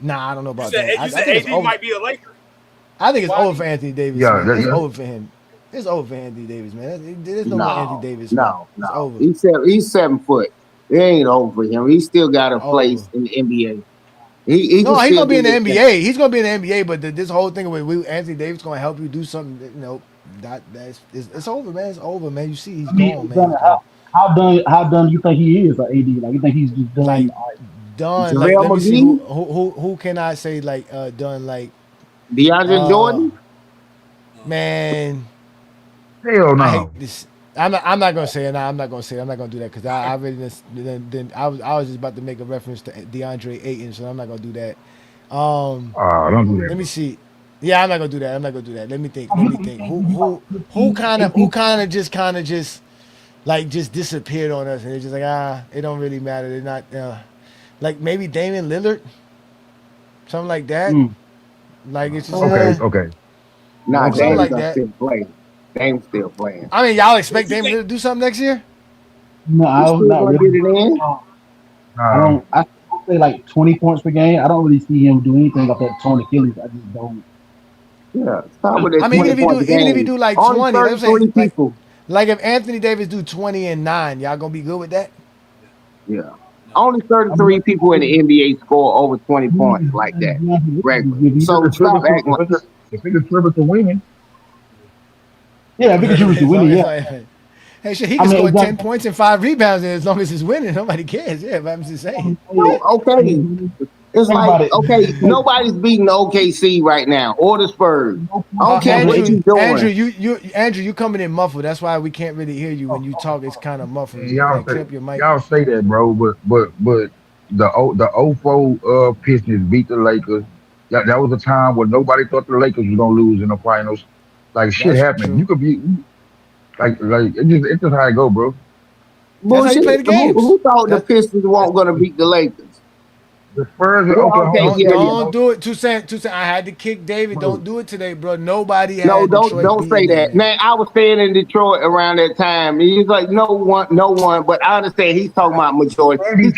S6: Nah, I don't know
S10: You
S6: about
S10: said
S6: that. I
S10: AD
S6: think it's over.
S10: might be a Laker.
S6: I think it's
S10: Why?
S6: over for Anthony Davis,
S17: Yeah,
S6: man. It's
S17: yeah.
S6: over for him. It's over for Anthony Davis, man. There's no more Anthony Davis, man. It's
S14: No.
S6: over.
S14: He's 7 foot. It ain't over for him. He still got a place
S6: Over.
S14: in the NBA. He
S6: No,
S14: can
S6: he's
S14: still
S6: gonna be
S14: do
S6: in the
S14: this thing.
S6: NBA. He's gonna be in the NBA. But this whole thing with Anthony Davis gonna help you do something. It's over, man. It's over, man. You see, he's
S18: I mean,
S6: gone, man.
S18: Gunner,
S6: He's gone.
S18: how done you think he is for AD? Like you think he's just done?
S6: Like done. Like,
S14: JaVale
S6: let me see
S14: McGee?
S6: who can I say like done like
S14: DeAndre Jordan?
S6: man.
S17: Hell
S6: I
S17: no.
S6: hate this. I'm not gonna say it. Nah, I'm not gonna say it. I'm not gonna do that because I really then I was just about to make a reference to DeAndre Ayton, so I'm not gonna do that.
S17: Don't do that.
S6: Let me see. Yeah, I'm not gonna do that. I'm not gonna do that. Let me think. Who kind of just like just disappeared on us, and it's just like it don't really matter. They're not like maybe Damian Lillard, something like that. Like it's just
S17: Okay.
S14: Nah,
S6: something
S14: Dame's
S6: like that.
S14: still playing. Dame's still playing.
S6: I mean, y'all expect Damian Lillard to do something next year?
S18: No, I
S14: He's
S18: don't
S14: still
S18: not
S14: gonna
S18: really.
S14: get it in.
S18: I don't. I say like 20 points per game. I don't really see him do anything like that torn Achilles. I just don't.
S14: Yeah, start with that
S6: I mean,
S14: 20 points a
S6: even if you
S14: game.
S6: do like
S14: Only
S6: 20, that's what I'm
S14: 33
S6: saying.
S14: people.
S6: Like if Anthony Davis do 20 and 9, y'all gonna be good with that?
S14: Yeah. Only 33 people in the NBA score over 20 points like that. Regular. So stop acting like
S17: If he contributes to winning,
S18: Yeah, because you was winning. Yeah.
S6: Hey, shit, he
S18: I
S6: can
S18: mean,
S6: score
S18: exactly.
S6: 10 points and 5 rebounds, and as long as it's winning, nobody cares. Yeah, but I'm just saying.
S14: okay. It's
S18: Think about
S14: like,
S18: it.
S14: okay, nobody's beating OKC right now or the Spurs. I don't care what you're doing.
S6: Andrew, you coming in muffled. That's why we can't really hear you when you talk. It's kind of muffled.
S17: y'all
S6: Like, tip your mic.
S17: say that, bro. But the 04 Pistons beat the Lakers. That was a time when nobody thought the Lakers were gonna lose in the finals. Like shit
S6: That's
S17: happened.
S6: true.
S17: You could be like it's just how it go, bro.
S6: That's how you
S14: Bullshit.
S6: play the games.
S14: Who thought the Pistons weren't going to beat the Lakers?
S17: The Spurs and
S14: Yeah,
S17: Oklahoma.
S14: okay,
S6: Don't do it. Toussaint, I had to kick David. Don't do it today, bro. Nobody had
S14: No,
S6: Detroit
S14: don't say
S6: beating them,
S14: that.
S6: man.
S14: Man, I was staying in Detroit around that time. And he's like, no one. But I understand he's talking about majority. He's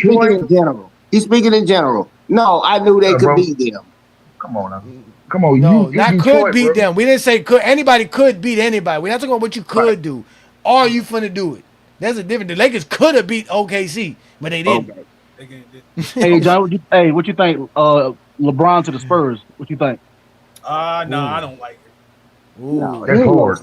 S14: speaking in general. No, I knew they could
S17: bro.
S14: beat them.
S17: Come on now. Come on,
S6: No,
S17: you
S6: not
S17: Detroit,
S6: could beat
S17: bro.
S6: them. We didn't say could. Anybody could beat anybody. We're not talking about what you could do. Are you finna do it? That's a different. The Lakers could have beat OKC, but they didn't.
S18: Hey, John, what you think? LeBron to the Spurs. What you think?
S10: No, I don't like it.
S14: No,
S17: That's hard.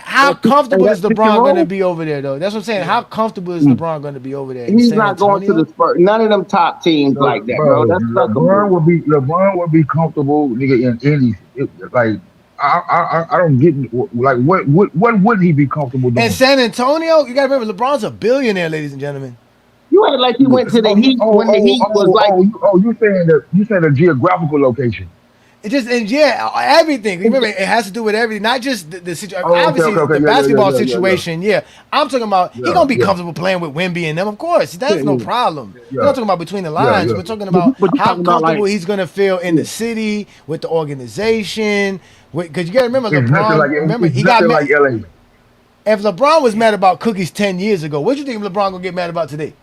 S6: How comfortable is
S14: that pick
S6: LeBron
S14: and
S6: going to
S14: roll?
S6: be over there, though? That's what I'm saying. How comfortable is LeBron going to be over there? in
S14: He's
S6: San
S14: not going to
S6: Antonio?
S14: the Spurs. None of them top teams like that, bro. That's sucker
S17: LeBron would be comfortable, nigga, in any like. I don't get like what would he be comfortable doing?
S6: In San Antonio, you got to remember, LeBron's a billionaire, ladies and gentlemen.
S14: You act like he went to the Heat when the Heat was like.
S17: You saying the geographical location?
S6: It just everything. Remember, it has to do with everything, not just the situation.
S17: Oh, okay,
S6: Obviously,
S17: okay,
S6: the
S17: yeah,
S6: basketball
S17: yeah.
S6: situation. Yeah, I'm talking about. He's gonna be comfortable playing with Wemby and them. Of course, that's no problem. We're not talking about between the lines. We're talking about how comfortable he's gonna feel in the city with the organization. Because you gotta remember,
S17: It's nothing
S6: LeBron.
S17: like
S6: Remember,
S17: it's
S6: he got
S17: nothing
S6: mad.
S17: like LA.
S6: If LeBron was mad about cookies 10 years ago, what do you think LeBron gonna get mad about today?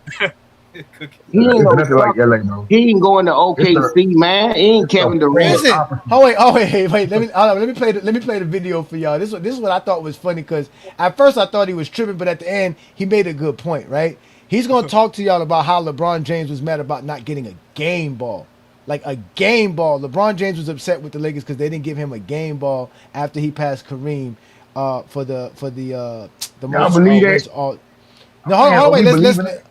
S14: He ain't
S17: It's
S14: no
S17: nothing like
S14: sucker.
S17: LA, no.
S14: He ain't going to OKC, man. He ain't Kevin Durant.
S6: Listen, wait. Let me play the video for y'all. This is what I thought was funny because at first I thought he was tripping, but at the end he made a good point. Right? He's gonna talk to y'all about how LeBron James was mad about not getting a game ball, like a game ball. LeBron James was upset with the Lakers because they didn't give him a game ball after he passed Kareem for the most
S17: believe
S6: wins.
S17: that?
S6: No, hold on, wait.
S17: believe
S6: Let's.
S17: in it?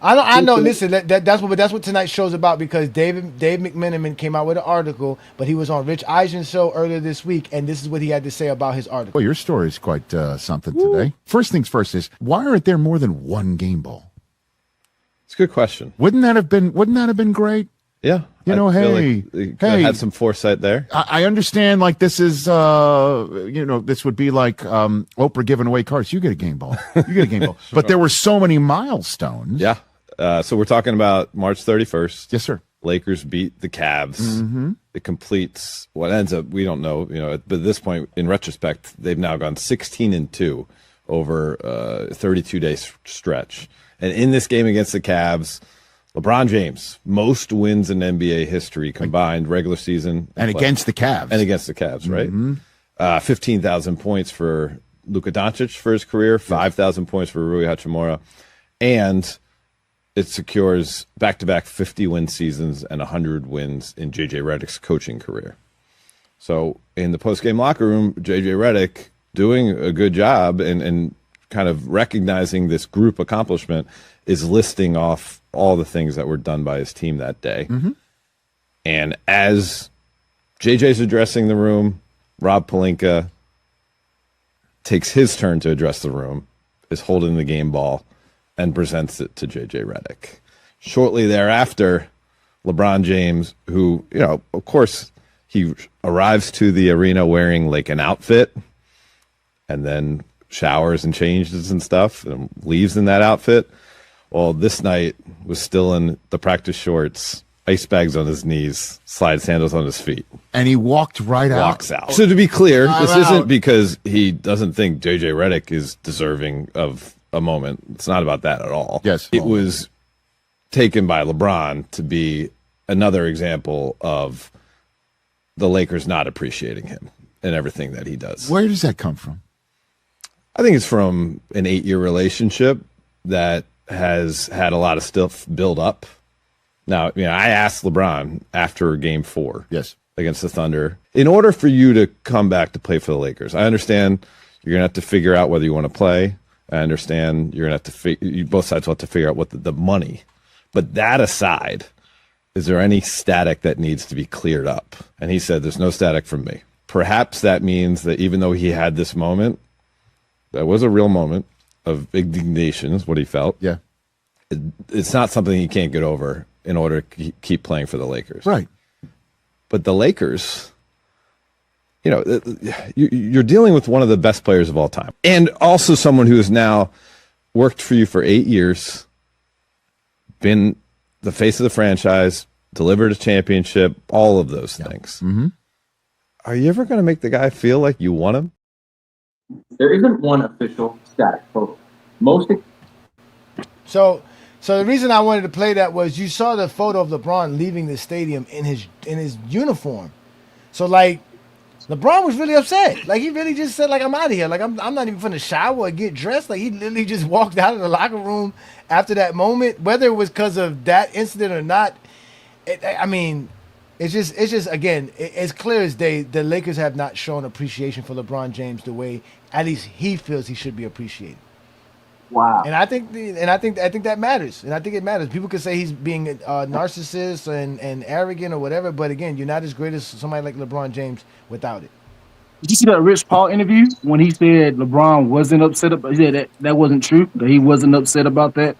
S6: I know. Listen, that's what tonight's show's about because Dave McMenamin came out with an article, but he was on Rich Eisen's show earlier this week, and this is what he had to say about his article.
S7: Well, your story is quite something today. First things first is why aren't there more than one game ball?
S8: It's a good question.
S7: Wouldn't that have been great?
S8: Yeah.
S7: You know,
S8: I feel
S7: hey,
S8: like they could have had some foresight there.
S7: I understand, like, this is, this would be like Oprah giving away cars. You get a game ball. You get a game ball. But there were so many milestones.
S8: Yeah. So we're talking about March 31st.
S7: Yes, sir.
S8: Lakers beat the Cavs.
S7: Mm-hmm.
S8: It completes what ends up, we don't know, but at this point, in retrospect, they've now gone 16-2 over a 32-day stretch. And in this game against the Cavs, LeBron James, most wins in NBA history combined, regular season.
S7: And against the Cavs.
S8: And against the Cavs, right? 15,000 points for Luka Dončić for his career, 5,000 points for Rui Hachimura. And it secures back-to-back 50-win seasons and 100 wins in JJ Redick's coaching career. So in the post-game locker room, JJ Redick doing a good job and kind of recognizing this group accomplishment is listing off all the things that were done by his team that day.
S7: Mm-hmm.
S8: And as JJ's addressing the room, Rob Pelinka takes his turn to address the room, is holding the game ball, and presents it to JJ Redick. Shortly thereafter, LeBron James, who, of course, he arrives to the arena wearing like an outfit and then showers and changes and stuff and leaves in that outfit. Well, this night was still in the practice shorts, ice bags on his knees, slide sandals on his feet.
S7: And he walked right out.
S8: Walks out. So to be clear, this isn't because he doesn't think JJ Redick is deserving of a moment. It's not about that at all.
S7: Yes.
S8: It was taken by LeBron to be another example of the Lakers not appreciating him and everything that he does.
S7: Where does that come from?
S8: I think it's from an 8-year relationship that has had a lot of stuff build up. Now, I asked LeBron after Game 4,
S7: yes,
S8: against the Thunder, in order for you to come back to play for the Lakers, I understand you're going to have to figure out whether you want to play. I understand you're going to have to both sides will have to figure out what the money. But that aside, is there any static that needs to be cleared up? And he said, there's no static from me. Perhaps that means that even though he had this moment, that was a real moment of indignation, is what he felt.
S7: Yeah.
S8: It's not something he can't get over in order to keep playing for the Lakers.
S7: Right.
S8: But the Lakers, you're dealing with one of the best players of all time. And also someone who has now worked for you for 8 years, been the face of the franchise, delivered a championship, all of those things.
S7: Mm-hmm.
S8: Are you ever going to make the guy feel like you want him?
S19: There isn't one official static photo.
S6: So the reason I wanted to play that was you saw the photo of LeBron leaving the stadium in his uniform. So like LeBron was really upset. Like he really just said, like, I'm out of here. Like I'm not even finna shower or get dressed. Like he literally just walked out of the locker room after that moment. Whether it was because of that incident or not, it's just again, it's clear as day the Lakers have not shown appreciation for LeBron James the way at least he feels he should be appreciated.
S19: Wow.
S6: And I think that matters. And I think it matters. People could say he's being a narcissist and arrogant or whatever, but again, you're not as great as somebody like LeBron James without it.
S18: Did you see that Rich Paul interview when he said LeBron wasn't upset about? He said that wasn't true. That he wasn't upset about that.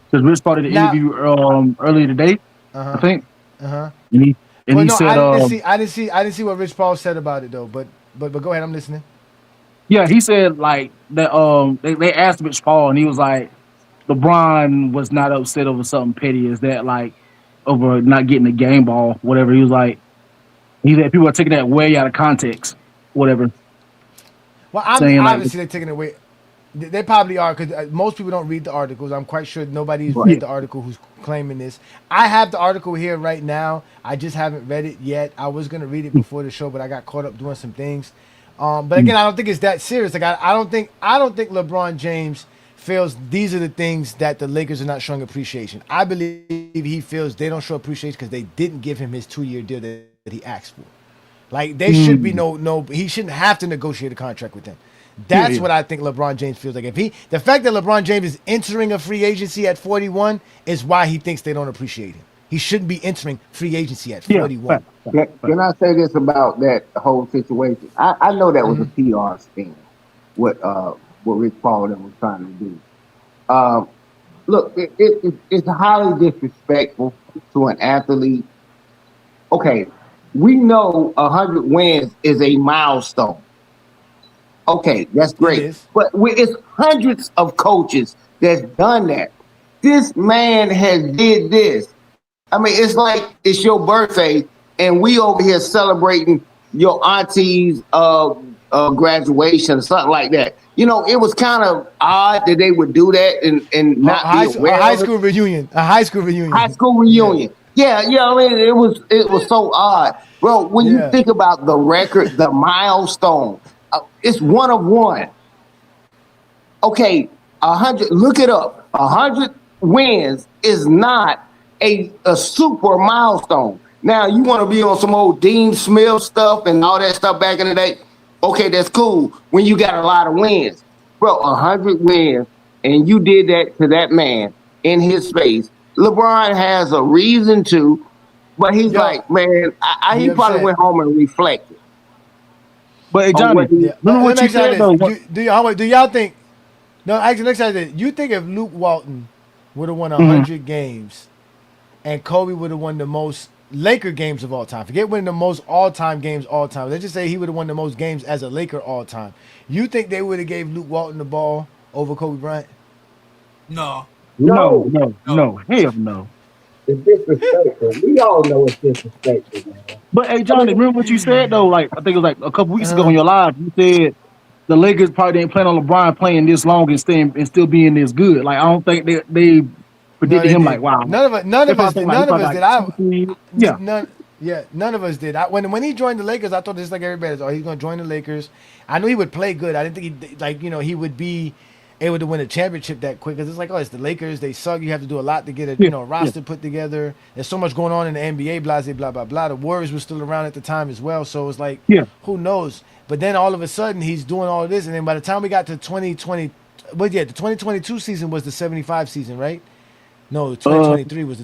S18: Because Rich Paul did an interview earlier today, I think.
S6: Uh-huh.
S18: And he said,
S6: I didn't see what Rich Paul said about it though. But go ahead, I'm listening.
S18: Yeah, he said like that. They asked Rich Paul, and he was like, LeBron was not upset over something petty as that, like over not getting the game ball, whatever. He was like, he said people are taking that way out of context, whatever.
S6: Well, obviously they're taking it away. They probably are, because most people don't read the articles. I'm quite sure nobody's read the article who's claiming this. I have the article here right now. I just haven't read it yet. I was gonna read it before the show, but I got caught up doing some things. But again, I don't think it's that serious. Like I don't think LeBron James feels these are the things that the Lakers are not showing appreciation. I believe he feels they don't show appreciation because they didn't give him his 2-year deal that he asked for. Like they should be he shouldn't have to negotiate a contract with them. That's what I think LeBron James feels like. The fact that LeBron James is entering a free agency at 41 is why he thinks they don't appreciate him. He shouldn't be entering free agency at 41.
S14: Can I say this about that whole situation? I know that was a PR spin, what Rich Paul was trying to do. Look, it's highly disrespectful to an athlete. Okay, we know 100 wins is a milestone. Okay, that's great. But it's hundreds of coaches that's done that. This man has did this. I mean, it's like it's your birthday and we over here celebrating your auntie's graduation or something like that. You know, it was kind of odd that they would do that and not be aware
S6: a high school reunion. High school reunion. Yeah. I mean, it was so odd, bro. When you think about the record, the milestone, it's one of one. Okay, 100. Look it up. 100 wins is not a super milestone. Now you want to be on some old Dean Smith stuff and all that stuff back in the day. Okay, that's cool when you got a lot of wins.
S14: bro, 100 wins, and you did that to that man in his face. LeBron has a reason to, but he's like, man, he probably went home and reflected.
S18: But hey, Johnny, remember what you said though.
S6: Do y'all think? No, actually, next time, you think if Luke Walton would have won 100 games, and Kobe would have won the most Laker games of all time? Forget winning the most all-time games all time. Let's just say he would have won the most games as a Laker all time. You think they would have gave Luke Walton the ball over Kobe Bryant?
S10: No.
S18: No. Hell no.
S14: It's disrespectful. We all know it's disrespectful, man.
S18: But hey, Johnny, remember what you said though? Like I think it was like a couple weeks ago on your live. You said the Lakers probably didn't plan on LeBron playing this long and still being this good. Like I don't think they predicted him like wow.
S6: None of us did. None of us did. When he joined the Lakers, I thought just like everybody, he's going to join the Lakers. I knew he would play good. I didn't think he would be able to win a championship that quick, because it's like, it's the Lakers, they suck. You have to do a lot to get a roster put together. There's so much going on in the NBA, blah blah blah. The Warriors were still around at the time as well, so it's like, who knows? But then all of a sudden he's doing all of this, and then by the time we got to 2020, the 2022 season was the 75 season, right? No, 2023 was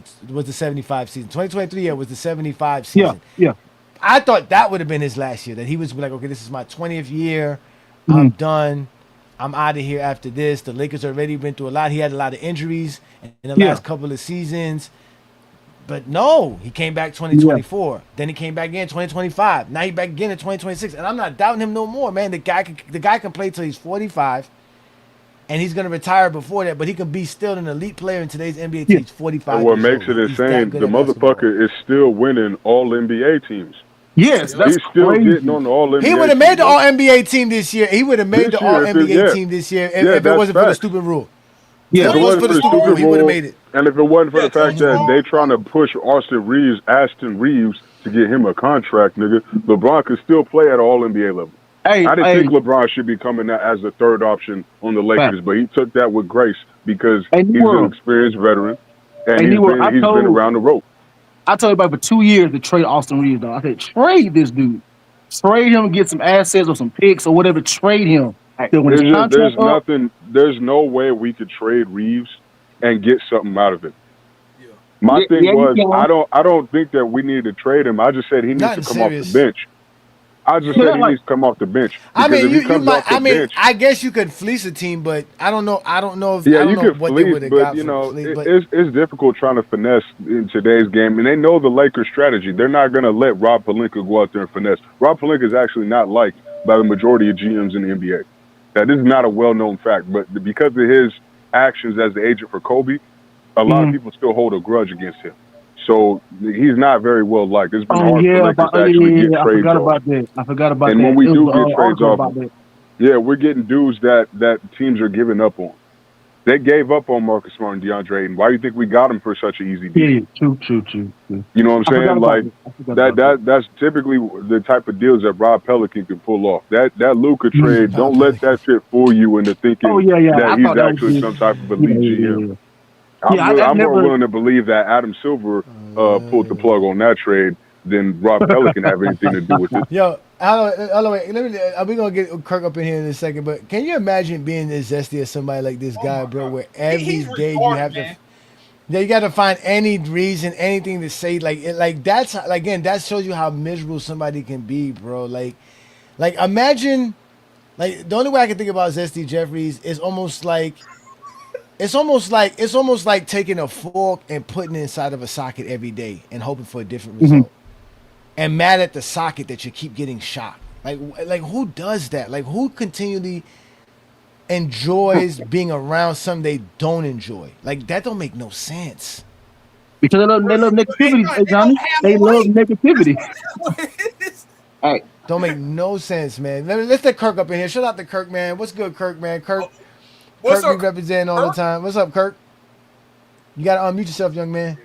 S6: the 75 season. 2023 was the 75 season.
S18: Yeah.
S6: I thought that would have been his last year. That he was like, okay, this is my 20th year. I'm done. I'm out of here after this. The Lakers already been through a lot. He had a lot of injuries in the last couple of seasons. But no, he came back 2024. Then he came back again 2025. Now he's back again in 2026. And I'm not doubting him no more, man. The guy can play till he's 45. And he's going to retire before that, but he can be still an elite player in today's NBA team. He's 45.
S11: And what makes it insane, the motherfucker is still winning all NBA teams.
S18: Yes,
S11: he's still getting on the all NBA.
S6: He would have made the all NBA team this year. He would have made the all NBA team this year if it wasn't for the stupid rule.
S11: Yeah,
S6: if it wasn't for the stupid rule, he would have made it.
S11: And if it wasn't for the fact that they trying to push Aston Reeves to get him a contract, nigga, LeBron could still play at all NBA level. I didn't think LeBron should be coming out as the third option on the Lakers, but he took that with grace because he's an experienced veteran and he's been around the rope.
S18: I told you about for 2 years to trade Austin Reeves, though. I said, trade this dude. Trade him and get some assets or some picks or whatever. Trade him.
S11: There's no way we could trade Reeves and get something out of it. My thing was, I don't think that we need to trade him. I just said he needs to come off the bench. I just said he needs to come off the bench.
S6: I mean, I guess you could fleece a team, but I don't know. I don't know if
S11: you could fleece, but you know, it's difficult trying to finesse in today's game, and they know the Lakers' strategy. They're not going to let Rob Pelinka go out there and finesse. Rob Pelinka is actually not liked by the majority of GMs in the NBA. That is not a well-known fact, but because of his actions as the agent for Kobe, a lot of people still hold a grudge against him. So he's not very well liked. It's been hard for Lakers to actually get trades off.
S18: I forgot about that.
S11: And when we do get trades off, we're getting dudes that teams are giving up on. They gave up on Marcus Smart and DeAndre Ayton. Why do you think we got him for such an easy deal?
S18: Yeah, true.
S11: You know what I'm saying? Like that's typically the type of deals that Rob Pelinka can pull off. That Luka trade, don't let that shit fool you into thinking that he's actually some type of elite GM. I'm more willing to believe that Adam Silver pulled the plug on that trade than Rob Pelinka have anything to do with it.
S6: Yo, we're gonna get Kirk up in here in a second, but can you imagine being as zesty as somebody like this guy, bro? Where every day you have to, you got to find any reason, anything to say, that's again, that shows you how miserable somebody can be, bro. Like imagine, the only way I can think about Zesty Jeffries is almost like. It's almost like taking a fork and putting it inside of a socket every day and hoping for a different result. And mad at the socket that you keep getting shocked. Like who does that? Like who continually enjoys being around something they don't enjoy? Like that don't make no sense.
S18: Because they love negativity, Johnny. They love negativity.
S6: Hey, don't make no sense, man. Let's let Kirk up in here. Shout out to Kirk, man. What's good, Kirk, man? Kirk be representing all the time. What's up, Kirk? You got to unmute yourself, young man.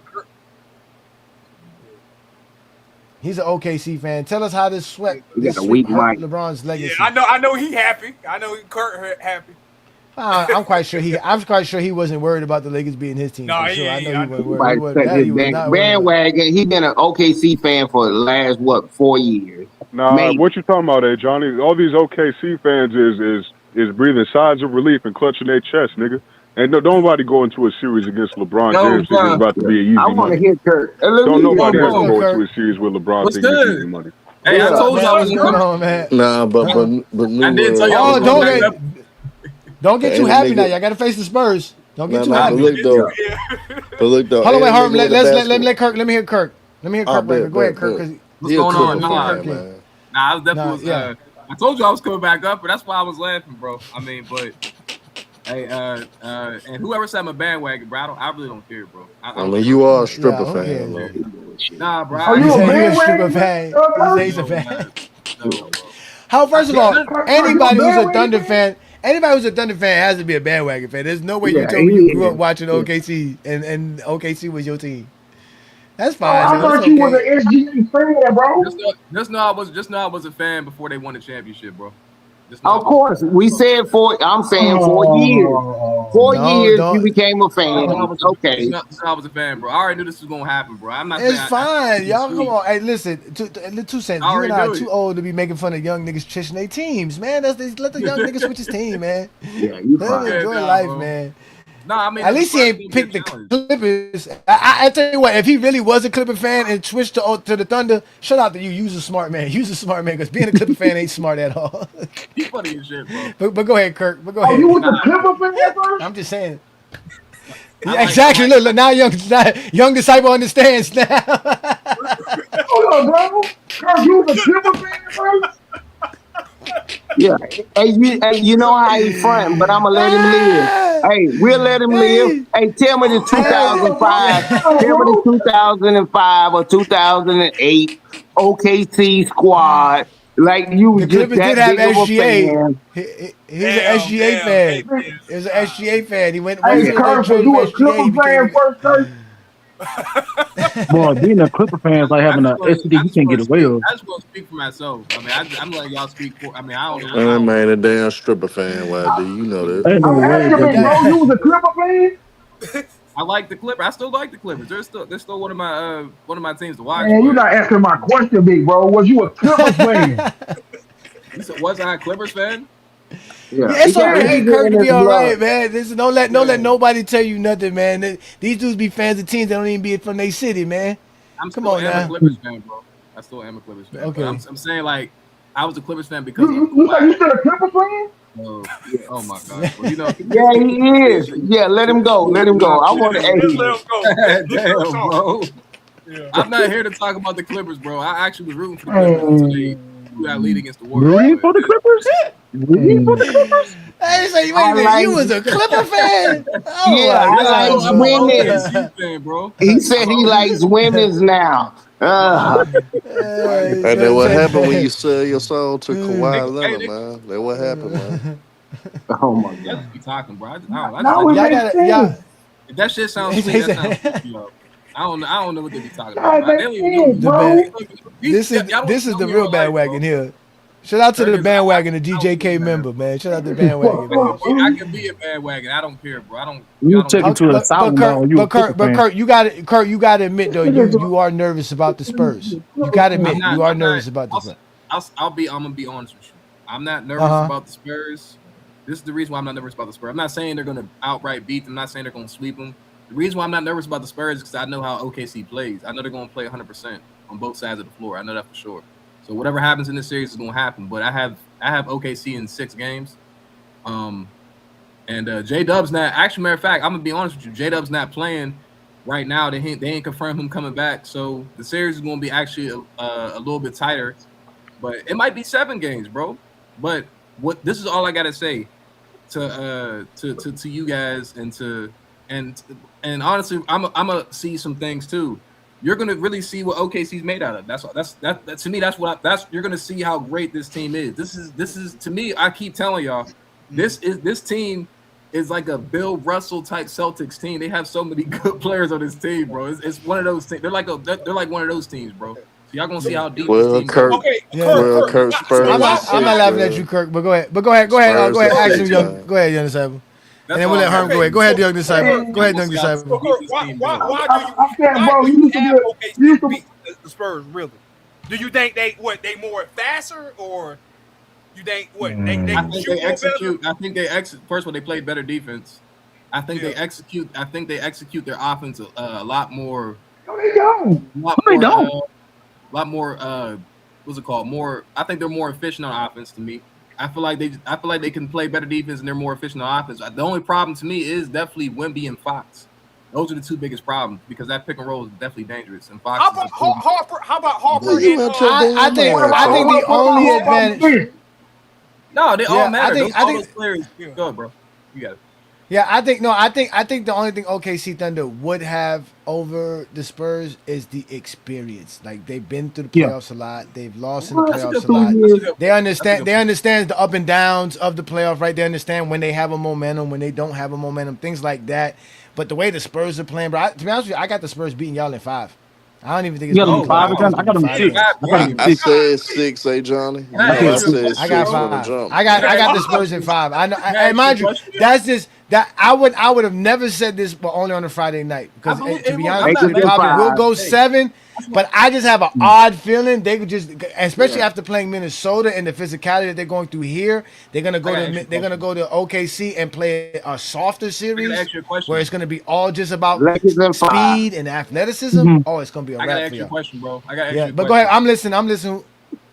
S6: He's an OKC fan. Tell us how this swept LeBron's legacy.
S10: Yeah, I know he happy. I know Kirk happy.
S6: I'm quite sure he wasn't worried about the Lakers being his team.
S14: No,
S6: for sure. I know he wasn't worried.
S14: Bandwagon. He's been an OKC fan for the last 4 years.
S11: Nah, what you talking about, Johnny? All these OKC fans is is breathing sighs of relief and clutching their chest, nigga. And don't nobody go into a series against LeBron James thinking it's about to be an easy
S14: I want to
S11: money.
S14: hear Kirk.
S11: Don't nobody ever
S14: Kirk.
S11: go into a series with LeBron
S20: What's
S11: thinking it's
S20: good?
S11: easy money.
S20: Hey, I told you I was
S6: What's going on, man?
S9: Nah, but new.
S20: I did tell you I was going back up.
S6: Don't get
S9: Hey,
S6: too
S9: the
S6: happy
S9: nigga-
S6: now. Y'all got to face the Spurs. Don't get too
S9: But
S6: happy.
S9: look though.
S6: Hold on, wait,
S9: and
S6: Harm.
S9: nigga with
S6: Let
S9: the
S6: me Kirk. Let me hear Kirk. Let me hear Kirk.
S9: bet,
S6: Go ahead,
S9: bet,
S6: Kirk.
S9: bet.
S6: 'cause
S20: What's
S9: He a
S20: going on?
S9: Clipper
S20: Nah,
S9: fan, man.
S20: I was definitely
S6: yeah.
S20: I told you I was coming back up, but that's why I was laughing, bro. I mean, but hey, and whoever said I'm a bandwagon, bro, I really don't care, bro.
S9: I mean, you are a stripper
S6: who
S9: fan,
S6: cares?
S9: though.
S20: Nah, bro.
S6: Oh, you a stripper fan?
S20: No,
S6: He's a fan.
S20: no, bro.
S6: How? First of all,
S20: Kirk,
S6: anybody
S20: you a
S6: who's a
S20: bandwagon
S6: Thunder
S20: fan?
S6: fan has to be a bandwagon fan. There's no way you
S14: Yeah,
S6: told me
S14: he
S6: you grew
S14: is.
S6: up watching
S14: Yeah.
S6: OKC and OKC was your team. That's
S17: Oh,
S6: fine.
S17: I
S6: though.
S17: thought
S6: It's
S17: you was
S6: okay.
S17: an SGA fan, bro.
S20: Just know I was a fan before they won the championship, bro.
S14: Of course, we said I'm saying 4 years. 4 years, you became a fan. Okay.
S20: I was a fan, bro. I already knew this was gonna happen, bro. I'm not
S6: It's
S20: saying
S6: fine, y'all. Come on. Hey, listen. Two cents.
S20: I
S6: You and
S20: already
S6: I are
S20: knew
S6: too
S20: it.
S6: old to be making fun of young niggas switching their teams, man. Let the young niggas switch his team, man.
S14: Yeah, you
S6: Let him
S14: fine.
S6: enjoy life, man.
S20: No, I mean
S6: At least he ain't picked the Clippers. I tell you what, if he really was a Clipper fan and switched to the Thunder, shout out to you. You's a smart man. You's a smart man because being a Clipper fan ain't smart at all.
S20: You funny as shit, bro.
S6: But go ahead, Kirk. But go
S17: Oh,
S6: ahead.
S17: you was a Clipper fan first?
S6: I'm just saying. Yeah, exactly. Look, now young disciple understands now.
S17: Hold on, bro. Kirk, you was a Clipper fan first?
S14: Yeah. Hey, you know how he front, but I'm gonna let him live. Hey, we'll let him live. Hey, tell me the 2005, tell me the 2005 or 2008 OKC squad. Like you was
S6: The
S14: just
S6: Clippers
S14: that
S6: did have
S14: big of a
S6: SGA.
S14: fan.
S6: He's an SGA fan. He was an SGA fan. He went
S17: Hey,
S6: to
S17: Kirk, was you a Clipper fan first, Kirk?
S18: Boy, being a Clipper fan is like having a STD you can't get away with.
S20: I just want to speak for myself. I mean, I'm letting y'all speak for. I mean, I don't know.
S9: That man a damn stripper fan, YD. You know that.
S18: Ain't no
S17: I'm
S18: way,
S17: asking me,
S18: bro.
S17: bro. You was a Clipper fan?
S20: I like the Clippers. I still like the Clippers. They're still one of my teams to watch.
S17: Man, you're not answering my question, big bro. Was you a Clippers fan?
S20: You said, was I a Clippers fan?
S14: Yeah,
S6: It's okay, Kirk, to be all right, man. Don't let nobody tell you nothing, man. These dudes be fans of teams that don't even be from their city, man.
S20: I'm
S6: Come
S20: still
S6: on
S20: am
S6: now.
S20: a Clippers fan, bro. I still am a Clippers fan.
S6: Okay.
S20: But I'm saying like I was a Clippers fan because
S17: You say you still a Clipper fan?
S20: oh my god, bro. You know.
S14: Yeah, he is. Yeah, let him go. Let him go. I want to
S20: Damn, bro. I'm not here to talk about the Clippers, bro. I actually was rooting for the Clippers until they got lead against the Warriors.
S18: Rooting for the Clippers? Rooting for the Clippers?
S6: Hey, say, wait a minute, you was a Clipper fan? Oh,
S14: Yeah, I like women's.
S20: fan, bro.
S14: He said he likes women's now.
S9: Hey, that what happened when you sell your soul to Kawhi Leonard, man. That what happened, man.
S14: Oh my
S20: God. Let's be talking, bro. If that shit sounds sweet, that sounds sweet, yo. I don't know what they be talking about. They don't even know.
S6: This is the real bandwagon here. Shout out to the bandwagon, the DJK member, man. Shout out to the bandwagon, man.
S20: I can be a bandwagon. I don't care, bro. I don't.
S18: You took it to a sound ball.
S6: Kurt, you got to admit though, you are nervous about the Spurs. You got to admit you are nervous about the Spurs.
S20: I'm gonna be honest with you. I'm not nervous about the Spurs. This is the reason why I'm not nervous about the Spurs. I'm not saying they're gonna outright beat them. I'm not saying they're gonna sweep them. The reason why I'm not nervous about the Spurs is because I know how OKC plays. I know they're gonna play 100% on both sides of the floor. I know that for sure. So whatever happens in this series is gonna happen. But I have OKC in 6 games. And J-Dub's not. Actually, matter of fact, I'm gonna be honest with you. J-Dub's not playing right now. They ain't confirmed him coming back. So the series is gonna be actually a little bit tighter. But it might be 7 games, bro. But this is all I gotta say to you guys and honestly, I'm gonna see some things too. You're gonna really see what OKC's made out of. That's to me. You're gonna see how great this team is. This is to me. I keep telling y'all, this team is like a Bill Russell type Celtics team. They have so many good players on this team, bro. It's one of those teams. They're like one of those teams, bro. So y'all gonna see how deep this team
S9: Kurt,
S20: is.
S9: Kurt Spurs.
S6: I'm not laughing at you, Kirk. But go ahead. Ask him, young. Go ahead, young disciple. And then we'll let Herm go ahead. Go ahead, young disciple. Go ahead, young disciple.
S10: Why do you have OKC beat the Spurs? Really? Do you think they more faster, or You think what?
S20: I think they
S10: shoot more
S20: execute. I think they execute. First of all, they play better defense. I think they execute. I think they execute their offense a lot more.
S17: No, they don't.
S20: A lot more. What's it called? More. I think they're more efficient on offense to me. I feel like they can play better defense and they're more efficient on offense. The only problem to me is definitely Wemby and Fox. Those are the two biggest problems because that pick and roll is definitely dangerous. And Fox.
S10: How about Harper? How about Harper?
S6: I think the only advantage.
S20: No, they all matter.
S6: I think
S20: those players. Go, bro. You got it.
S6: Yeah, I think the only thing OKC Thunder would have over the Spurs is the experience. Like they've been through the playoffs a lot. They've lost in the playoffs a lot. They understand the up and downs of the playoff, right? They understand when they have a momentum, when they don't have a momentum, things like that. But the way the Spurs are playing, bro, to be honest with you, I got the Spurs beating y'all in 5. I don't even think it's
S17: gonna be 5 again. I got them 6.
S9: I said 6, Johnny.
S6: I got 5. I got the Spurs in 5. I know. And mind you, that's just that I would have never said this, but only on a Friday night because to be honest, it probably will go 7. But I just have an odd feeling they could just, especially after playing Minnesota and the physicality that they're going through here, they're gonna go to OKC and play a softer series where it's gonna be all just about speed and athleticism. Oh, it's gonna be a wrap for you.
S20: I got to ask you a question, bro.
S6: But go ahead. I'm listening.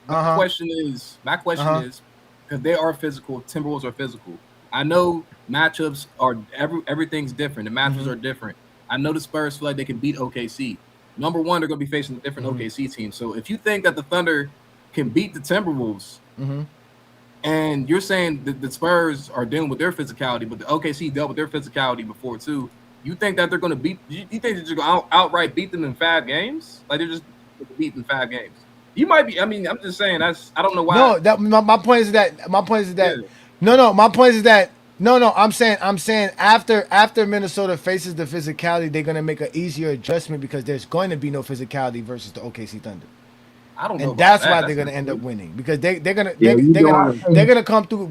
S20: My question is because they are physical. Timberwolves are physical. I know matchups are everything's different. The matchups are different. I know the Spurs feel like they can beat OKC. Number one, they're going to be facing a different OKC team. So if you think that the Thunder can beat the Timberwolves, and you're saying that the Spurs are dealing with their physicality, but the OKC dealt with their physicality before too, you think that they're going to beat? You think they're just going to outright beat them in 5 games? Like they're just beating 5 games? You might be. I mean, I'm just saying. I don't know why.
S6: No, my point is that. No, my point is that. No, I'm saying after Minnesota faces the physicality, they're gonna make an easier adjustment because there's going to be no physicality versus the OKC Thunder.
S20: I don't know.
S6: And that's why they're gonna end up winning because they're gonna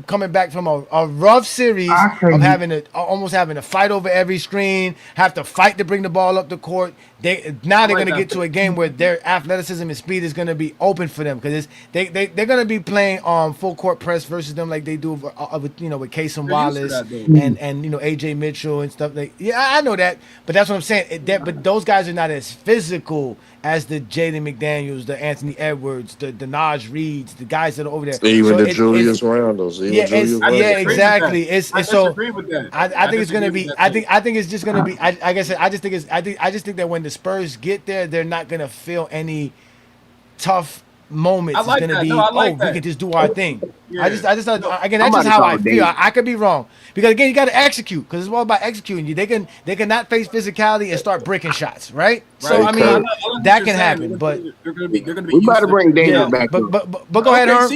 S6: coming back from a rough series of almost having to fight over every screen, have to fight to bring the ball up the court. They're gonna get to a game where their athleticism and speed is gonna be open for them because they're gonna be playing full court press versus them like they do with Kasem Wallace and AJ Mitchell and stuff. I know that, but that's what I'm saying. But those guys are not as physical as the Jaden McDaniels, the Anthony Edwards, the Naj Reeds, the guys that are over there.
S9: Even the Julius Randles.
S6: Exactly.
S20: I disagree with that.
S6: I think it's gonna be. I think it's just gonna be. Like I said, I just think that when the Spurs get there, they're not gonna feel any tough moments. It's gonna be we can just do our thing. Yeah. Again, that's just how I feel. I could be wrong because again, you got to execute because it's all about executing. They cannot face physicality and start breaking shots, right? So I mean, that can happen, but
S20: they're gonna be.
S14: We better bring David back.
S6: But go ahead, Herm.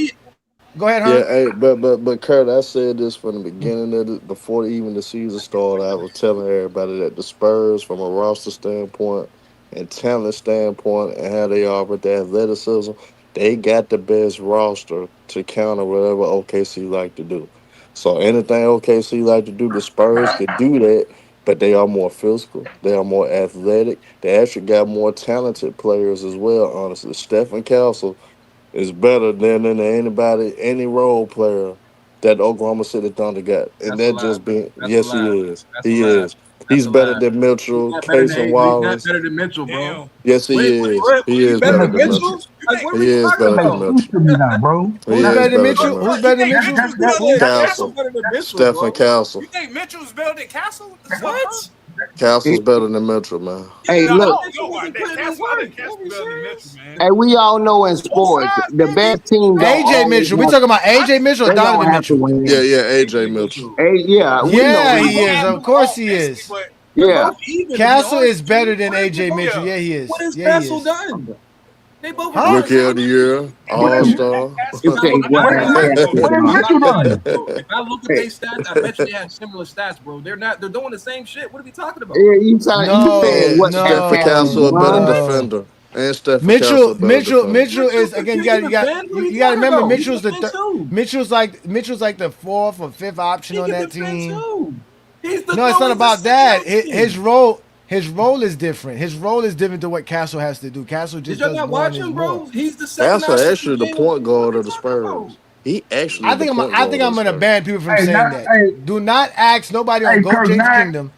S6: Go ahead, Herm.
S9: Yeah, but Kurt, I said this from the beginning of before even the season started. I was telling everybody that the Spurs, from a roster standpoint and talent standpoint, and how they are with their athleticism, they got the best roster to counter whatever OKC like to do. So anything OKC like to do, the Spurs could do that, but they are more physical. They are more athletic. They actually got more talented players as well, honestly. Stephen Castle is better than any role player that Oklahoma City Thunder got. And that just being, yes, he is. He is. He's better than Mitchell, Kasem Wallace.
S20: He's not better than Mitchell, bro.
S9: Yes, he is. He is better than Mitchell. He is better than Mitchell.
S6: Who's better than Mitchell? Who's better than Mitchell?
S9: Castle. Stephen Castle.
S10: You think Mitchell's better than Castle? What?
S9: Castle's better than Mitchell, man.
S14: Hey, look. Hey, we all know in sports, the best team.
S6: AJ Mitchell. We talking about AJ Mitchell or Donovan Mitchell?
S9: Yeah, AJ Mitchell.
S14: Yeah,
S6: he is. Of course he is.
S14: Yeah.
S6: Castle is better than AJ Mitchell. Yeah, he is.
S20: What has Castle done? They both
S9: Rookie of the Year, All-Star.
S20: If I look at their stats, I bet you they have similar stats, bro. They're doing the same shit. What are we talking about?
S14: Yeah, you saying
S9: Stephen Castle a better defender. And Stephen
S6: Mitchell is again. You got to remember Mitchell's like the 4th or 5th option on that team. No, it's not about that. His role is different. His role is different to what Castle has to do. Castle just
S20: does
S6: not
S20: watch him, bro. He's the second.
S9: Castle actually the point guard of the Spurs. He actually.
S6: I think I'm gonna ban people from saying that. Do not ask nobody on Goat
S17: Kirk,
S6: James Kingdom.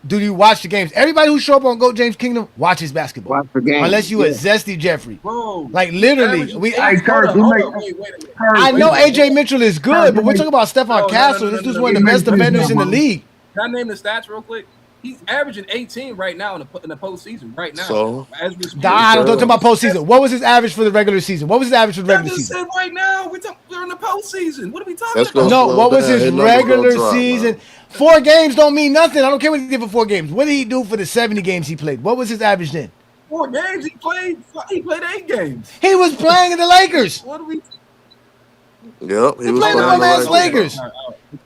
S6: Do you watch the games? Everybody who show up on Goat James Kingdom watches basketball.
S14: Watch the game.
S6: Unless you a Zesty Jeffrey.
S20: Bro,
S6: Like literally,
S17: Kirk,
S20: wait.
S6: I know AJ Mitchell is good, but we're talking about Stephon Castle. This dude's one of the best defenders in the league.
S20: Can I name the stats real quick? He's averaging 18 right now in the postseason. Right now,
S9: So
S6: I don't talk about postseason. What was his average for the regular season? What was his average for the regular season?
S20: Said right now we're in the postseason. What are we talking about?
S6: No, what was his regular season? 4 games don't mean nothing. I don't care what he did for 4 games. What did he do for the 70 games he played? What was his average then?
S20: 4 games he played 8 games.
S6: He was playing in the Lakers.
S20: What are we?
S9: Yep,
S6: he was playing the bum-ass Lakers.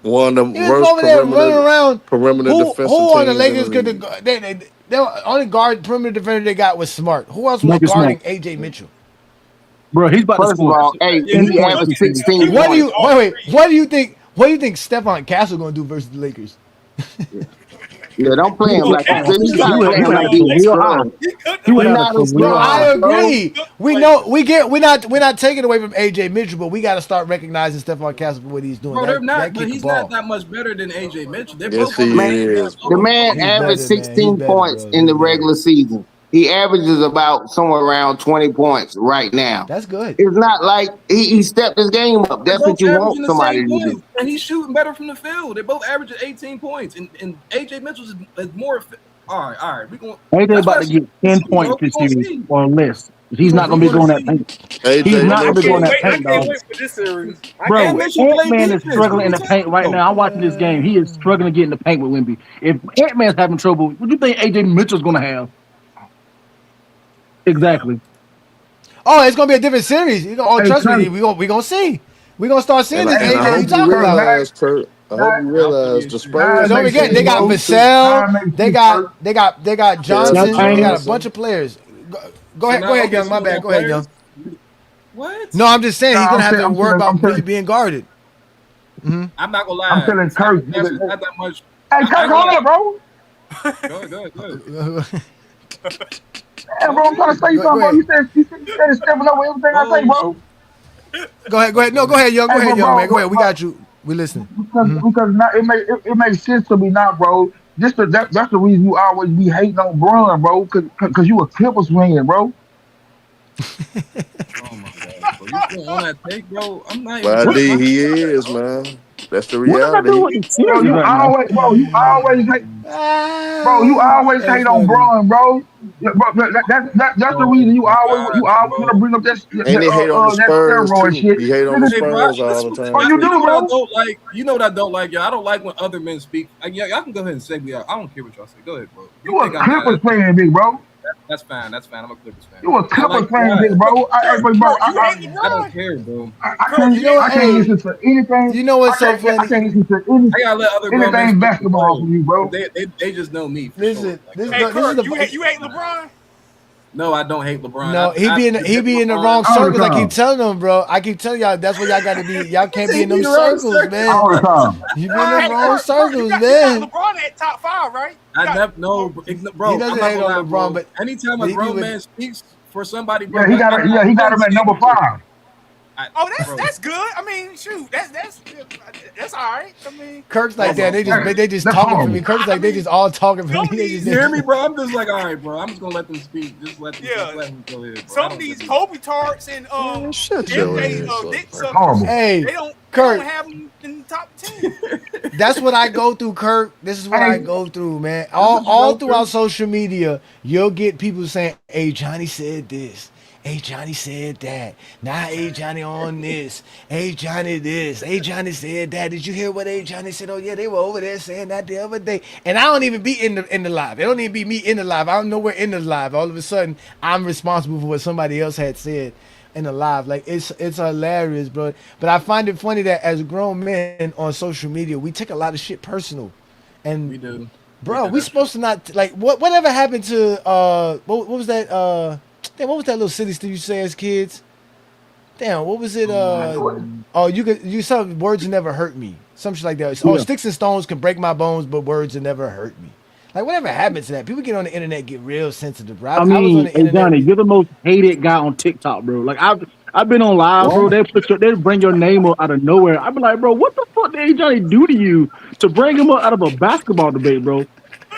S9: One of the
S6: He was
S9: worst
S6: over there running around.
S9: perimeter defensive
S6: who on the
S9: teams
S6: Lakers
S9: in
S6: could
S9: the
S6: have? They only guard perimeter defender they got was Smart. Who else was
S18: Marcus
S6: guarding
S18: Smart.
S6: AJ Mitchell?
S18: Bro, he's about to
S14: First of
S18: score.
S14: all, hey, he averaged 16
S6: What do you
S14: points.
S6: wait? What do you think? What do you think Stephon Castle gonna do versus the Lakers?
S14: Yeah, don't play him like that. He's not
S18: You
S14: playing
S18: went
S14: like
S18: up from
S14: he's
S18: real high. You went
S14: We're
S18: up
S14: not
S18: from
S14: as
S18: real
S6: Bro,
S18: high.
S6: I agree. We know we're not taking away from AJ Mitchell, but we got to start recognizing Stephon Castle for what he's doing.
S20: Bro, they're not.
S6: That
S20: But
S6: kick
S20: he's
S6: the ball.
S20: not that much better than AJ Mitchell. They're
S9: Yes,
S20: both
S9: he
S20: on the
S9: is.
S14: The man
S6: He's
S14: averaged
S6: better, man.
S14: 16
S6: He's better,
S14: points
S6: bro.
S14: in the regular season. He averages about somewhere around 20 points right now.
S6: That's good.
S14: It's not like he stepped his game up. That's
S20: They're
S14: what you
S20: both
S14: want
S20: averaging the
S14: somebody
S20: same
S14: to do.
S20: points, and he's shooting better from the field. They're both averaging 18 points, and AJ Mitchell's is more. All right. We going.
S18: AJ about to get 10 points this series or less. He's not gonna be going that paint. He's not gonna be going that paint,
S10: I
S18: dog.
S10: can't wait for this series.
S18: Bro,
S20: Mitchell play
S18: Ant-Man is
S20: defense.
S18: struggling in
S20: What
S18: the
S20: are you
S18: paint right
S20: talking
S18: now. I'm watching this game. He is struggling to get in the paint with Wemby. If Ant-Man's having trouble, what do you think AJ Mitchell's gonna have? Exactly.
S6: Oh, it's gonna be a different series. Trust me, we gonna see. We gonna start seeing this
S9: And I
S6: AJ you
S9: hope you
S6: talking about.
S9: realize, Kurt. I hope you realize the Spurs.
S6: Don't forget, they got Vassell, they got Johnson, they got a bunch of players. Go ahead, Young. My bad. Go ahead, Young.
S20: What?
S6: No, I'm just saying he's
S17: No,
S6: gonna have to
S17: I'm
S6: worry
S17: saying-
S6: about
S17: I'm saying-
S6: really being guarded.
S20: I'm not gonna lie.
S17: I'm feeling Kirk.
S20: That's not that much.
S17: Hey, Kirk, hold up, bro.
S20: Go ahead.
S17: Hey, bro, I'm trying to say something, bro. You said it's stepping over everything I say, bro.
S6: Go ahead. No, go ahead, Young. Go
S17: Hey,
S6: ahead,
S17: bro,
S6: Young, man. Go
S17: bro,
S6: ahead. We got you. We listening.
S17: Because not, it makes sense to me now, bro. That's the reason you always be hating on Bron, bro. Cause you a Clippers fan, bro.
S20: Oh my god, bro. You still on that take, bro? I'm not.
S9: Well, D, he is, man. That's the
S18: What does that do
S9: reality.
S18: with the series
S17: Bro, you
S18: right now?
S17: always hate on Bron, bro. Yeah, bro, that's the reason you always want to bring up that
S9: And they hate on the
S17: that
S9: Spurs
S17: steroid
S9: too.
S17: shit.
S9: He hate on the
S20: Hey, bro,
S9: Spurs all the time.
S17: Oh, you do,
S20: know what I
S17: bro?
S20: don't like? You know what I don't like, y'all? I don't like when other men speak. Y'all can go ahead and say me out. I don't care what y'all say. Go ahead, bro.
S17: You a
S20: think I'm
S17: Clippers
S20: bad?
S17: fan, big bro.
S20: That's fine. I'm a Clippers fan.
S17: You a
S20: I
S17: Clippers
S20: like
S17: fan,
S20: Bron.
S17: big bro. I
S20: don't care, bro.
S17: I can't listen to anything.
S6: You know what's so funny?
S17: I can't listen to anything.
S20: I gotta let other grown men
S17: Anything
S20: speak
S17: basketball
S20: for
S17: from you, bro.
S20: They just know me. For
S6: Listen,
S20: sure.
S10: Hey, Kurt, you hate LeBron?
S20: No, I don't hate LeBron.
S6: No, he be in the wrong
S17: All the
S6: circles. I
S17: time.
S6: keep telling them, bro. I keep telling y'all that's what y'all got to be. Y'all can't be in them circles, man.
S17: All the time.
S6: You be in the
S10: Hey,
S6: wrong
S10: Kurt,
S6: circles,
S10: you got
S6: man.
S10: LeBron at top 5, right?
S20: I never know, bro.
S6: He
S20: I'm
S6: doesn't
S20: not
S6: hate
S20: gonna
S6: on
S20: lie,
S6: LeBron,
S20: bro.
S6: but
S20: Anytime
S6: he
S20: a
S6: be
S20: grown
S6: with-
S20: man speaks for somebody, bro,
S17: Yeah, he got him at number 5.
S10: Oh, that's good. I mean, shoot, that's all right. I mean,
S6: Kirk's like that. They just
S17: That's
S6: talking for
S17: horrible.
S6: me. Kirk's like they just all talking for me. They just,
S20: You hear me, bro? I'm just like, all right, bro. I'm just gonna let them speak. Just let them go ahead, bro.
S10: some of these Kobe Tarts and
S9: Shut your
S10: NBA
S9: ass up,
S10: Dick
S9: bro.
S10: suckers,
S17: Horrible.
S6: Hey,
S10: they don't
S6: Kurt.
S10: have them in the top 10.
S6: That's what I go through, Kirk. This is what I go through, man. All throughout social media, you'll get people saying, "Hey, Johnny said this. Hey, Johnny said that. Now, hey, Johnny on this. Hey, Johnny this. Hey, Johnny said that. Did you hear what hey, Johnny said? Oh, yeah, they were over there saying that the other day. And I don't even be in the live. It don't even be me in the live. I'm nowhere in the live. All of a sudden, I'm responsible for what somebody else had said in the live. Like, it's hilarious, bro. But I find it funny that as grown men on social media, we take a lot of shit personal. And
S20: We do.
S6: bro, we supposed to not like whatever happened to what was that damn, what was that little silly stuff you say as kids? Damn, what was it? Oh, you some words never hurt me. Some shit like that. Oh, sticks and stones can break my bones, but words will never hurt me. Like, whatever happened to that? People get on the internet, get real sensitive, bro. I was
S18: I
S6: on
S18: mean,
S6: the
S18: hey
S6: internet.
S18: Johnny, you're the most hated guy on TikTok, bro. Like I've been on live, bro. They bring your name up out of nowhere. I'd be like, bro, what the fuck did Johnny do to you to bring him up out of a basketball debate, bro?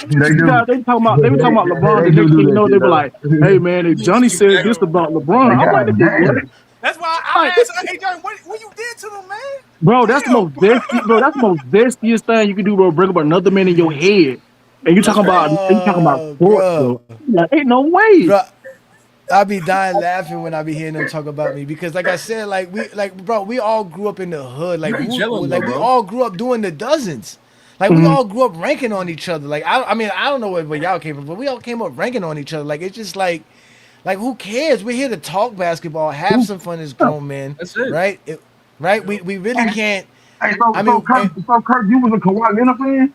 S17: They do.
S18: Yeah, they talking about LeBron.
S17: They
S18: The next
S17: do
S18: thing you
S17: that
S18: know,
S17: shit,
S18: they be
S17: though.
S18: like, hey man, if Johnny said this about LeBron, I'm like,
S17: God damn.
S10: That's why I asked, hey, Johnny, what you did to them, man?
S18: bro, that's the most zesty, bro. That's the most zestiest thing you can do, bro. Bring up another man in your head, and you talking about sports, bro. Like, ain't no way.
S6: Bro, I be dying laughing when I be hearing them talk about me because, like I said, bro, we all grew up in the hood. Like,
S20: You be chilling,
S6: we
S20: bro.
S6: all grew up doing the dozens. Like, we all grew up ranking on each other. Like, I mean, I don't know where y'all came from, but we all came up ranking on each other. Like, it's just like who cares? We're here to talk basketball, have some fun as grown men.
S20: That's it.
S6: Right? Right? We really can't.
S17: Hey, so Kurt, you was a Kawhi Leonard fan?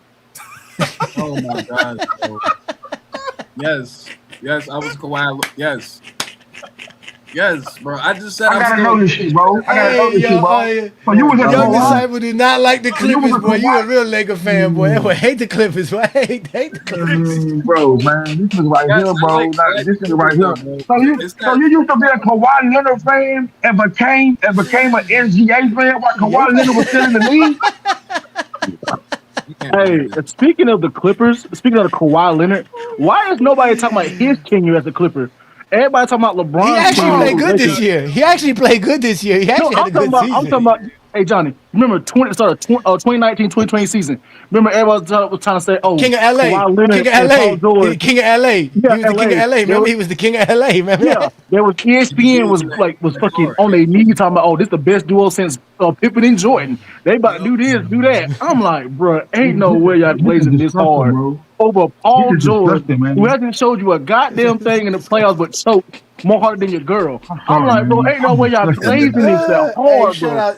S20: Oh my God. Bro. Yes, I was Kawhi. Yes, bro. I just said
S17: I gotta know this shit, bro. I gotta know this shit, bro. So you was a
S6: Young
S17: Kawhi?
S6: disciple do not like the Clippers, boy. You a real Laker fan, boy. I hate the Clippers, boy. I hate the Clippers.
S17: Bro, man, this nigga right
S20: Yes,
S17: here,
S20: I
S17: bro.
S20: like
S17: Like, this nigga right
S20: bro.
S17: here. So you used to be a Kawhi Leonard fan and became an SGA fan while Kawhi Leonard was still in the league?
S18: Hey, speaking of the Clippers, speaking of the Kawhi Leonard, why is nobody talking about his tenure as a Clipper? Everybody talking about LeBron.
S6: He actually played good this year. He actually played good this year. He actually had a good season.
S18: I'm talking about. Hey Johnny, remember 2019, 2020 season? Remember everybody was trying to say, "Oh,
S6: King of LA,
S18: Kawhi Leonard
S6: King of
S18: and
S6: LA,
S18: Paul George."
S6: King of LA. He was the King of LA. Remember, he was the King of LA. Remember?
S18: Yeah, there was ESPN was fucking on their knees talking about, "Oh, this the best duo since Pippen and Jordan." They about to do this, do that. I'm like, bro, ain't no way y'all blazing this hard over Paul George, who hasn't showed you a goddamn thing in the playoffs but choked more hard than your girl. I'm like, bro, ain't no way y'all blazing this that hard, bro.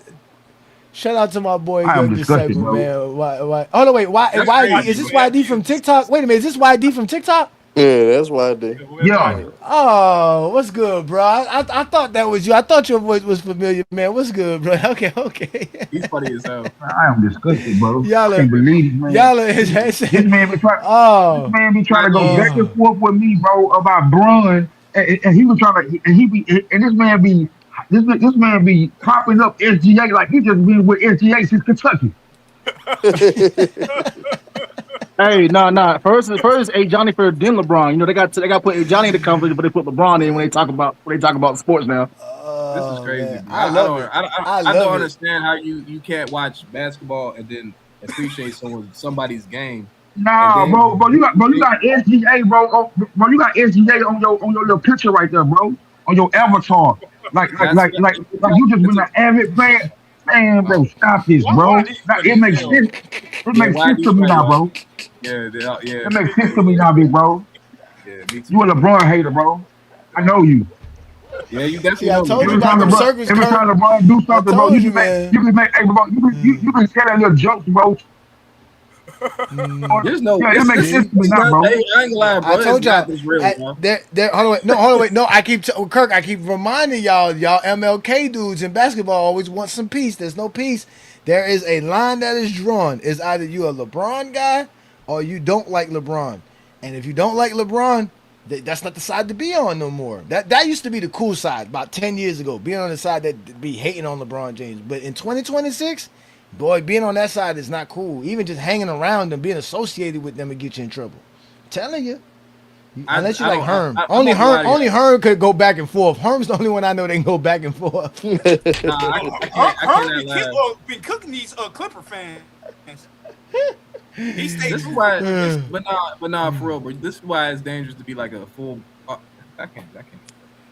S6: Shout out to my boy,
S17: I am
S6: Young
S17: disgusted,
S6: Disciple,
S17: bro.
S6: man. Why? Oh no, wait. Why? Is this YD from TikTok? Wait a minute. Is this YD from TikTok?
S9: Yeah, that's why I did.
S17: Yeah.
S6: Oh, what's good, bro? I thought that was you. I thought your voice was familiar, man. What's good, bro? Okay.
S20: He's funny as hell.
S17: I am disgusted, bro.
S6: Y'all
S17: I can't believe it, man.
S6: This
S17: man be trying to go back and forth with me, bro, about Bron, and he was trying to, and this man be popping up SGA like he just been with SGA since Kentucky.
S18: Hey, nah. First is A Johnny for then LeBron. You know they got to put A Johnny in the conversation, but they put LeBron in when they talk about sports now.
S20: This is crazy. Bro.
S6: I
S20: don't understand how you can't watch basketball and then appreciate somebody's game.
S17: Nah, bro, you got SGA, bro. Bro, you got SGA on your little picture right there, bro. On your avatar, like you just been an avid fan. Man, bro, stop this, bro. It makes sense. It makes sense to me now, bro.
S20: Yeah.
S17: It makes sense to me now, big bro.
S20: Yeah, me too.
S17: You a LeBron hater, bro. I know you.
S20: Yeah, you definitely.
S6: I told you about them circles.
S17: Every time LeBron do something, bro, you can make, hey, bro, you can tell that little jokes, bro.
S20: There's no.
S17: Yeah, it makes sense to me now, bro.
S20: Hey, I ain't gonna lie, bro.
S6: I told y'all.
S20: Hold
S6: on, wait. No, I keep reminding y'all MLK dudes in basketball always want some peace. There's no peace. There is a line that is drawn. It's either you a LeBron guy or you don't like LeBron. And if you don't like LeBron, that's not the side to be on no more. That used to be the cool side about 10 years ago, being on the side that be hating on LeBron James. But in 2026, boy, being on that side is not cool. Even just hanging around them, being associated with them, will get you in trouble. I'm telling you. Unless you like Herm. Only Herm could go back and forth. Herm's the only one I know that can go back and forth.
S10: Herm been cooking these Clipper fans.
S20: This is why, but nah, for real, bro. This is why it's dangerous to be like a full. I can't.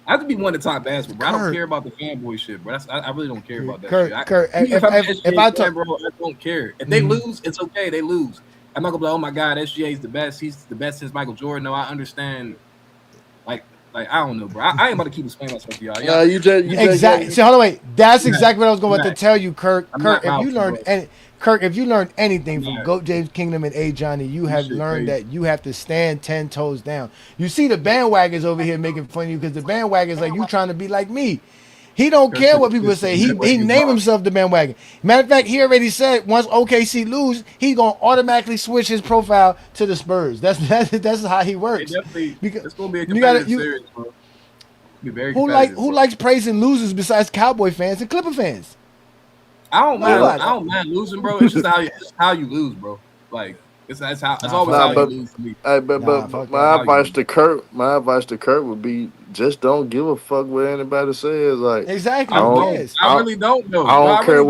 S20: I have to be one to talk basketball, bro. I don't care about the fanboy shit, bro. I really don't care about that shit.
S6: Kurt, if I talk,
S20: bro, I don't care. If they lose, it's okay. They lose. I'm not gonna be like, oh my God, SGA is the best. He's the best since Michael Jordan. No, I understand. Like I don't know, bro. I ain't about to keep explaining myself to y'all.
S9: Nah, you just
S6: exactly. See, hold on, wait. That's exactly what I was going to tell you, Kurt. If you learned anything from GOAT James Kingdom and A Johnny, you have learned that you have to stand 10 toes down. You see the bandwagons over here making fun of you because the bandwagons like you trying to be like me. He don't care what people say. He named himself the bandwagon. Matter of fact, he already said once OKC lose, he's gonna automatically switch his profile to the Spurs. That's how he works.
S20: It's gonna be a competitive series, bro. Be very
S6: who likes praising losers besides Cowboy fans and Clipper fans?
S20: I don't mind losing, bro. It's just how you lose, bro. Like it's always how you lose to me.
S9: But my advice to Kurt would be just don't give a fuck what anybody says. Like
S6: exactly,
S20: I really don't know.
S9: I don't care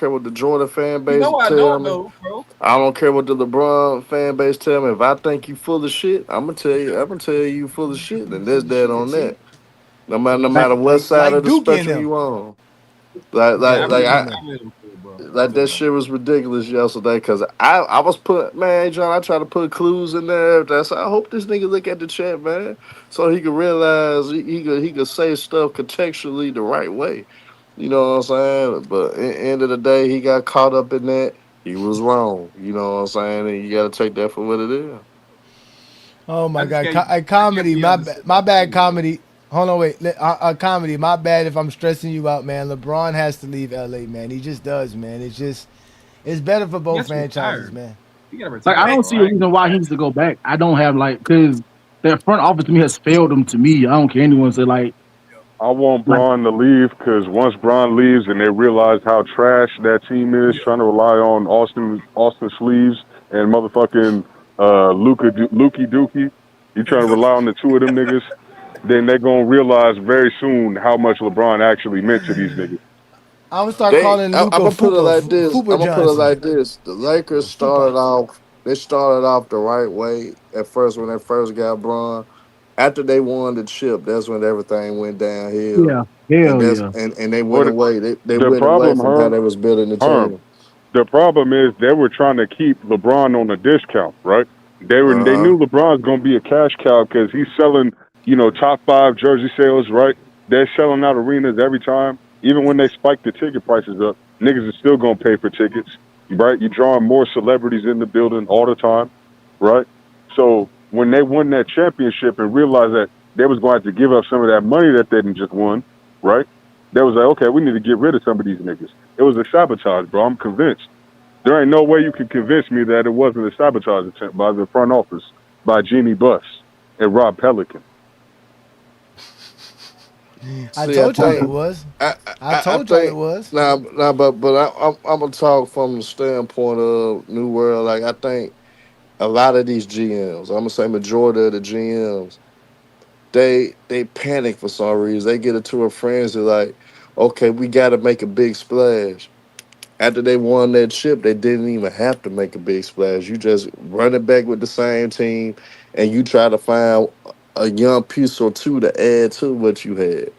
S9: what the Jordan fan base tell me.
S20: Bro.
S9: I don't care what the LeBron fan base tell me. If I think you full of shit, I'm gonna tell you full of shit, and there's that on that. No matter what side of the spectrum you on. Like that shit was ridiculous yesterday because I was John, I tried to put clues in there. So I hope this nigga look at the chat, man, so he could realize he could say stuff contextually the right way. You know what I'm saying? But at the end of the day, he got caught up in that. He was wrong. You know what I'm saying? And you got to take that for what it is.
S6: Oh my God, comedy, my bad, comedy. Hold on, wait. Comedy, my bad if I'm stressing you out, man. LeBron has to leave LA, man. He just does, man. It's better for both franchises, man.
S18: Like I don't see a reason why he needs to go back. I don't have because their front office to me has failed them to me. I don't care anyone say like.
S11: I want Bron to leave because once Bron leaves and they realize how trash that team is, trying to rely on Austin Sleeves and motherfucking Lukey Dookie, you trying to rely on the two of them niggas. Then they're going to realize very soon how much LeBron actually meant to these niggas.
S6: I'm going to start calling Luka
S9: I'm going to put it like this.
S6: I'm going to
S9: put it like this. The Lakers started off the right way at first when they first got Bron. After they won the chip, that's when everything went downhill.
S18: Yeah,
S9: and they went away. They went away from how they was building the team.
S11: The problem is they were trying to keep LeBron on a discount, right? They knew LeBron's going to be a cash cow because he's selling – top 5 jersey sales, right? They're selling out arenas every time. Even when they spike the ticket prices up, niggas are still going to pay for tickets, right? You're drawing more celebrities in the building all the time, right? So when they won that championship and realized that they was going to have to give up some of that money that they didn't just won, right? They was like, okay, we need to get rid of some of these niggas. It was a sabotage, bro. I'm convinced. There ain't no way you can convince me that it wasn't a sabotage attempt by the front office, by Jeannie Buss and Rob Pelinka.
S6: I told you it was. I told you it was.
S9: But I'm gonna talk from the standpoint of New World. Like I think a lot of these GMs, I'm gonna say majority of the GMs, they panic for some reason. They get into a frenzy like, okay, we got to make a big splash. After they won that chip, they didn't even have to make a big splash. You just run it back with the same team, and you try to find a young piece or two to add to what you had.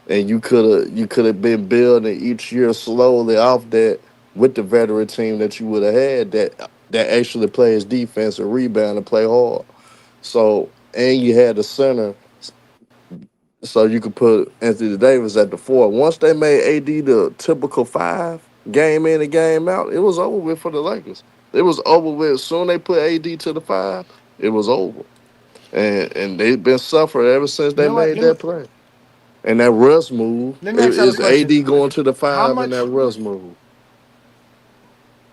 S9: And you could have been building each year slowly off that with the veteran team that you would have had that actually plays defense and rebound and play hard. So and you had the center, so you could put Anthony Davis at the 4. Once they made AD the typical 5, game in and game out, it was over with for the Lakers. It was over with. As soon as they put AD to the 5, it was over. And they've been suffering ever since they made that play. And that Russ move is AD going to the 5 and that Russ move.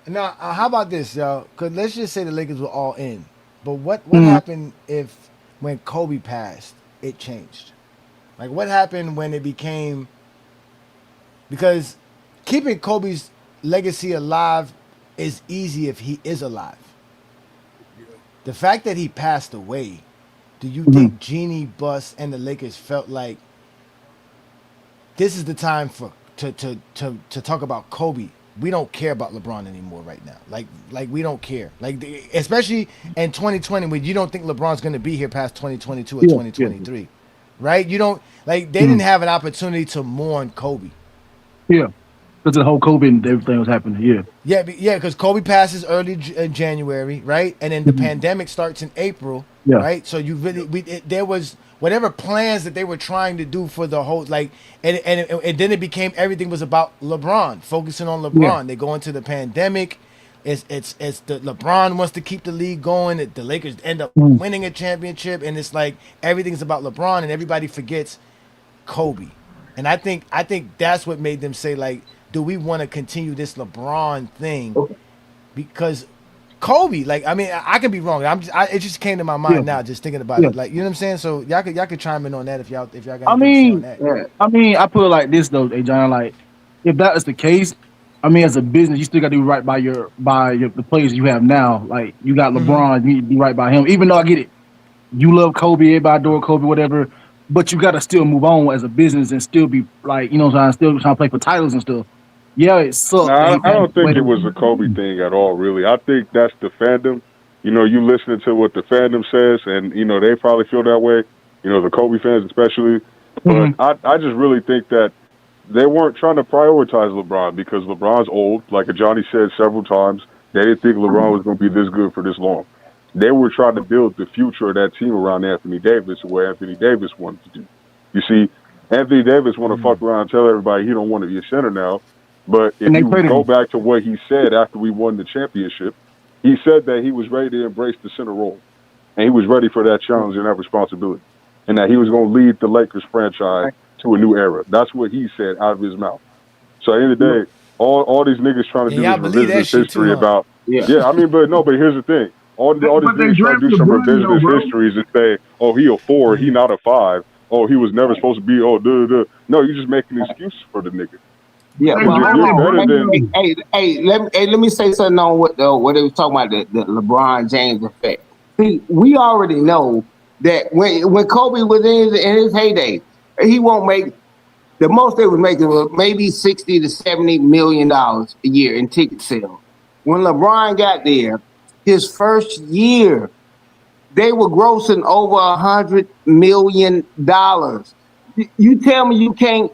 S6: Now, how about this, y'all? Because let's just say the Lakers were all in. But what happened if when Kobe passed, it changed? Like, what happened when it became... Because keeping Kobe's legacy alive is easy if he is alive. The fact that he passed away, do you think Jeannie Buss and the Lakers felt like this is the time to talk about Kobe? We don't care about LeBron anymore right now. Like we don't care. Like especially in 2020 when you don't think LeBron's going to be here past 2022 or 2023. Right? You don't they didn't have an opportunity to mourn Kobe.
S18: Yeah. Because the whole COVID and everything was happening.
S6: Yeah, because Kobe passes early January, right? And then the pandemic starts in April, right? So you really there was whatever plans that they were trying to do for the whole and then it became everything was about LeBron, focusing on LeBron. Yeah. They go into the pandemic. It's the LeBron wants to keep the league going. The Lakers end up winning a championship, and it's like everything's about LeBron, and everybody forgets Kobe. And I think that's what made them say, like, do we want to continue this LeBron thing? Because Kobe, like, I mean, I can be wrong. It just came to my mind now, just thinking about it. Like, you know what I'm saying? So y'all could chime in on that if y'all got anything to say on that.
S18: I put it like this though, hey John. Like, if that is the case, I mean, as a business, you still got to do right by the players you have now. Like, you got LeBron, you need to do right by him. Even though I get it, you love Kobe, everybody adore Kobe, whatever. But you got to still move on as a business and still be like, you know what I'm saying, still trying to play for titles and stuff. Yeah, it sucks.
S11: No, I don't think it was a Kobe thing at all, really. I think that's the fandom. You know, you listening to what the fandom says, and, you know, they probably feel that way, you know, the Kobe fans especially. But I just really think that they weren't trying to prioritize LeBron because LeBron's old. Like Johnny said several times, they didn't think LeBron was going to be this good for this long. They were trying to build the future of that team around Anthony Davis, what Anthony Davis wanted to do. You see, Anthony Davis want to fuck around and tell everybody he don't want to be a center now. But if you go back to what he said after we won the championship, he said that he was ready to embrace the center role. And he was ready for that challenge and that responsibility. And that he was going to lead the Lakers franchise to a new era. That's what he said out of his mouth. So at the end of the day, all these niggas trying to do is revisionist history about... Yeah, I mean, but here's the thing. All these niggas trying to do some revisionist histories and say, oh, he a 4, he not a 5. Oh, he was never supposed to be, No, you're just making excuses for the nigga.
S14: Yeah, let me say something on what they were talking about, the LeBron James effect. See, we already know that when Kobe was in his heyday, he won't make the most they was making was maybe $60 to $70 million a year in ticket sales. When LeBron got there, his first year, they were grossing over $100 million. You tell me you can't.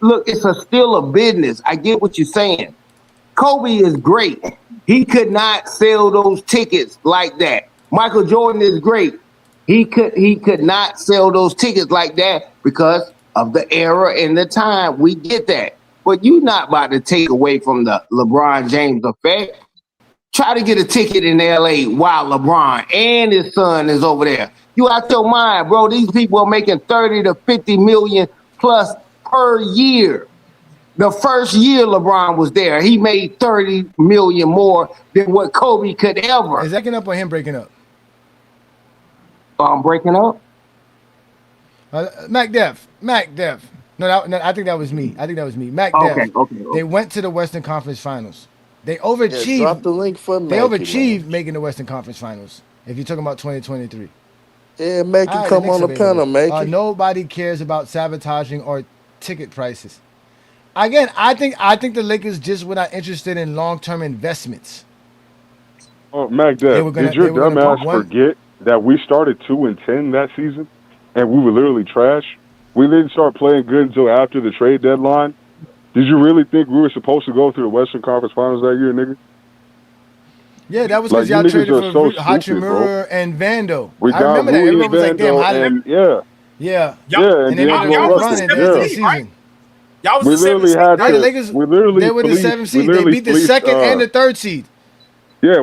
S14: Look, it's still a business. I get what you're saying. Kobe is great. He could not sell those tickets like that. Michael Jordan is great. He could not sell those tickets like that because of the era and the time. We get that. But you're not about to take away from the LeBron James effect. Try to get a ticket in LA while LeBron and his son is over there. You out your mind, bro. These people are making 30 to 50 million plus per year. The first year LeBron was there, he made 30 million more than what Kobe could ever.
S6: Is that breaking up or him breaking up?
S14: Breaking up?
S6: Mac Def. No, I think that was me. Mac Def. Okay. They went to the Western Conference Finals. They overachieved.
S9: Yeah, drop the link for Mac.
S6: They overachieved making the Western Conference Finals. If you're talking about 2023.
S9: Yeah, Mac can come on the panel, Mac.
S6: Nobody cares about sabotaging or ticket prices. Again, I think the Lakers just were not interested in long-term investments.
S11: Oh, Mac Def, did your dumb ass forget that we started 2-10 that season, and we were literally trash? We didn't start playing good until after the trade deadline. Did you really think we were supposed to go through the Western Conference Finals that year, nigga?
S6: Yeah, that was because y'all traded for Hachimura and Vando. I remember that. Everyone was like, damn, Yeah.
S11: And
S10: y'all was the 7th seed, right? Y'all was the 7th seed.
S6: The Lakers, they were the 7th seed. They beat the 2nd and the 3rd seed.
S11: Yeah,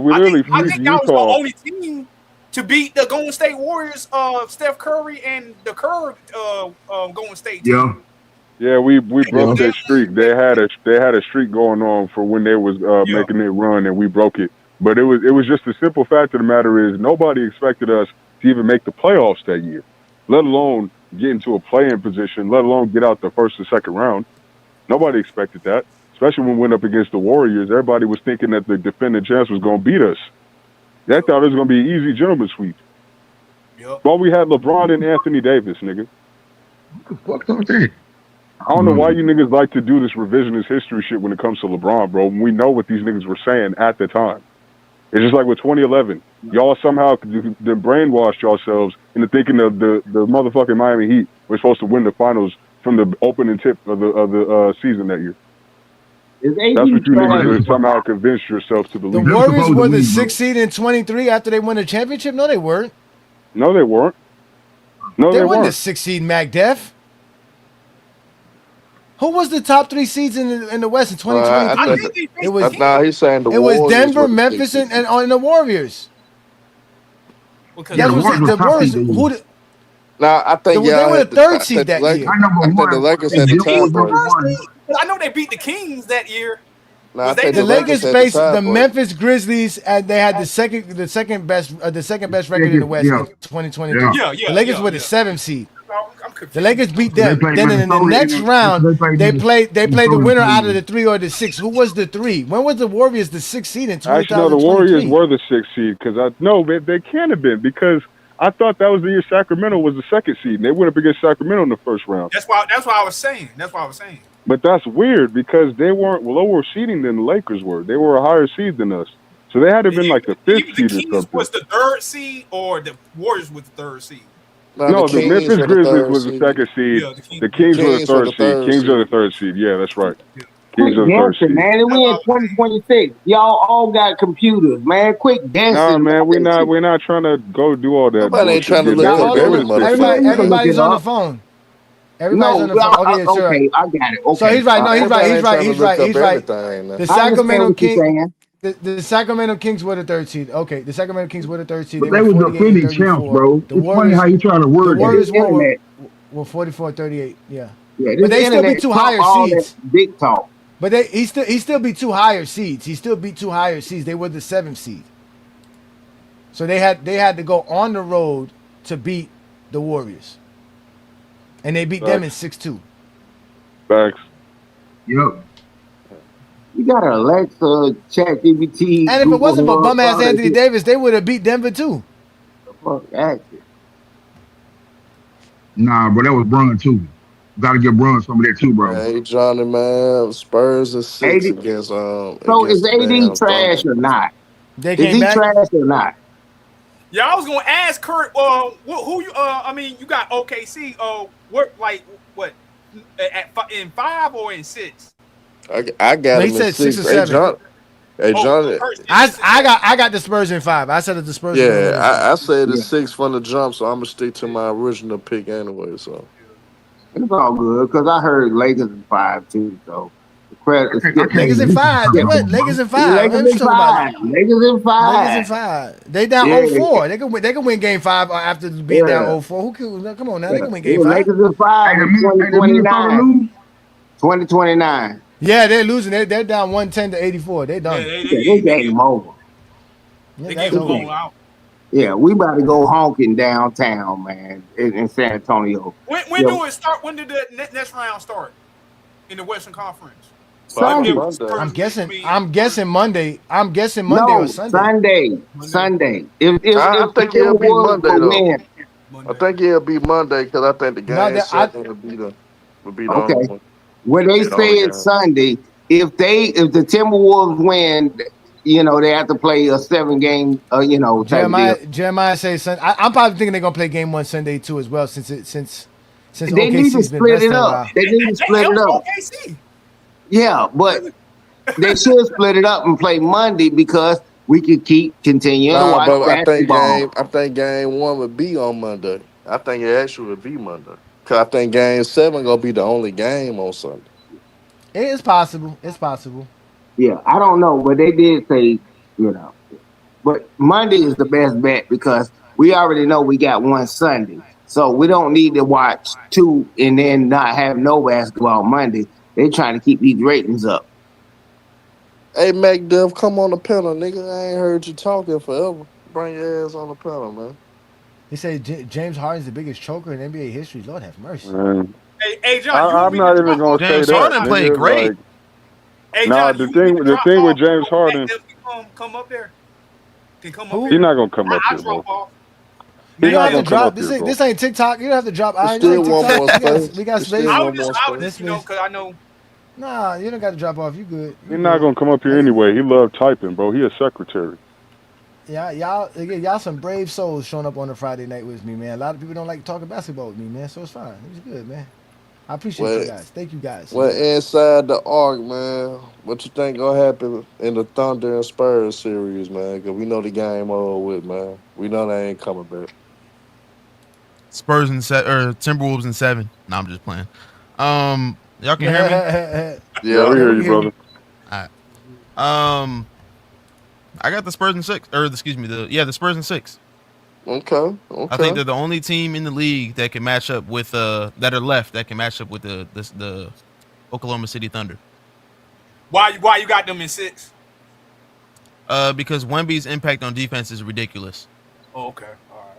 S10: I think y'all was the only team to beat the Golden State Warriors, Steph Curry and the Curry Golden State team.
S11: Yeah, we broke that streak. They had a streak going on for when they was making it run, and we broke it. But it was just the simple fact of the matter is nobody expected us to even make the playoffs that year, let alone get into a play-in position, let alone get out the first or second round. Nobody expected that, especially when we went up against the Warriors. Everybody was thinking that the defending champs was going to beat us. They thought it was going to be an easy gentleman sweep. Yep. Well, we had LeBron and Anthony Davis, nigga.
S17: What the fuck are
S11: I don't know why you niggas like to do this revisionist history shit when it comes to LeBron, bro. We know what these niggas were saying at the time. It's just like with 2011. Y'all somehow brainwashed yourselves into thinking of the motherfucking Miami Heat were supposed to win the finals from the opening tip of the season that year. That's what you niggas somehow convinced yourselves to believe.
S6: The Warriors were the 6th seed in 23 after they won the championship? No, they weren't.
S11: No, they weren't. No, they
S6: weren't
S11: weren't.
S6: the 6th seed, Mac Def. Who was the top 3 seeds in the West in 2023? It was.
S9: He's saying the
S6: it
S9: Warriors
S6: was Denver, Memphis, and the Warriors.
S17: Yeah, the Warriors.
S9: Nah, I think
S6: They
S9: y'all
S6: were
S9: had
S6: the third
S9: I
S6: seed
S9: think
S6: that
S9: the
S6: year.
S9: I think the Lakers had the
S10: The Kings were
S9: tiebreaker.
S10: first seed? I know they beat the Kings that year.
S9: Nah, I
S10: they
S9: think
S6: The
S9: the
S6: Lakers
S9: had the
S6: faced the
S9: tiebreaker.
S6: Memphis Grizzlies, and they had the second best record in the West in 2022. The Lakers were the 7th seed.
S10: I'm confused.
S6: The Lakers beat
S17: So they
S6: them.
S17: played
S6: Then in the
S17: Minnesota
S6: next
S17: in
S6: round,
S17: they played
S6: they played the
S17: Minnesota
S6: winner
S17: in
S6: out of the 3 or the 6. Who was the 3? When was the Warriors the 6th seed in
S11: Actually, no, the
S6: 2023?
S11: Warriors were the 6th seed because they can't have been because I thought that was the year Sacramento was the 2nd seed and they went up against Sacramento in the first round.
S10: That's why I was saying.
S11: But that's weird because they weren't lower seeding than the Lakers were. They were a higher seed than us. So they had to have been like the 5th seed or
S10: Kings
S11: something.
S10: was the 3rd seed, or the Warriors was the 3rd seed.
S11: No, the Memphis Grizzlies was the 2nd seed.
S10: Yeah,
S11: the Kings were the 3rd seed. Kings are the 3rd seed. Yeah, that's right. Kings
S14: Quit
S11: are the 3rd
S14: dancing,
S11: seed.
S14: man. We in 2026. Y'all all got computers, man. Quit dancing.
S11: Nah, man, we're not trying to go do all that.
S9: Nobody ain't trying to
S11: bullshit.
S9: look up every motherfucker.
S6: Everybody's on the phone. Everybody's on the phone. Okay, sure.
S14: Okay, I got it. Okay.
S6: So he's right. No, he's right. He's right. He's right. He's right.
S9: The
S6: The Sacramento Kings. The Sacramento Kings were the 3rd seed. Okay, the Sacramento Kings were the 3rd seed.
S17: But they were defending champs, bro. It's funny how you trying to word
S6: the Warriors
S17: that.
S6: were 44-38. Yeah.
S14: Yeah,
S6: But they still beat 2 higher seeds.
S14: Big talk.
S6: But he still beat 2 higher seeds. He still beat 2 higher seeds. They were the 7th seed. So they had to go on the road to beat the Warriors. And they beat them in 6-2.
S11: Facts.
S17: Yep.
S14: You got an Alexa, ChatGPT.
S6: And if it wasn't for bum ass
S14: all that
S6: Anthony
S14: shit.
S6: Davis, they would have beat Denver too.
S14: Fuck that shit.
S17: Nah, bro, that was Brun too. Got to give Brun some of that too, bro.
S9: Hey, Johnny, man, Spurs are 6
S14: AD
S9: against
S14: So is
S9: against the damn
S14: AD trash
S9: Thunder.
S14: or not?
S6: They
S14: Is
S6: came
S14: he
S6: back.
S14: trash or not?
S10: Yeah, I was gonna ask Kurt. Who you? I mean, you got OKC. What? In 5 or in 6?
S9: I got
S6: No, he
S9: him
S6: said
S9: at
S6: 6
S9: 6.
S6: or
S9: Hey,
S6: 7.
S9: Johnny.
S6: I got the Spurs in 5. I said the Spurs.
S9: Yeah, I said it's
S14: Yeah.
S9: 6 from the jump, so I'm gonna stick to my original pick anyway. So
S14: It's all good because I heard Lakers in 5 too. So the credit.
S6: Lakers in 5. They went Lakers in 5.
S14: Lakers in 5. Lakers in 5.
S6: Lakers in 5. They down
S14: Yeah.
S6: 0-4. They can win game 5 after being down 0-4. Who can? Come on now, they can win game 5.
S14: Lakers in 5 in 2029. 2029.
S6: Yeah, they're losing. They're down 110-84. They're done.
S14: They game over.
S6: Yeah,
S10: They
S6: that's
S10: get
S6: over.
S10: blown out.
S14: Yeah, we about to go honking downtown, man, in San Antonio.
S10: When
S14: Yo,
S10: do it start? When did the next round start in the Western Conference?
S14: Sunday.
S6: I'm guessing Monday. I'm guessing Monday or Sunday.
S14: Sunday.
S9: I think it'll be Monday though.
S14: win.
S9: I think it'll be Monday because I think the game 7 will be the only
S14: Okay.
S9: one.
S14: When they
S9: The
S14: say
S9: only
S14: it's
S9: game.
S14: Sunday, if the Timberwolves win, they have to play a 7-game, type of deal.
S6: Jeremiah says Sunday. I'm probably thinking they're gonna play game 1 Sunday too as well, since
S14: They need to
S6: OKC's been
S14: split it
S6: resting a
S14: up.
S6: while.
S14: They need to split it up.
S10: OKC.
S14: Yeah, but they should split it up and play Monday because we could keep continuing to
S9: Nah,
S14: watch
S9: but
S14: basketball.
S9: I think game 1 would be on Monday. I think it actually would be Monday. Cause I think game 7 gonna be the only game on Sunday.
S6: It is possible. It's possible.
S14: Yeah, I don't know, but they did say, but Monday is the best bet because we already know we got 1 Sunday. So we don't need to watch 2 and then not have no basketball Monday. They trying to keep these ratings up.
S9: Hey, MacDuff, come on the panel, nigga. I ain't heard you talking forever. Bring your ass on the panel, man.
S6: He said James Harden's the biggest choker in NBA history. Lord have mercy.
S11: Man.
S10: Hey, John,
S11: I'm not even gonna say
S21: James
S11: that.
S21: Harden played
S11: nigga.
S21: great.
S11: Like,
S10: Hey,
S11: nah,
S10: John,
S11: the thing with James Harden,
S10: come up there. Can come
S6: Who?
S10: up
S11: he's
S10: here.
S11: not gonna come up
S10: I
S11: here, bro.
S10: drop off.
S11: He's
S6: You don't
S11: not
S6: have to
S11: gonna come
S6: drop.
S11: up here, bro.
S6: This ain't TikTok. You don't have to drop.
S9: There's still one more space.
S6: We got
S9: There's
S6: space.
S9: still
S10: I
S9: one
S10: was
S9: more
S10: just,
S9: space.
S10: because I know.
S6: Nah, you don't got to drop off. You good.
S11: He's not gonna come up here anyway. He love typing, bro. He a secretary.
S6: Yeah, y'all some brave souls showing up on a Friday night with me, man. A lot of people don't like talking basketball with me, man. So it's fine. It was good, man. I appreciate you guys. Thank you guys.
S9: Well, inside the arc, man, what you think gonna happen in the Thunder and Spurs series, man? Because we know the game over with, man. We know they ain't coming back.
S21: Spurs in Timberwolves in 7. No, I'm just playing. Y'all can hear me?
S11: Yeah, we hear you, brother.
S21: All right. I got the Spurs in 6, or excuse me, the Spurs in 6.
S9: Okay.
S21: I think they're the only team in the league that can match up with that are left that can match up with the Oklahoma City Thunder.
S10: Why you got them in 6?
S21: Because Wemby's impact on defense is ridiculous.
S10: Oh, okay.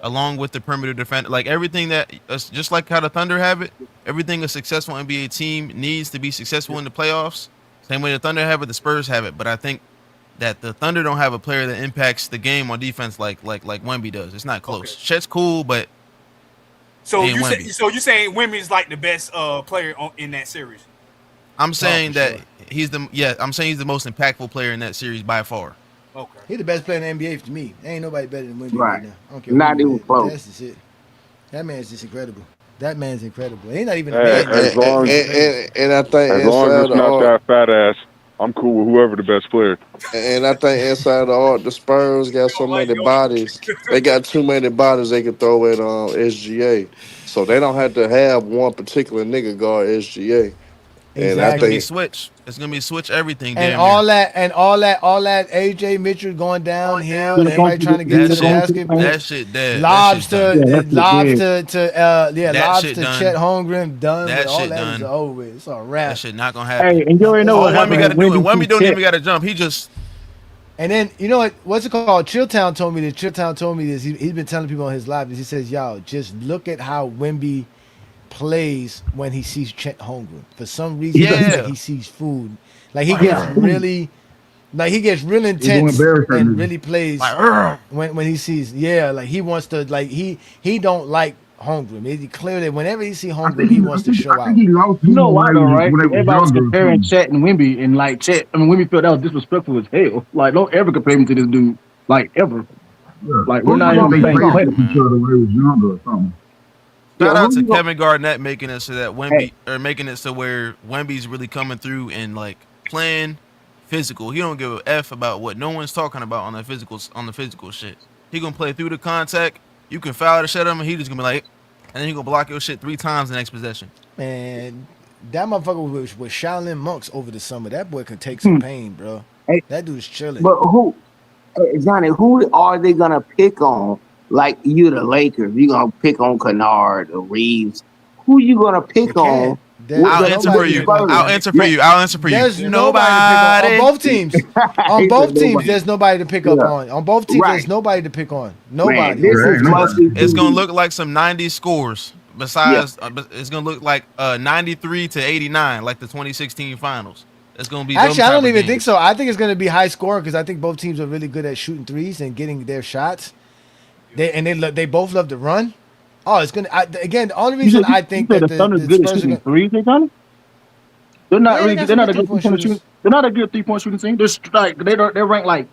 S21: Along with the perimeter defender, like everything that, just like how the Thunder have it, everything a successful NBA team needs to be successful in the playoffs. Same way the Thunder have it, the Spurs have it. But I think that the Thunder don't have a player that impacts the game on defense like Wemby does. It's not close. Okay. Chet's cool, but
S10: so you saying Wemby is like the best player in that series?
S21: I'm saying that he's the most impactful player in that series by far.
S10: Okay.
S6: He's the best player in the NBA to me. Ain't nobody better than Wemby
S14: right
S6: now. I don't care
S14: not even close.
S6: That's just it. That man's just incredible. That man's incredible. He's not even a
S11: As long as it's not that fat ass, I'm cool with whoever the best player.
S9: And I think inside the Spurs got so many bodies. They got too many bodies they can throw at SGA. So they don't have to have one particular nigga guard SGA. And I think
S21: it's gonna be switch everything.
S6: And all that AJ Mitchell going downhill and everybody trying to get to the basket.
S21: That shit dead.
S6: Lobs to Chet Holmgren done.
S21: That
S6: all
S21: shit
S6: that
S21: done.
S6: is over with. It's all wrap.
S21: That shit not gonna happen.
S18: Hey, and you already know what
S21: Wemby got to do it. Wemby don't even got to jump. He just.
S6: And then you know what's it called? Chilltown told me this. He's been telling people on his live. He says, "Y'all just look at how Wemby plays when he sees Chet Holmgren. For some reason, he sees food. Like he gets really intense and really plays when he sees. Yeah, like he wants to. Like he don't like Holmgren. He clearly whenever he see Holmgren, he wants to show out.
S17: He lost
S18: you know why though, right? Everybody's comparing Chet and Wemby, and like Chet. I mean, Wemby felt that was disrespectful as hell. Like don't ever compare him to this dude. Like ever.
S17: Yeah.
S18: Like we're not even playing.
S21: Shout out to Kevin Garnett making it so that making it so where Wemby's really coming through and like playing physical. He don't give a F about what no one's talking about on the physical shit. He gonna play through the contact. You can foul the shit on him, and he just gonna be like, and then he gonna block your shit 3 times the next possession.
S6: Man, that motherfucker was Shaolin monks over the summer. That boy can take some pain, bro. That dude's chilling.
S14: But Johnny, who are they gonna pick on? Like you, the Lakers, you gonna pick on Kennard or Reeves? Who you gonna pick on?
S21: I'll answer for you. I'll answer for you.
S6: There's nobody on both teams. On both teams, there's nobody to pick up on. On both teams, there's nobody to pick on. Nobody.
S21: It's gonna look like some 90 scores. Besides, it's gonna look like 93 to 89, like the 2016 finals. It's gonna be.
S6: Actually, I don't even think so. I think it's gonna be high scoring because I think both teams are really good at shooting threes and getting their shots. They both love to run. Oh, it's gonna again. The only reason I think that the
S18: Thunder's good at shooting threes, they're not really. They're not a good 3-point shooting. They're not a good 3-point shooting team. They're ranked like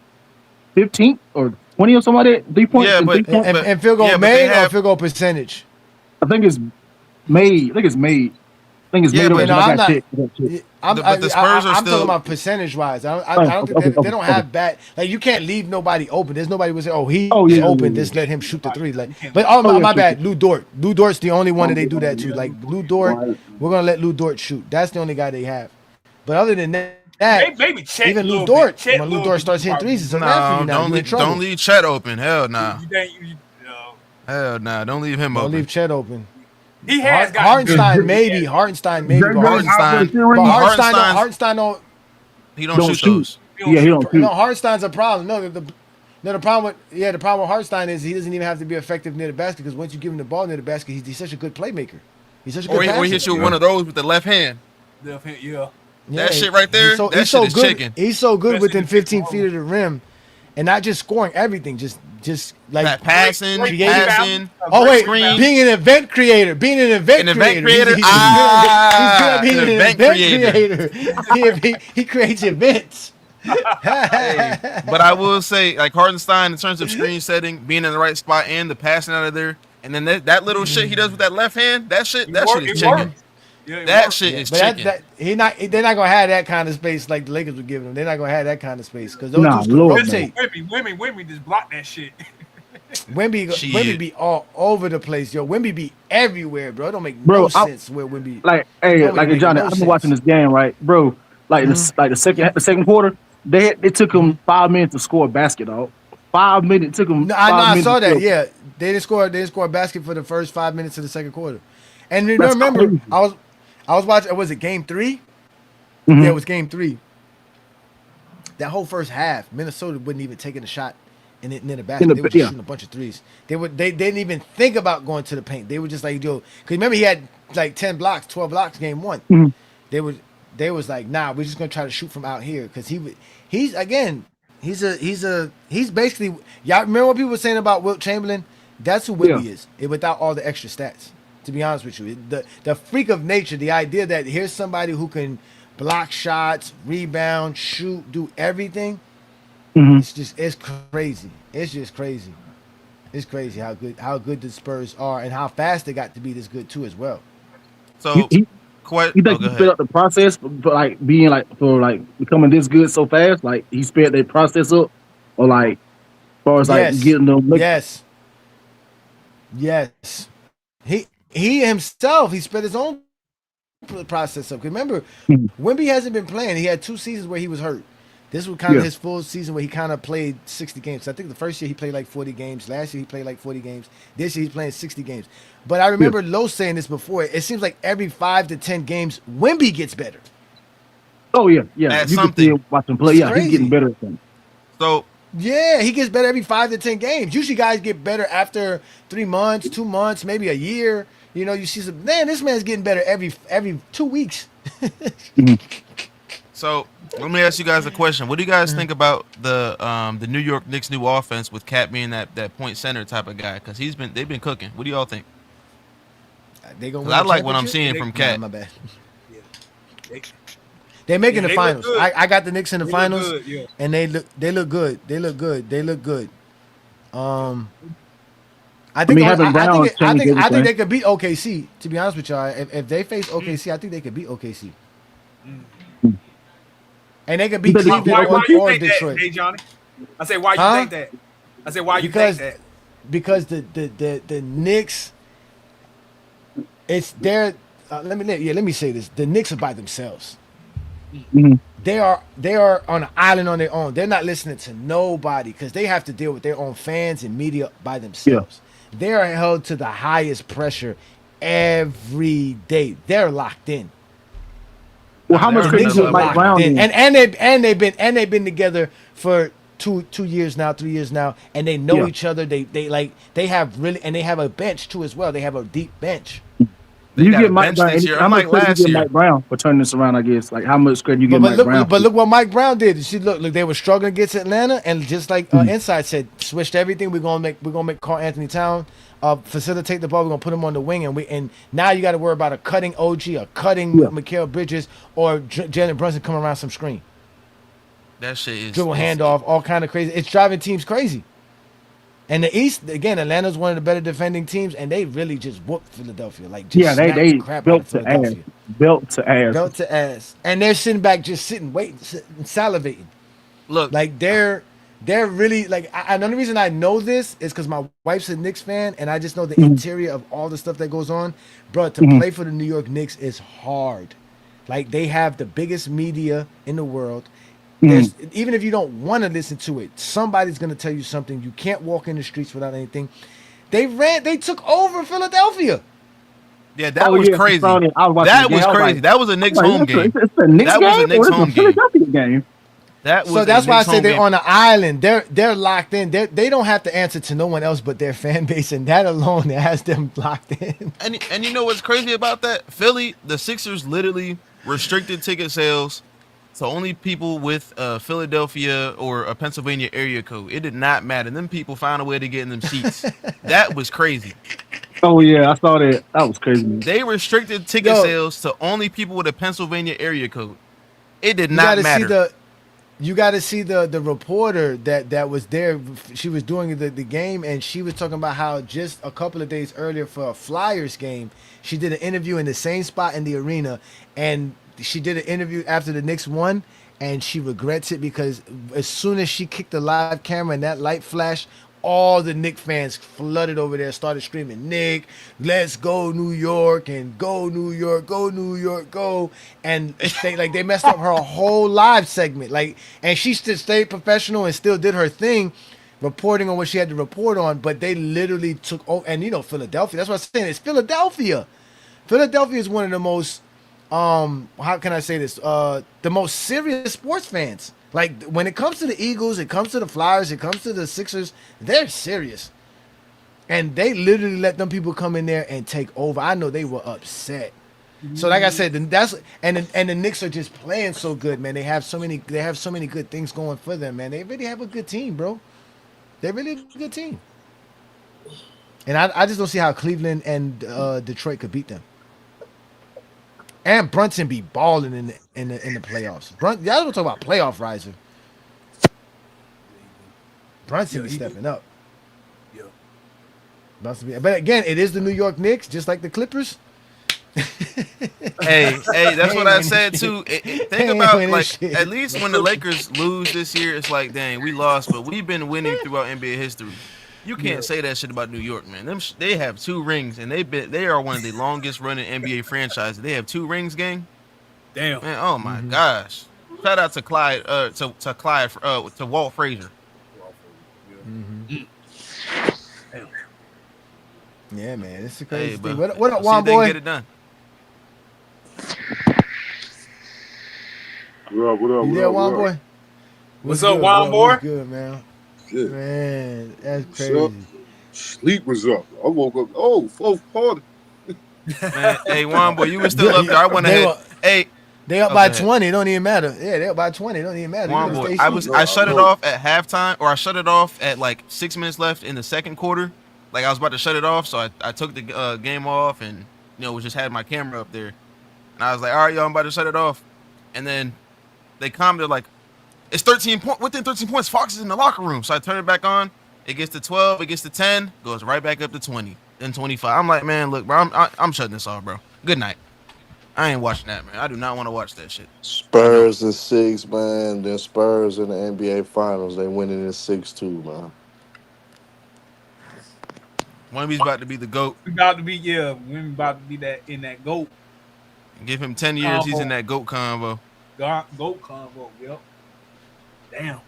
S18: 15th or 20 or something like that. 3 points.
S6: Yeah, and field goal made or field goal percentage.
S18: I think it's made. I think it's made.
S6: But the Spurs are still. I'm talking about percentage wise. I don't think they don't have bad. Like you can't leave nobody open. There's nobody who say, "Oh, he's open. Just let him shoot the 3." Like, but my bad. Lou Dort. Lou Dort's the only one that they do that to. Like Lou Dort, we're gonna let Lou Dort shoot. That's the only guy they have. But other than that,
S10: maybe Chet
S6: even Lou Dort. When Lou Dort starts hitting threes, it's a wrap for you now.
S21: Don't leave Chet open. Hell nah. Hell nah. Don't leave him open.
S6: Don't leave Chet open.
S10: He has got
S6: Hartenstein, maybe. Hartenstein. Don't.
S21: He don't shoot those.
S18: Yeah, he don't shoot.
S6: No, Hartenstein's a problem. The problem with Hartenstein is he doesn't even have to be effective near the basket because once you give him the ball near the basket, he's such a good playmaker. He's such a good passer.
S21: Or he hits you with one of those with the left hand.
S10: Yeah.
S21: That shit right there. That shit is chicken.
S6: He's so good within 15 feet of the rim, and not just scoring everything, just like
S21: that passing.
S6: Oh wait, being an event creator. He's good at being an event creator. He creates events.
S21: But I will say, like Hartenstein, in terms of screen setting, being in the right spot, and the passing out of there, and then that little shit he does with that left hand, that shit is chicken. That shit is chicken.
S6: They're not gonna have that kind of space like the Lakers were giving them. They're not gonna have that kind of space because those dudes can rotate.
S10: Wemby just block that shit.
S6: Wemby be all over the place, yo. Wemby be everywhere, bro. It don't make no sense where Wemby.
S18: Like Johnny, I've been watching this game, right, bro? Like the second quarter, they took him 5 minutes to score a basket, dog. 5 minutes. Took them.
S6: No, I saw that. Yeah, they didn't score. They didn't score a basket for the first 5 minutes of the second quarter. And you remember,
S18: crazy.
S6: I was watching. Was it game 3?
S18: Mm-hmm.
S6: Yeah, it was game 3. That whole first half, Minnesota wouldn't even take a shot in the basket. They were just shooting a bunch of threes. They didn't even think about going to the paint. They were just like, yo, because remember he had like 10 blocks, 12 blocks game 1.
S18: Mm-hmm.
S6: They was like, nah, we're just gonna try to shoot from out here because he's basically, y'all remember what people were saying about Wilt Chamberlain? That's who Wemby is, without all the extra stats. To be honest with you, the freak of nature, the idea that here's somebody who can block shots, rebound, shoot, do everything.
S18: Mm-hmm.
S6: It's crazy. It's just crazy. It's crazy how good the Spurs are and how fast they got to be this good too as well.
S21: So
S18: You think he sped up the process for becoming this good so fast? Like he sped that process up, or like as far as like getting them.
S6: Yes. He himself he sped his own process up. Remember, Wemby hasn't been playing. He had 2 seasons where he was hurt. This was kind of his full season where he kind of played 60 games. So I think the first year he played like 40 games. Last year he played like 40 games. This year he's playing 60 games. But I remember Lowe saying this before. It seems like every 5 to 10 games, Wemby gets better.
S18: Oh yeah.
S21: At
S18: You
S21: something.
S18: can see him watch him play. He's getting better at things.
S21: So
S6: yeah, he gets better every 5 to 10 games. Usually guys get better after 3 months, 2 months, maybe a year. You know, you see this man's getting better every 2 weeks.
S21: So let me ask you guys a question. What do you guys think about the New York Knicks' new offense with Cat being that point center type of guy? Because they've been cooking. What do y'all think?
S6: They gonna.
S21: I like what I'm seeing from Cat.
S6: My bad. They're making the finals. I got the Knicks in the finals, and they look good. They look good. I think they could beat OKC. To be honest with y'all, if they face OKC, I think they could beat OKC. And they could beat Cleveland or Detroit.
S10: Hey Johnny, I say why you think that? I say why you think that?
S6: Because the Knicks, it's their. Let me say this: the Knicks are by themselves.
S18: Mm-hmm.
S6: They are on an island on their own. They're not listening to nobody because they have to deal with their own fans and media by themselves. They are held to the highest pressure every day. They're locked in.
S18: Well, how much credit is Mike Brown?
S6: And they've been together for 2 years now, 3 years now, and they know each other. They have a bench too as well. They have a deep bench.
S18: You get Mike Brown. How much credit you get Mike Brown for turning this around? I guess like how much credit you get Mike Brown?
S6: But look what Mike Brown did. See, look, they were struggling against Atlanta, and just like Inside said, switched everything. We're gonna make Karl Anthony Towns facilitate the ball. We're gonna put him on the wing, and now you got to worry about a cutting OG, a cutting Mikal Bridges, or Jalen Brunson coming around some screen.
S21: That shit is
S6: dribble handoff, all kind of crazy. It's driving teams crazy. And the East, again, Atlanta's one of the better defending teams, and they really just whooped Philadelphia. Like, just
S18: they
S6: crap
S18: built
S6: out of Philadelphia.
S18: Built to ass.
S6: And they're sitting back, just sitting, waiting, salivating.
S21: Look,
S6: like they're really like. The only reason I know this is because my wife's a Knicks fan, and I just know the interior of all the stuff that goes on. Bro, to play for the New York Knicks is hard. Like, they have the biggest media in the world. Even if you don't want to listen to it, somebody's going to tell you something. You can't walk in the streets without anything. They took over Philadelphia.
S21: Yeah, that was crazy. That was crazy. That was a Knicks home game. That was a Knicks home game.
S6: So that's why I say they're on an island. They're locked in. They don't have to answer to no one else but their fan base, and that alone has them locked in.
S21: And you know what's crazy about that? Philly, the Sixers literally restricted ticket sales to only people with a Philadelphia or a Pennsylvania area code. It did not matter. Them people found a way to get in them seats. That was crazy.
S18: Oh yeah, I saw that. That was crazy.
S21: They restricted ticket sales to only people with a Pennsylvania area code. It did not matter.
S6: You got to see the reporter that was there. She was doing the game, and she was talking about how just a couple of days earlier for a Flyers game, she did an interview in the same spot in the arena, and she did an interview after the Knicks won, and she regrets it because as soon as she kicked the live camera and that light flashed, all the Knicks fans flooded over there, started screaming, "Nick, let's go New York," and "Go New York, go New York, go!" And they messed up her whole live segment. And she still stayed professional and still did her thing, reporting on what she had to report on, but they literally took over. And Philadelphia. That's what I'm saying. It's Philadelphia. Philadelphia is one of the most, how can I say this? The most serious sports fans. Like when it comes to the Eagles, it comes to the Flyers, it comes to the Sixers, they're serious. And they literally let them people come in there and take over. I know they were upset. So like I said, the Knicks are just playing so good, man. They have so many good things going for them, man. They really have a good team, bro. They really have a good team. And I just don't see how Cleveland and Detroit could beat them. And Brunson be balling in the playoffs. Y'all don't talk about playoff riser. Brunson be stepping up. Yeah. But again, it is the New York Knicks, just like the Clippers.
S21: hey, that's what I said too. Think about like at least when the Lakers lose this year, it's like, dang, we lost, but we've been winning throughout NBA history. You can't say that shit about New York, man. They have 2 rings, and they are one of the longest running NBA franchises. They have 2 rings, gang.
S10: Damn,
S21: man. Oh my gosh! Shout out to Clyde, to Walt Frazier.
S6: Yeah, man, it's a crazy thing.
S21: But
S6: What up, Juan boy?
S21: Get it done.
S11: What up?
S6: Yeah, Juan boy.
S10: What's up, Juan boy?
S6: What's good, man?
S11: Shit.
S6: Man, that's crazy.
S11: Sleep was up. I woke up. Oh, fourth quarter.
S21: Man, hey, Juan boy, you were still up there. I went ahead.
S6: They up by 20. It don't even matter. Yeah, they up by 20. It don't even matter.
S21: Juan boy, I shut it off at halftime, or I shut it off at like 6 minutes left in the second quarter. Like I was about to shut it off, so I took the game off and just had my camera up there, and I was like, all right, y'all, I'm about to shut it off, and then they commented like, it's 13 points within 13 points. Fox is in the locker room, so I turn it back on. It gets to 12, it gets to 10, goes right back up to 20, then 25. I'm like, man, look, bro, I'm shutting this off, bro. Good night. I ain't watching that, man. I do not want to watch that shit.
S9: Spurs in 6, man. Then Spurs in the NBA Finals. They winning in 6-2, man.
S21: Wemby's about to be the GOAT.
S10: Wemby about to be in that GOAT.
S21: Give him 10 years, he's in that GOAT combo.
S10: GOAT combo, yep. Damn.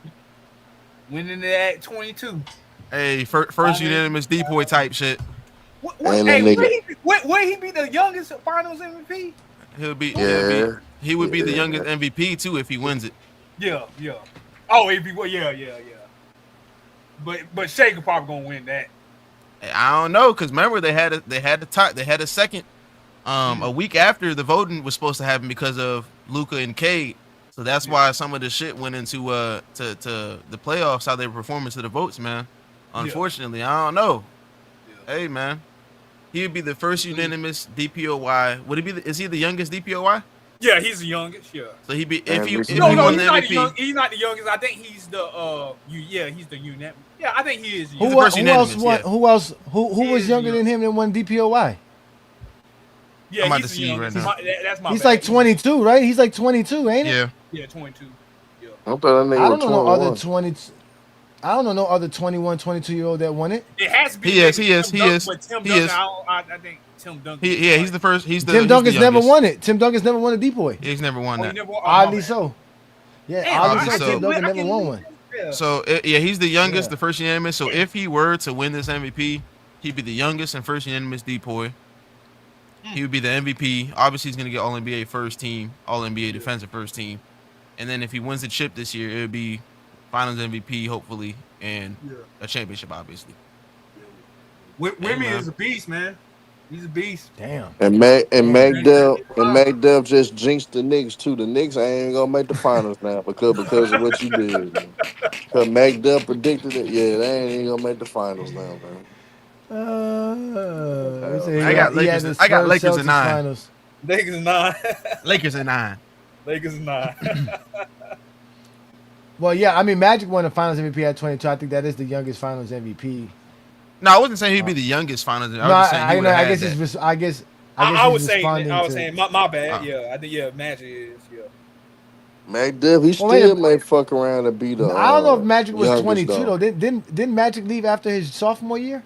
S10: Winning it at 22.
S21: Hey, first unanimous depoy type shit.
S10: Will he be the youngest Finals MVP?
S21: He would be the youngest MVP too if he wins it.
S10: Yeah. Oh, yeah. But Shea could probably gonna win that.
S21: I don't know, because remember they had a second a week after the voting was supposed to happen because of Luka and Cade. So that's why some of the shit went into to the playoffs, how they were performing to the votes, man. Unfortunately, I don't know. Hey, man, he would be the first unanimous DPOY. Would he be? Is he the youngest DPOY?
S10: Yeah, he's the youngest. Yeah.
S21: So he'd be if he won the MVP.
S10: He's not the youngest. I think he's the he's the unanimous. Yeah, I think he is.
S6: Who else? Who was younger than him and won DPOY?
S10: Yeah,
S21: I'm about to see you right now.
S10: That's my.
S6: He's like 22, right? He's like 22, ain't it?
S10: Yeah, 22. Yeah.
S9: I don't know
S6: no other 20. I don't know no other 21, 22-year-old that won it.
S10: It has to be.
S21: He is.
S10: But Tim Duncan, I think Tim Duncan.
S21: He's the first.
S6: Tim Duncan's never won it. Tim Duncan's never won a depoy.
S21: He's never won that.
S6: Oddly so. Yeah, oddly so. Tim Duncan never won one.
S21: So he's the youngest, the first unanimous. So if he were to win this MVP, he'd be the youngest and first unanimous depoy. He would be the MVP. Obviously, he's going to get All NBA first team, All NBA defensive first team, and then if he wins the chip this year, it would be Finals MVP, hopefully, and a championship, obviously.
S10: Wemby is a beast, man. He's a beast.
S6: Damn.
S9: And McDuff just jinxed the Knicks too. The Knicks ain't gonna make the finals now because of what you did. Because McDuff predicted it. Yeah, they ain't gonna make the finals now, man.
S21: I got Lakers. I got Lakers in 9.
S10: Finals. Lakers in 9.
S21: Lakers in 9.
S10: Lakers in 9.
S6: Well, yeah, I mean, Magic won the Finals MVP at 22. I think that is the youngest Finals MVP.
S21: No, I wasn't saying he'd be the youngest Finals MVP.
S6: I was
S10: saying my bad. Yeah, I think Magic is. Yeah.
S9: McDuff, he still may fuck around and be the.
S6: I don't know if Magic was 22 though. Didn't Magic leave after his sophomore year?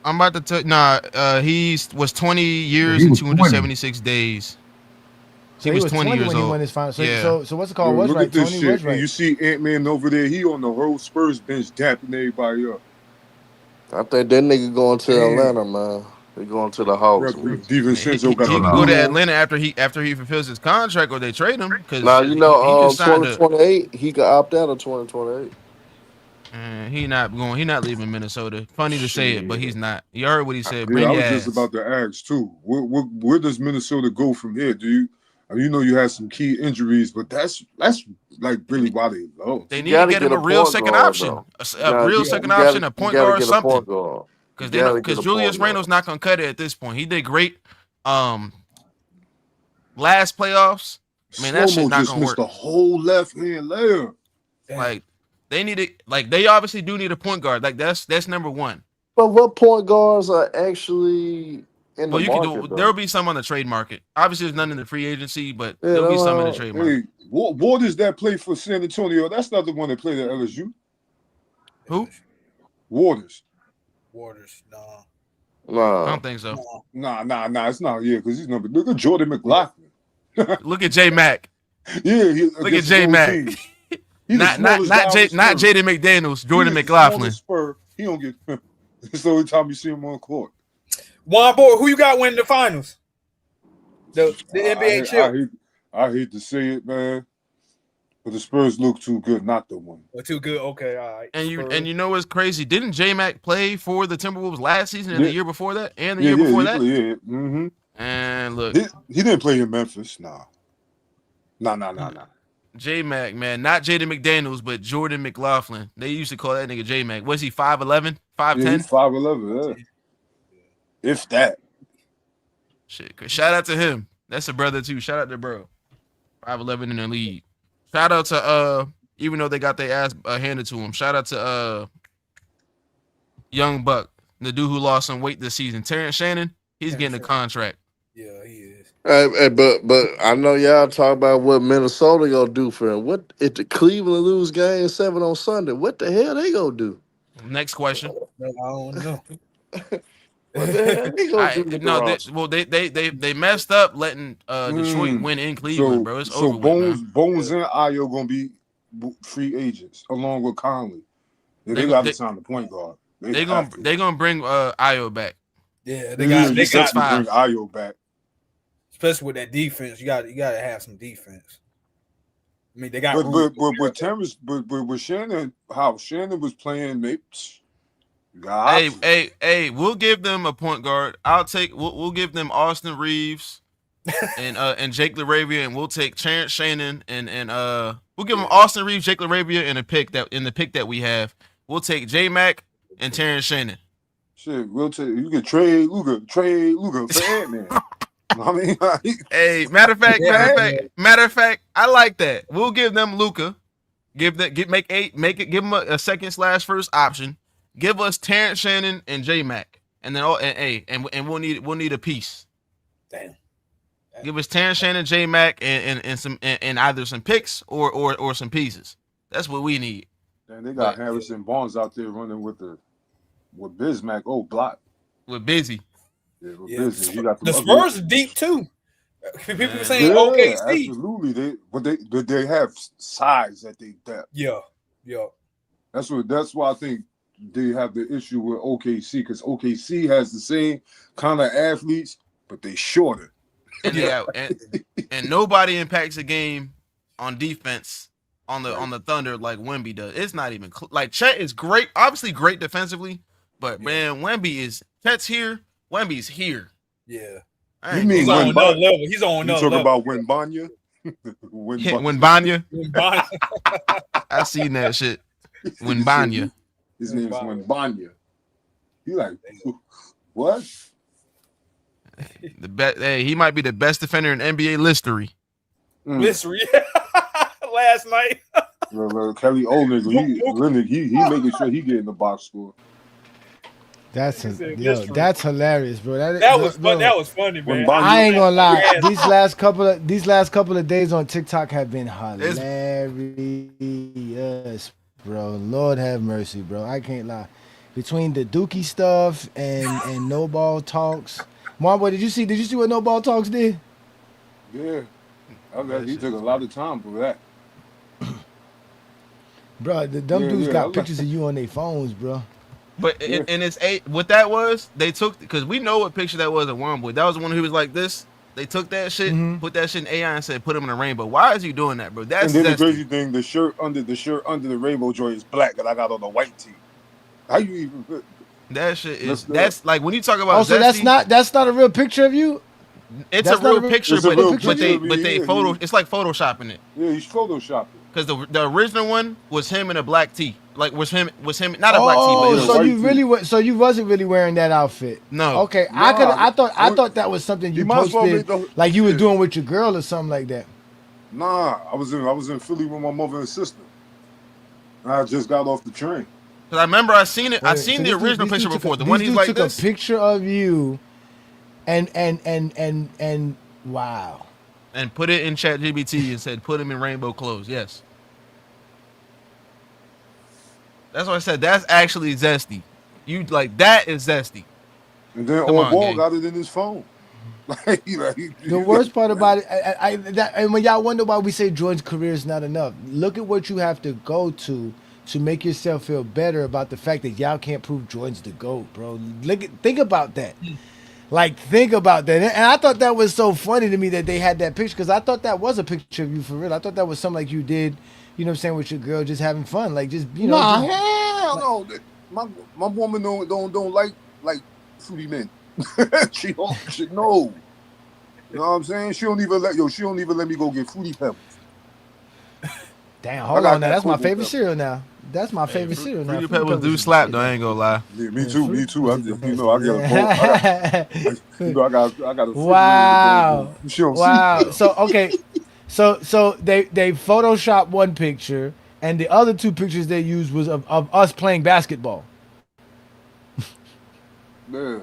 S21: I'm about to tell. Nah, he was 20 years and 276 days.
S6: So
S21: he was 20 years
S6: when he
S21: old.
S6: won his final. So,
S21: Yeah.
S6: so what's it called?
S2: Yo,
S6: Was
S2: look
S6: right.
S2: at this
S6: Tony
S2: shit.
S6: was right.
S2: And you see Ant-Man over there. He on the whole Spurs bench dapping everybody up.
S9: I think that nigga going to
S2: Damn.
S9: Atlanta, man. He going to the Hawks.
S2: Bro,
S21: He
S2: DiVincenzo got
S21: can
S2: the
S21: go to
S2: rules.
S21: Atlanta after he fulfills his contract or they trade him because
S9: Now you
S21: he
S9: know,
S21: just signed a.
S9: 2028, he could opt out of 2028.
S21: He not going. He not leaving Minnesota. Funny to say it, but he's not. You heard what he said.
S2: Yeah,
S21: Bring
S2: I
S21: your
S2: was just
S21: ass.
S2: about to ask too. Where does Minnesota go from here? Do you? You know you had some key injuries, but that's like really why they lost.
S21: They need to get him a real second option, a real second option, a point guard, or something. Because Julius Randle's not gonna cut it at this point. He did great. Last playoffs, man, that shit not
S2: just
S21: gonna
S2: missed
S21: work.
S2: the whole left hand layup.
S21: Like they need it. Like they obviously do need a point guard. Like that's number one.
S9: But what point guards are actually in
S21: Well,
S9: the
S21: you can
S9: market,
S21: do.
S9: though?
S21: There'll be some on the trade market. Obviously, there's none in the free agency, but
S9: Yeah,
S21: there'll be some in the trade market.
S2: Hey, Waters that played for San Antonio. That's not the one that played at LSU.
S21: Who?
S2: Waters.
S9: Nah.
S21: I don't think so.
S2: Nah. It's not. Yeah, because he's number. Look at Jordan McLaughlin.
S21: Look at J Mac.
S2: Yeah,
S21: Look at J Mac. Not Jaden McDaniels. Jordan McLaughlin.
S2: He don't get. It's the only time you see him on court.
S10: Juan Boy, who you got winning the finals? The NBA chip.
S2: I hate to say it, man, but the Spurs look too good not to win.
S10: Well, too good. Okay, all right.
S21: And you know what's crazy? Didn't J Mac play for the Timberwolves last season and the year before that and the year before that?
S2: Mm-hmm.
S21: And look,
S2: he didn't play in Memphis. Nah.
S21: J Mac, man, not Jaden McDaniels, but Jordan McLaughlin. They used to call that nigga J Mac. Was he 5'11", 5'10"?
S2: Yeah, he's 5'11", yeah. If that.
S21: Shit, shout out to him. That's a brother too. Shout out to bro. 5'11" in the league. Shout out to even though they got their ass handed to him. Shout out to Young Buck, the dude who lost some weight this season. Terrence Shannon, he's getting a contract.
S10: Yeah, he is.
S9: Hey, but I know y'all talk about what Minnesota gonna do for him. What if the Cleveland lose Game 7 on Sunday? What the hell they gonna do?
S21: Next question.
S10: I don't know.
S9: What the hell they gonna do?
S21: They messed up letting Detroit win in Cleveland, bro. It's over.
S2: Bones and Ayo gonna be free agents along with Conley. They got to sign the point guard.
S21: They gonna bring Ayo back.
S10: Yeah, they got
S2: bring Ayo back.
S10: Especially with that defense, you got to have some defense. I mean, they got.
S2: But Terrence, but with Shannon, how Shannon was playing,
S21: Hey, we'll give them a point guard. We'll give them Austin Reeves and Jake LaRavia, and we'll take Terrence Shannon and we'll give them Austin Reeves, Jake LaRavia, and the pick that we have. We'll take J Mac and Terrence Shannon.
S2: Shit, we'll take. You can trade Luka for Ant-Man. I mean,
S21: hey, matter of fact, I like that. We'll give them Luka. Give them a second/first option. Give us Terrence Shannon and J Mac, and then and we'll need a piece.
S10: Damn.
S21: Give us Terrence Shannon, J Mac, and some and either some picks or some pieces. That's what we need.
S2: And they got Harrison Barnes out there running with Bismack. Oh, block
S21: with Busy.
S2: Yeah, Busy. He got
S10: the Spurs are deep too. People saying OKC.
S2: Absolutely, but they have size at their depth.
S10: Yeah.
S2: That's why I think they have the issue with OKC, because OKC has the same kind of athletes, but they shorter.
S21: And nobody impacts a game on defense on the Thunder like Wemby does. It's not even like Chet is great, obviously great defensively, but man, Chet's here, Wemby's here.
S10: Yeah.
S2: You mean
S10: he's on another level? He's on another level.
S2: You talking about
S21: Wembanya? I seen that shit. Wembanya.
S2: His name's Wembanya. He like, what?
S21: He might be the best defender in NBA history.
S10: History. Last night.
S2: Kelly Olynyk, he making sure he get in the box score.
S6: That's hilarious, bro.
S10: That was funny, man.
S6: I ain't gonna lie. These last couple of days on TikTok have been hilarious, bro. Lord have mercy, bro. I can't lie. Between the Dookie stuff and no ball talks. Marbo, did you see what no ball talks did?
S2: Yeah. He took a lot of time for that.
S6: Bro, the dumb dudes got pictures of you on their phones, bro.
S21: But and it's what that was. They took because we know what picture that was at One Boy. That was the one who was like this. They took that shit, put that shit in AI, and said, "Put him in a rainbow." Why is he doing that, bro? That's
S2: and then the crazy thing: the shirt under the rainbow joint is black, and I got on a white tee. How you even put
S21: that shit? That's like when you talk about.
S6: Oh, so
S21: Zesty,
S6: that's not a real picture of you.
S21: It's a real picture, but they photo. It's like photoshopping it.
S2: Yeah, he's photoshopping.
S21: Because the original one was him in a black tee. Like was him not a black tee, but
S6: so you really so you wasn't really wearing that outfit.
S21: No.
S6: Okay, I thought that was something you posted, like you were doing with your girl or something like that.
S2: Nah, I was in Philly with my mother and sister. And I just got off the train.
S21: Cause I remember I seen it. I seen the original picture before. The one he's like this.
S6: Took a picture of you, and wow.
S21: And put it in ChatGPT and said, "Put him in rainbow clothes." Yes. That's what I said. That's actually Zesty. You like that is Zesty.
S2: And then Ball got it in his phone.
S6: The worst part about it, and when y'all wonder why we say Jordan's career is not enough, look at what you have to go to make yourself feel better about the fact that y'all can't prove Jordan's the GOAT, bro. Think about that. Like, think about that. And I thought that was so funny to me that they had that picture, because I thought that was a picture of you for real. I thought that was something like you did, you know what I'm saying, with your girl, just having fun. Like, just, you know.
S2: Nah, hell no. My woman don't like fruity men. she no. You know what I'm saying? She don't even let me go get Fruity Pebbles.
S6: Damn, hold on now. That's my favorite cereal now. That's my favorite cereal now.
S21: Fruity Pebbles do slap though, I ain't gonna lie.
S2: Yeah, me too. I get a bowl. I got a
S6: wow.
S2: She don't
S6: wow.
S2: see.
S6: So okay. So they photoshopped one picture, and the other two pictures they used was of us playing basketball.
S2: Man.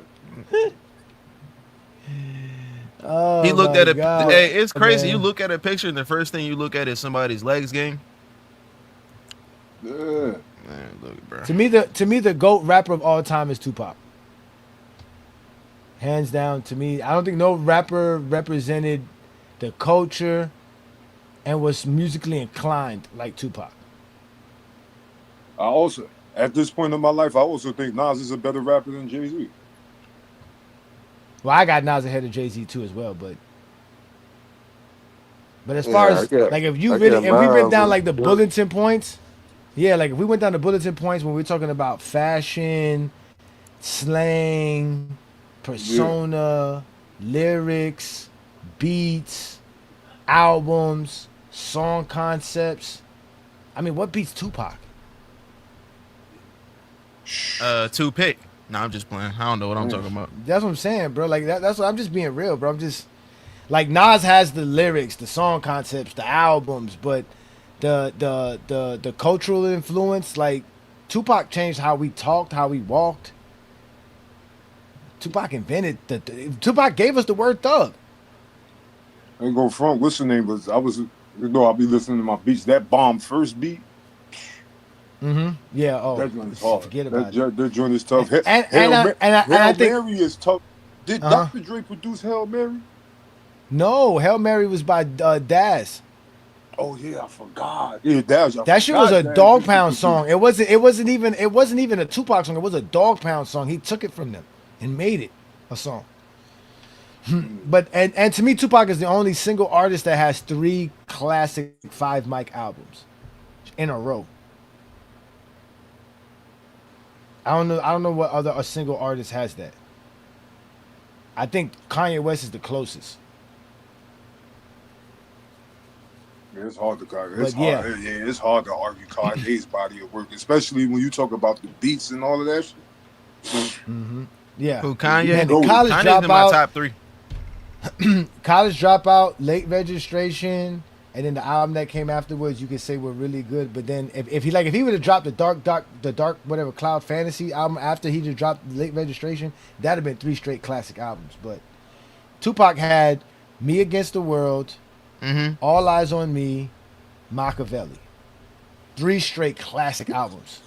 S6: Oh,
S21: he looked at it.
S6: God.
S21: Hey, it's crazy.
S6: Man.
S21: You look at a picture, and the first thing you look at is somebody's legs game.
S2: Yeah.
S21: Man, look, bro.
S6: To me, the GOAT rapper of all time is Tupac. Hands down, to me, I don't think no rapper represented the culture and was musically inclined like Tupac.
S2: I also, at this point in my life, I also think Nas is a better rapper than Jay-Z.
S6: Well, I got Nas ahead of Jay-Z too as well, but as far as like if we went down like the bulletin points, like if we went down the bulletin points when we're talking about fashion, slang, persona, lyrics, beats, albums, song concepts. I mean, what beats Tupac?
S21: Two-pick. No, I'm just playing. I don't know what I'm talking about.
S6: That's what I'm saying, bro. Like that's what I'm just being real, bro. I'm just like Nas has the lyrics, the song concepts, the albums, but the cultural influence, like Tupac changed how we talked, how we walked. Tupac invented Tupac gave us the word thug.
S2: I ain't going front. What's the name? I'll be listening to my beats. That bomb first beat.
S6: Mm-hmm. Yeah. Oh,
S2: that joint is hard.
S6: Forget about it.
S2: That joint is tough.
S6: And
S2: I
S6: think
S2: Mary is tough. Did Dr. Dre produce Hail Mary?
S6: No, Hail Mary was by Daz.
S2: Oh yeah, I forgot. Yeah, Daz.
S6: That shit was a Dog Pound song. It wasn't even a Tupac song. It was a Dog Pound song. He took it from them and made it a song. But and to me, Tupac is the only single artist that has 3 classic 5 mic albums in a row. I don't know what other a single artist has that. I think Kanye West is the closest.
S2: Yeah, it's hard to it's hard to argue Kanye's body of work, especially when you talk about the beats and all of that shit.
S6: Mm-hmm. Yeah.
S21: Who, Kanye?
S6: Kanye's
S21: in my top 3.
S6: College Dropout, Late Registration, and then the album that came afterwards, you could say were really good. But then if he would have dropped the dark whatever Cloud Fantasy album after he just dropped Late Registration, that'd have been 3 straight classic albums. But Tupac had Me Against the World, All Eyes on Me, Machiavelli. 3 straight classic albums.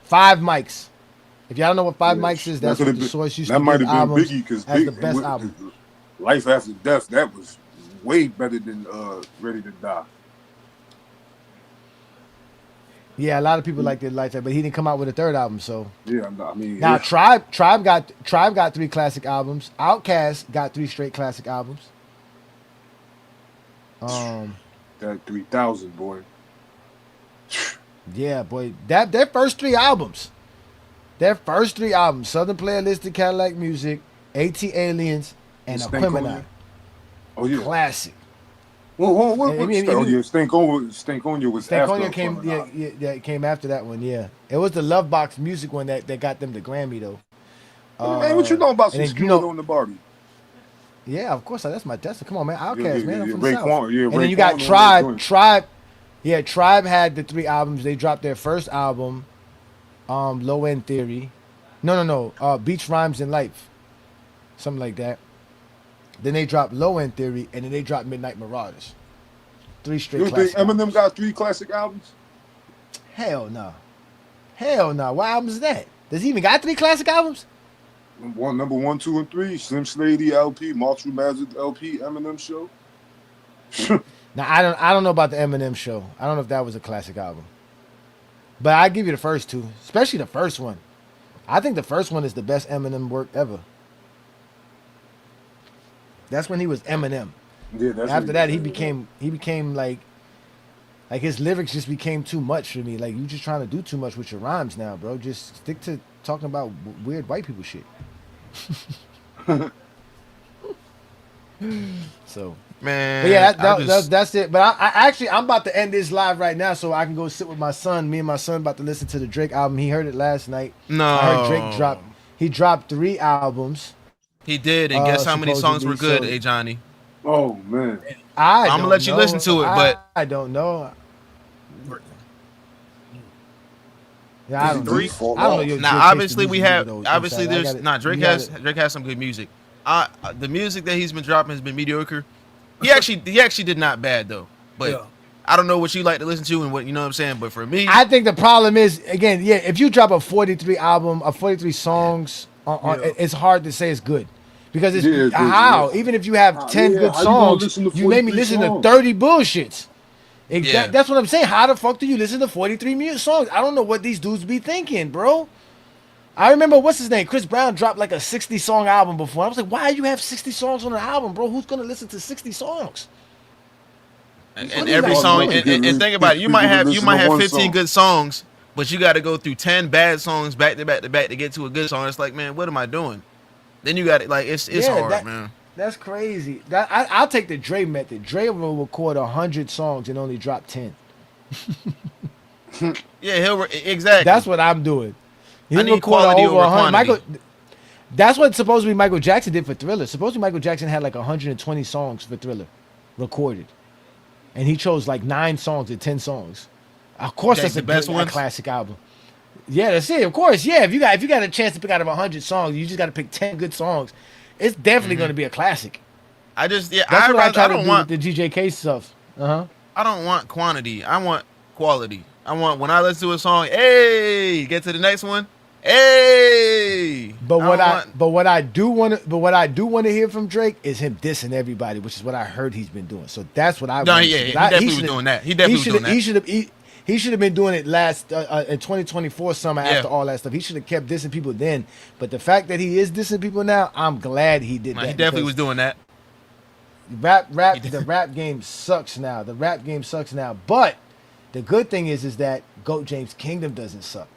S6: 5 mics. If y'all don't know what 5 mics is, that's what the source used to
S2: That might
S6: give
S2: have been
S6: albums
S2: Biggie because
S6: as the best album.
S2: Life After Death, that was way better than Ready to Die.
S6: Yeah, a lot of people like the lights, but he didn't come out with a third album. So
S2: yeah, I mean,
S6: now Tribe got 3 classic albums. Outkast got 3 straight classic albums.
S2: That 3000 boy.
S6: Yeah, boy, their first 3 albums. Southern Playalistic Cadillac Music, AT Aliens, and Aquemini.
S2: Oh yeah,
S6: classic.
S2: What Stankonia was
S6: Stankonia came after that one. Yeah, it was the Love Box Music one that got them the Grammy though.
S2: Man, what you know about some Skillet on the Barbie?
S6: Yeah, of course. That's come on, man. Outkast, man. I'm from the South.
S2: And
S6: then you got Tribe. Yeah, Tribe had the 3 albums. They dropped their first album, Low End Theory. No. Beach Rhymes and Life, something like that. Then they dropped Low End Theory, and then they dropped Midnight Marauders. 3 straight.
S2: You think Eminem got 3 classic albums?
S6: Hell no. What album is that? Does he even got 3 classic albums?
S2: Number 1, 2, and 3. Slim Shady LP, Marshall Mathers LP, Eminem Show.
S6: Now I don't know about the Eminem Show. I don't know if that was a classic album. But I give you the first 2, especially the first one. I think the first one is the best Eminem work ever. That's when he was Eminem.
S2: Yeah,
S6: after that he became like his lyrics just became too much for me. Like, you just trying to do too much with your rhymes now, bro. Just stick to talking about weird white people shit. So,
S21: man,
S6: but yeah, that's it. But I'm about to end this live right now so I can go sit with my son. Me and my son about to listen to the Drake album. He heard it last night.
S21: No,
S6: I heard Drake dropped 3 albums.
S21: He did, and guess how many songs were good, Johnny?
S2: Oh man,
S21: I'm gonna let you listen to it, but
S6: I don't know. Yeah, I don't know.
S21: Now, obviously, we have. Obviously, there's not. Drake has some good music. The music that he's been dropping has been mediocre. He actually did not bad though. But I don't know what you like to listen to and what you know what I'm saying. But for me,
S6: I think the problem is, again, if you drop a 43 album, 43 songs, it's hard to say it's good. Because it's even if you have 10 good songs, you made me listen to 30 bullshits. That's what I'm saying. How the fuck do you listen to 43 songs? I don't know what these dudes be thinking, bro. I remember, what's his name? Chris Brown dropped like a 60-song album before. I was like, why do you have 60 songs on an album, bro? Who's going to listen to 60 songs?
S21: And every song, and think about it, you might have 15 good songs, but you got to go through 10 bad songs back to back to get to a good song. It's like, man, what am I doing? Then you got it. Like, it's hard, man.
S6: That's crazy. I'll take the Dre method. Dre will record 100 songs and only drop 10.
S21: Yeah, exactly.
S6: That's what I'm doing.
S21: I need quality over quantity.
S6: That's what supposedly Michael Jackson did for Thriller. Supposedly Michael Jackson had like 120 songs for Thriller recorded, and he chose like 9 songs or 10 songs. Of course, that's the best one. Classic album. Yeah, that's it. Of course, yeah. If you got a chance to pick out of 100 songs, you just got to pick 10 good songs. It's definitely going to be a classic.
S21: I
S6: don't want the GJK stuff. I
S21: don't want quantity. I want quality. I want, when I listen to a song, hey, get to the next one, hey.
S6: But what I do want to hear from Drake is him dissing everybody, which is what I heard he's been doing. So that's what I.
S21: No, he definitely was doing that. He definitely was doing that.
S6: He should have been doing it last in 2024 summer after all that stuff. He should have kept dissing people then. But the fact that he is dissing people now, I'm glad he did that.
S21: He definitely was doing that.
S6: The rap game sucks now. But the good thing is that GOAT James Kingdom doesn't suck.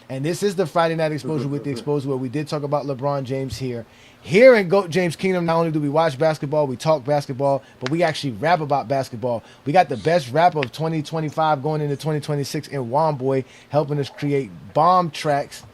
S6: And this is the Friday Night Exposure with the Exposure, where we did talk about LeBron James here. Here in GOAT James Kingdom, not only do we watch basketball, we talk basketball, but we actually rap about basketball. We got the best rapper of 2025 going into 2026 in Womboy, helping us create bomb tracks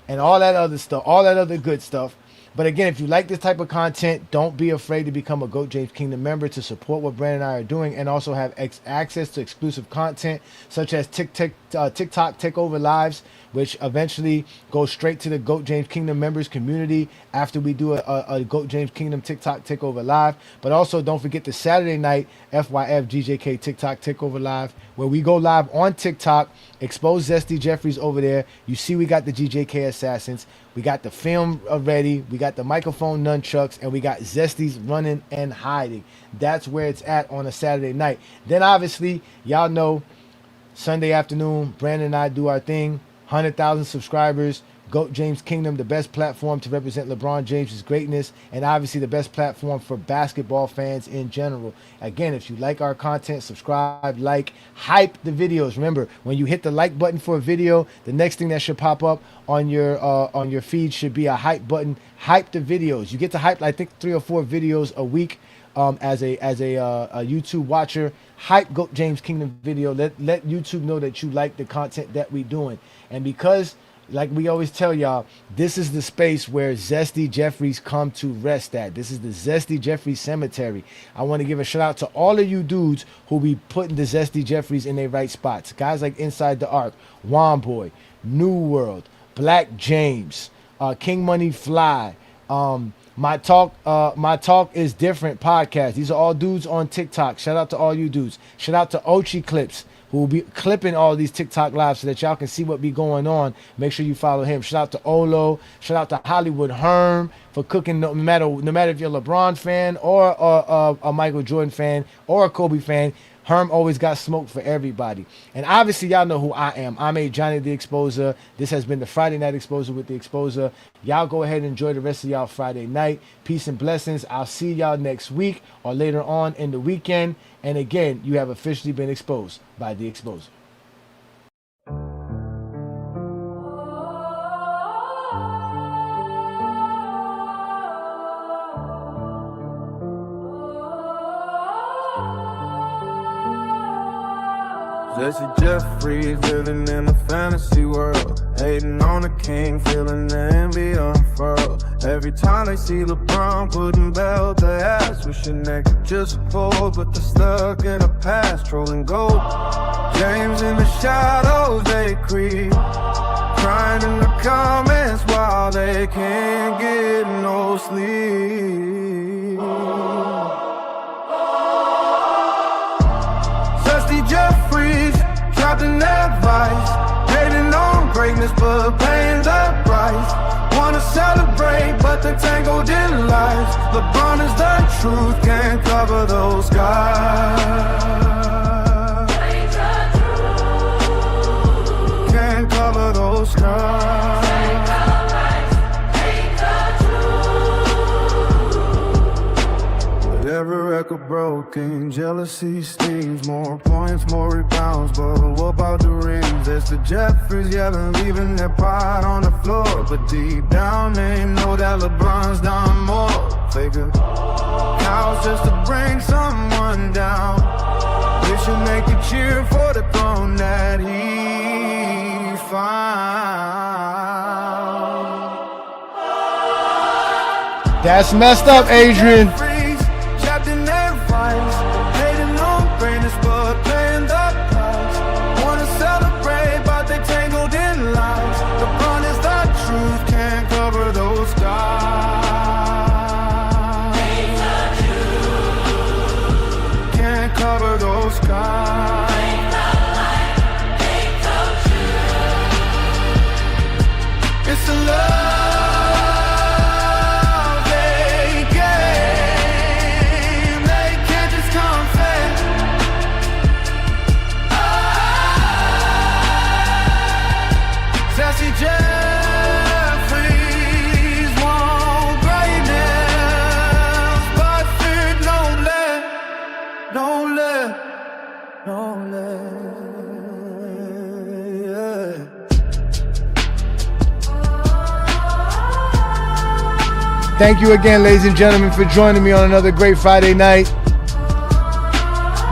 S6: and all that other stuff, all that other good stuff. But again, if you like this type of content, don't be afraid to become a GOAT James Kingdom member to support what Brandon and I are doing, and also have access to exclusive content such as TikTok Takeover Lives, which eventually goes straight to the GOAT James Kingdom members community after we do a GOAT James Kingdom TikTok Takeover Live. But also don't forget the Saturday night FYF GJK TikTok Takeover Live, where we go live on TikTok, expose Zesty Jeffries over there. You see we got the GJK Assassins. We got the film ready. We got the microphone nunchucks, and we got Zesty's running and hiding. That's where it's at on a Saturday night. Then obviously, y'all know, Sunday afternoon, Brandon and I do our thing. 100,000 subscribers. GOAT James Kingdom, the best platform to represent LeBron James' greatness, and obviously the best platform for basketball fans in general. Again, if you like our content, subscribe, like, hype the videos. Remember, when you hit the like button for a video, the next thing that should pop up on your feed should be a hype button. Hype the videos. You get to hype, I think, 3 or 4 videos a week. As a YouTube watcher, hype GOAT James Kingdom video. Let YouTube know that you like the content that we doing. And because, like we always tell y'all, this is the space where Zesty Jeffries come to rest at. This is the Zesty Jeffries Cemetery. I want to give a shout out to all of you dudes who be putting the Zesty Jeffries in their right spots. Guys like Inside the Arc, Womboy, New World, Black James, King Money Fly, My Talk is Different podcast. These are all dudes on TikTok. Shout out to all you dudes. Shout out to Ochi Clips, who will be clipping all these TikTok lives so that y'all can see what be going on. Make sure you follow him. Shout out to Olo. Shout out to Hollywood Herm for cooking. No matter if you're a LeBron fan or a Michael Jordan fan or a Kobe fan, Herm always got smoke for everybody. And obviously, y'all know who I am. I'm Johnny the Exposer. This has been the Friday Night Exposer with the Exposer. Y'all go ahead and enjoy the rest of y'all Friday night. Peace and blessings. I'll see y'all next week or later on in the weekend. And again, you have officially been exposed by the Exposer.
S1: Jesse Jeffries living in a fantasy world, hating on the king, feeling the envy unfurled. Every time they see LeBron putting belt to ass, wishing they could just fold, but they're stuck in the past, trolling gold. James in the shadows they creep, crying in the comments while they can't get no sleep. Zesty Jeffries, trapped in that vice, hating on greatness but paying the price. Wanna celebrate but they're tangled in lies. LeBron is the truth, can't cover those skies. Can't cover those skies. Every record broken, jealousy stings, more points, more rebounds, but what about the rings? It's the Jeffries, yeah, been leaving their pride on the floor, but deep down they know that LeBron's done more. Figure cows just to bring someone down, wishing they could cheer for the throne that he found.
S6: That's messed up, Adrian.
S1: It's a love they game. They can't just confess. Zesty Jeffries want greatness, but fear don't let.
S6: Thank you again, ladies and gentlemen, for joining me on another great Friday night.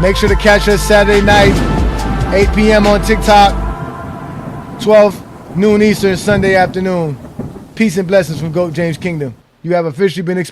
S6: Make sure to catch us Saturday night, 8 p.m. on TikTok, 12 noon Eastern, Sunday afternoon. Peace and blessings from GOAT James Kingdom. You have officially been exposed.